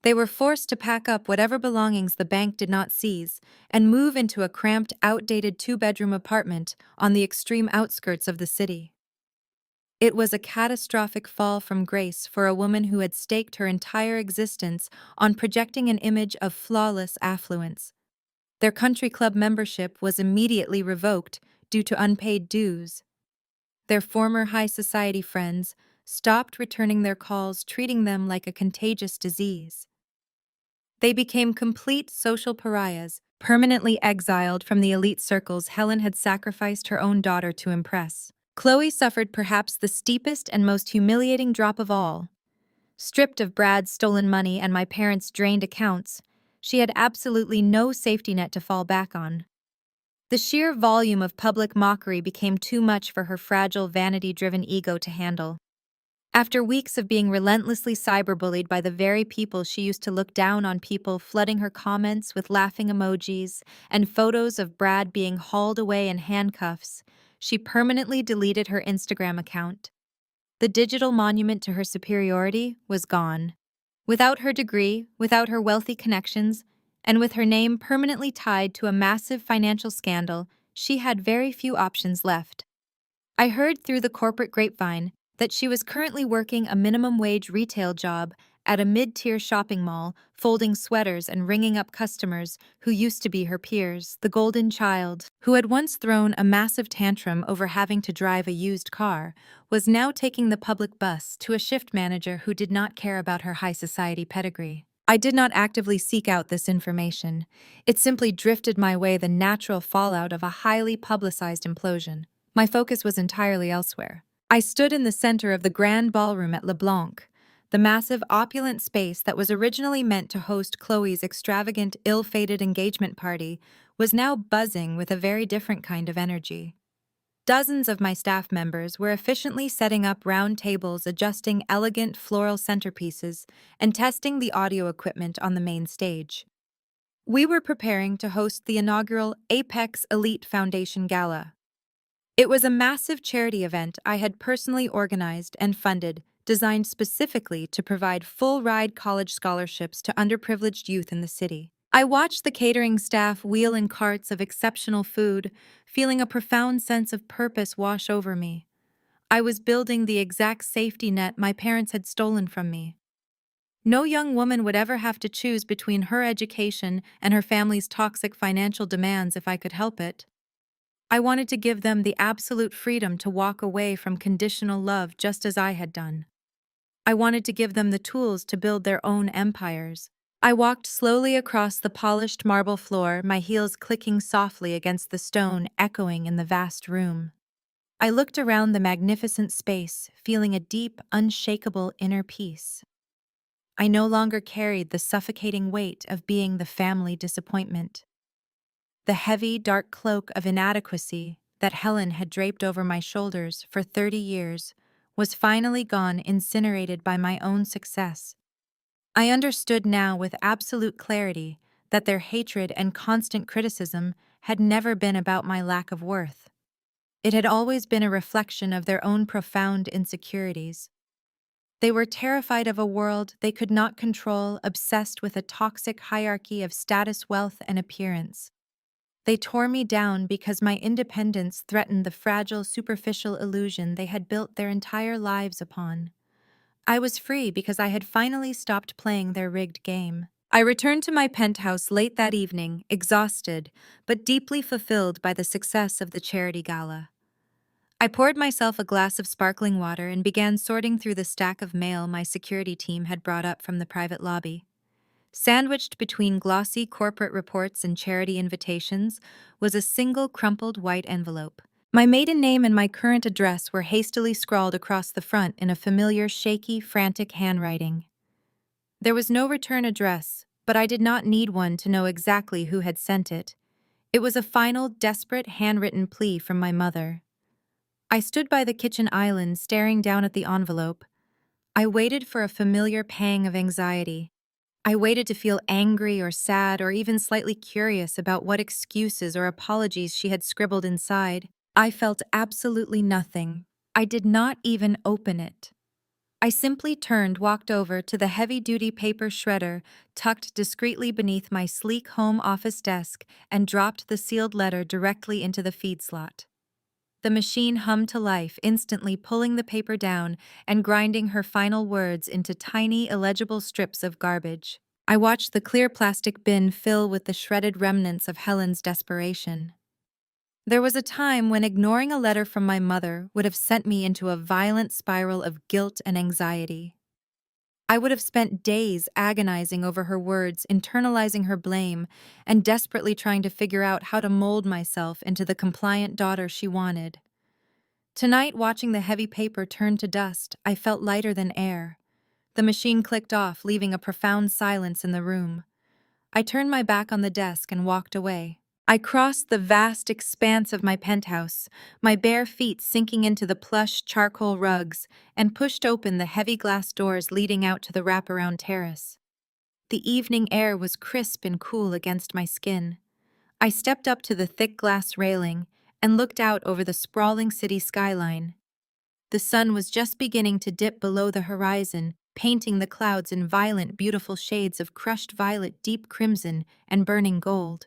They were forced to pack up whatever belongings the bank did not seize and move into a cramped, outdated 2-bedroom apartment on the extreme outskirts of the city. It was a catastrophic fall from grace for a woman who had staked her entire existence on projecting an image of flawless affluence. Their country club membership was immediately revoked due to unpaid dues. Their former high society friends stopped returning their calls, treating them like a contagious disease. They became complete social pariahs, permanently exiled from the elite circles Helen had sacrificed her own daughter to impress. Chloe suffered perhaps the steepest and most humiliating drop of all. Stripped of Brad's stolen money and my parents' drained accounts, she had absolutely no safety net to fall back on. The sheer volume of public mockery became too much for her fragile, vanity-driven ego to handle. After weeks of being relentlessly cyberbullied by the very people she used to look down on, people flooding her comments with laughing emojis and photos of Brad being hauled away in handcuffs, she permanently deleted her Instagram account. The digital monument to her superiority was gone. Without her degree, without her wealthy connections, and with her name permanently tied to a massive financial scandal, she had very few options left. I heard through the corporate grapevine that she was currently working a minimum-wage retail job at a mid-tier shopping mall, folding sweaters and ringing up customers who used to be her peers. The golden child, who had once thrown a massive tantrum over having to drive a used car, was now taking the public bus to a shift manager who did not care about her high society pedigree. I did not actively seek out this information. It simply drifted my way, the natural fallout of a highly publicized implosion. My focus was entirely elsewhere. I stood in the center of the grand ballroom at LeBlanc. The massive, opulent space that was originally meant to host Chloe's extravagant, ill-fated engagement party was now buzzing with a very different kind of energy. Dozens of my staff members were efficiently setting up round tables, adjusting elegant floral centerpieces, and testing the audio equipment on the main stage. We were preparing to host the inaugural Apex Elite Foundation Gala. It was a massive charity event I had personally organized and funded, designed specifically to provide full-ride college scholarships to underprivileged youth in the city. I watched the catering staff wheel in carts of exceptional food, feeling a profound sense of purpose wash over me. I was building the exact safety net my parents had stolen from me. No young woman would ever have to choose between her education and her family's toxic financial demands if I could help it. I wanted to give them the absolute freedom to walk away from conditional love just as I had done. I wanted to give them the tools to build their own empires. I walked slowly across the polished marble floor, my heels clicking softly against the stone, echoing in the vast room. I looked around the magnificent space, feeling a deep, unshakable inner peace. I no longer carried the suffocating weight of being the family disappointment. The heavy, dark cloak of inadequacy that Helen had draped over my shoulders for 30 years was finally gone, incinerated by my own success. I understood now with absolute clarity that their hatred and constant criticism had never been about my lack of worth. It had always been a reflection of their own profound insecurities. They were terrified of a world they could not control, obsessed with a toxic hierarchy of status, wealth, and appearance. They tore me down because my independence threatened the fragile, superficial illusion they had built their entire lives upon. I was free because I had finally stopped playing their rigged game. I returned to my penthouse late that evening, exhausted, but deeply fulfilled by the success of the charity gala. I poured myself a glass of sparkling water and began sorting through the stack of mail my security team had brought up from the private lobby. Sandwiched between glossy corporate reports and charity invitations was a single crumpled white envelope. My maiden name and my current address were hastily scrawled across the front in a familiar, shaky, frantic handwriting. There was no return address, but I did not need one to know exactly who had sent it. It was a final, desperate, handwritten plea from my mother. I stood by the kitchen island, staring down at the envelope. I waited for a familiar pang of anxiety. I waited to feel angry or sad or even slightly curious about what excuses or apologies she had scribbled inside. I felt absolutely nothing. I did not even open it. I simply turned, walked over to the heavy-duty paper shredder tucked discreetly beneath my sleek home office desk and dropped the sealed letter directly into the feed slot. The machine hummed to life, instantly pulling the paper down and grinding her final words into tiny, illegible strips of garbage. I watched the clear plastic bin fill with the shredded remnants of Helen's desperation. There was a time when ignoring a letter from my mother would have sent me into a violent spiral of guilt and anxiety. I would have spent days agonizing over her words, internalizing her blame, and desperately trying to figure out how to mold myself into the compliant daughter she wanted. Tonight, watching the heavy paper turn to dust, I felt lighter than air. The machine clicked off, leaving a profound silence in the room. I turned my back on the desk and walked away. I crossed the vast expanse of my penthouse, my bare feet sinking into the plush charcoal rugs, and pushed open the heavy glass doors leading out to the wraparound terrace. The evening air was crisp and cool against my skin. I stepped up to the thick glass railing and looked out over the sprawling city skyline. The sun was just beginning to dip below the horizon, painting the clouds in violent, beautiful shades of crushed violet, deep crimson, and burning gold.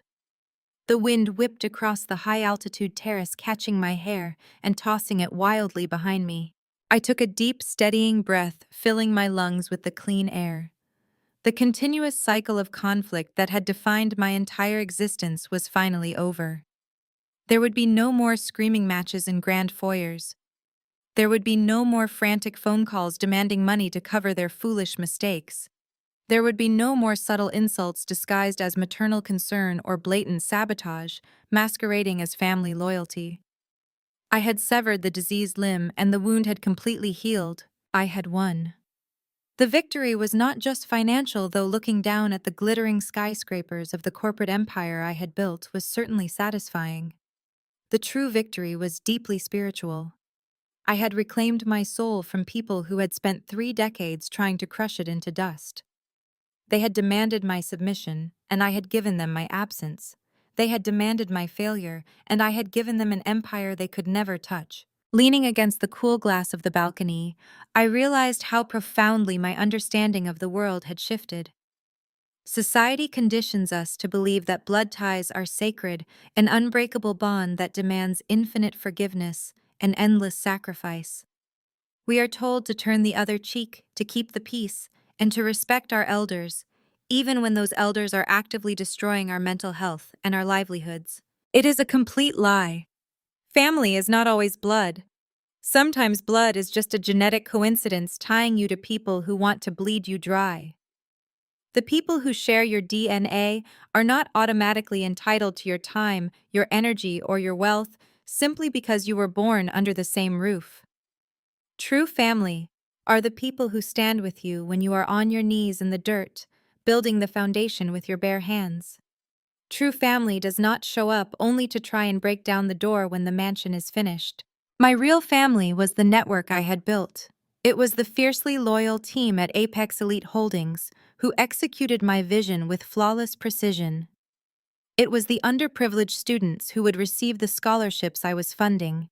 The wind whipped across the high-altitude terrace, catching my hair and tossing it wildly behind me. I took a deep, steadying breath, filling my lungs with the clean air. The continuous cycle of conflict that had defined my entire existence was finally over. There would be no more screaming matches in grand foyers. There would be no more frantic phone calls demanding money to cover their foolish mistakes. There would be no more subtle insults disguised as maternal concern or blatant sabotage, masquerading as family loyalty. I had severed the diseased limb and the wound had completely healed. I had won. The victory was not just financial, though looking down at the glittering skyscrapers of the corporate empire I had built was certainly satisfying. The true victory was deeply spiritual. I had reclaimed my soul from people who had spent 3 decades trying to crush it into dust. They had demanded my submission, and I had given them my absence. They had demanded my failure, and I had given them an empire they could never touch. Leaning against the cool glass of the balcony, I realized how profoundly my understanding of the world had shifted. Society conditions us to believe that blood ties are sacred, an unbreakable bond that demands infinite forgiveness and endless sacrifice. We are told to turn the other cheek, to keep the peace, and to respect our elders, even when those elders are actively destroying our mental health and our livelihoods. It is a complete lie. Family is not always blood. Sometimes blood is just a genetic coincidence tying you to people who want to bleed you dry. The people who share your DNA are not automatically entitled to your time, your energy, or your wealth simply because you were born under the same roof. True family are the people who stand with you when you are on your knees in the dirt, building the foundation with your bare hands. True family does not show up only to try and break down the door when the mansion is finished. My real family was the network I had built. It was the fiercely loyal team at Apex Elite Holdings who executed my vision with flawless precision. It was the underprivileged students who would receive the scholarships I was funding.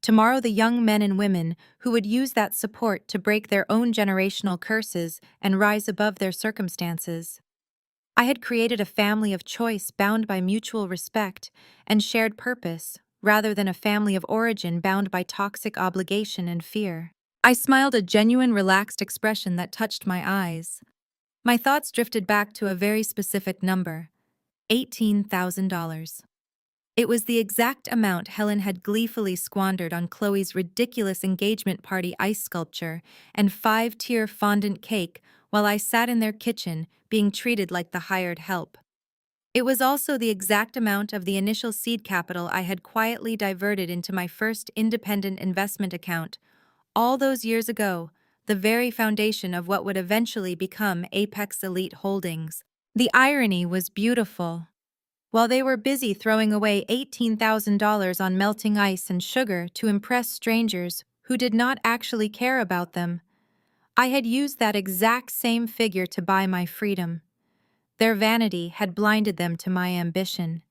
Tomorrow, the young men and women who would use that support to break their own generational curses and rise above their circumstances. I had created a family of choice bound by mutual respect and shared purpose, rather than a family of origin bound by toxic obligation and fear. I smiled a genuine, relaxed expression that touched my eyes. My thoughts drifted back to a very specific number: $18,000. It was the exact amount Helen had gleefully squandered on Chloe's ridiculous engagement party ice sculpture and 5-tier fondant cake while I sat in their kitchen being treated like the hired help. It was also the exact amount of the initial seed capital I had quietly diverted into my first independent investment account, all those years ago, the very foundation of what would eventually become Apex Elite Holdings. The irony was beautiful. While they were busy throwing away $18,000 on melting ice and sugar to impress strangers who did not actually care about them, I had used that exact same figure to buy my freedom. Their vanity had blinded them to my ambition.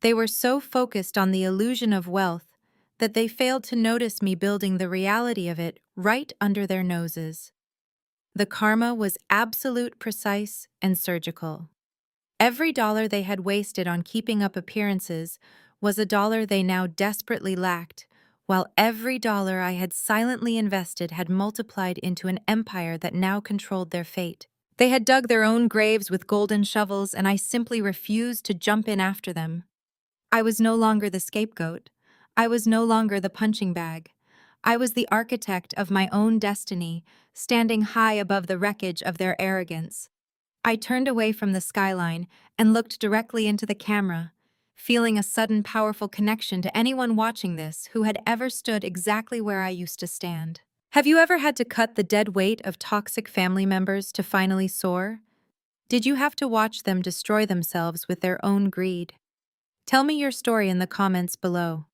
They were so focused on the illusion of wealth that they failed to notice me building the reality of it right under their noses. The karma was absolute, precise, and surgical. Every dollar they had wasted on keeping up appearances was a dollar they now desperately lacked, while every dollar I had silently invested had multiplied into an empire that now controlled their fate. They had dug their own graves with golden shovels, and I simply refused to jump in after them. I was no longer the scapegoat. I was no longer the punching bag. I was the architect of my own destiny, standing high above the wreckage of their arrogance. I turned away from the skyline and looked directly into the camera, feeling a sudden powerful connection to anyone watching this who had ever stood exactly where I used to stand. Have you ever had to cut the dead weight of toxic family members to finally soar? Did you have to watch them destroy themselves with their own greed? Tell me your story in the comments below.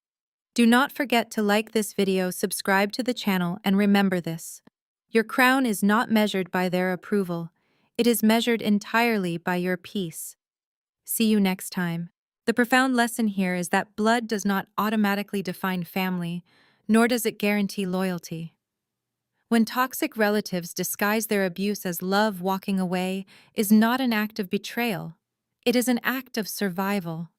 Do not forget to like this video, subscribe to the channel, and remember this: your crown is not measured by their approval. It is measured entirely by your peace. See you next time. The profound lesson here is that blood does not automatically define family, nor does it guarantee loyalty. When toxic relatives disguise their abuse as love, walking away is not an act of betrayal. It is an act of survival.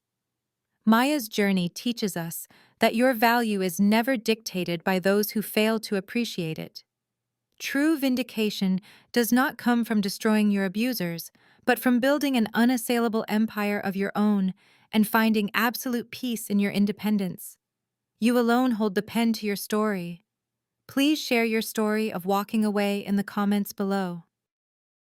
Maya's journey teaches us that your value is never dictated by those who fail to appreciate it. True vindication does not come from destroying your abusers, but from building an unassailable empire of your own and finding absolute peace in your independence. You alone hold the pen to your story. Please share your story of walking away in the comments below.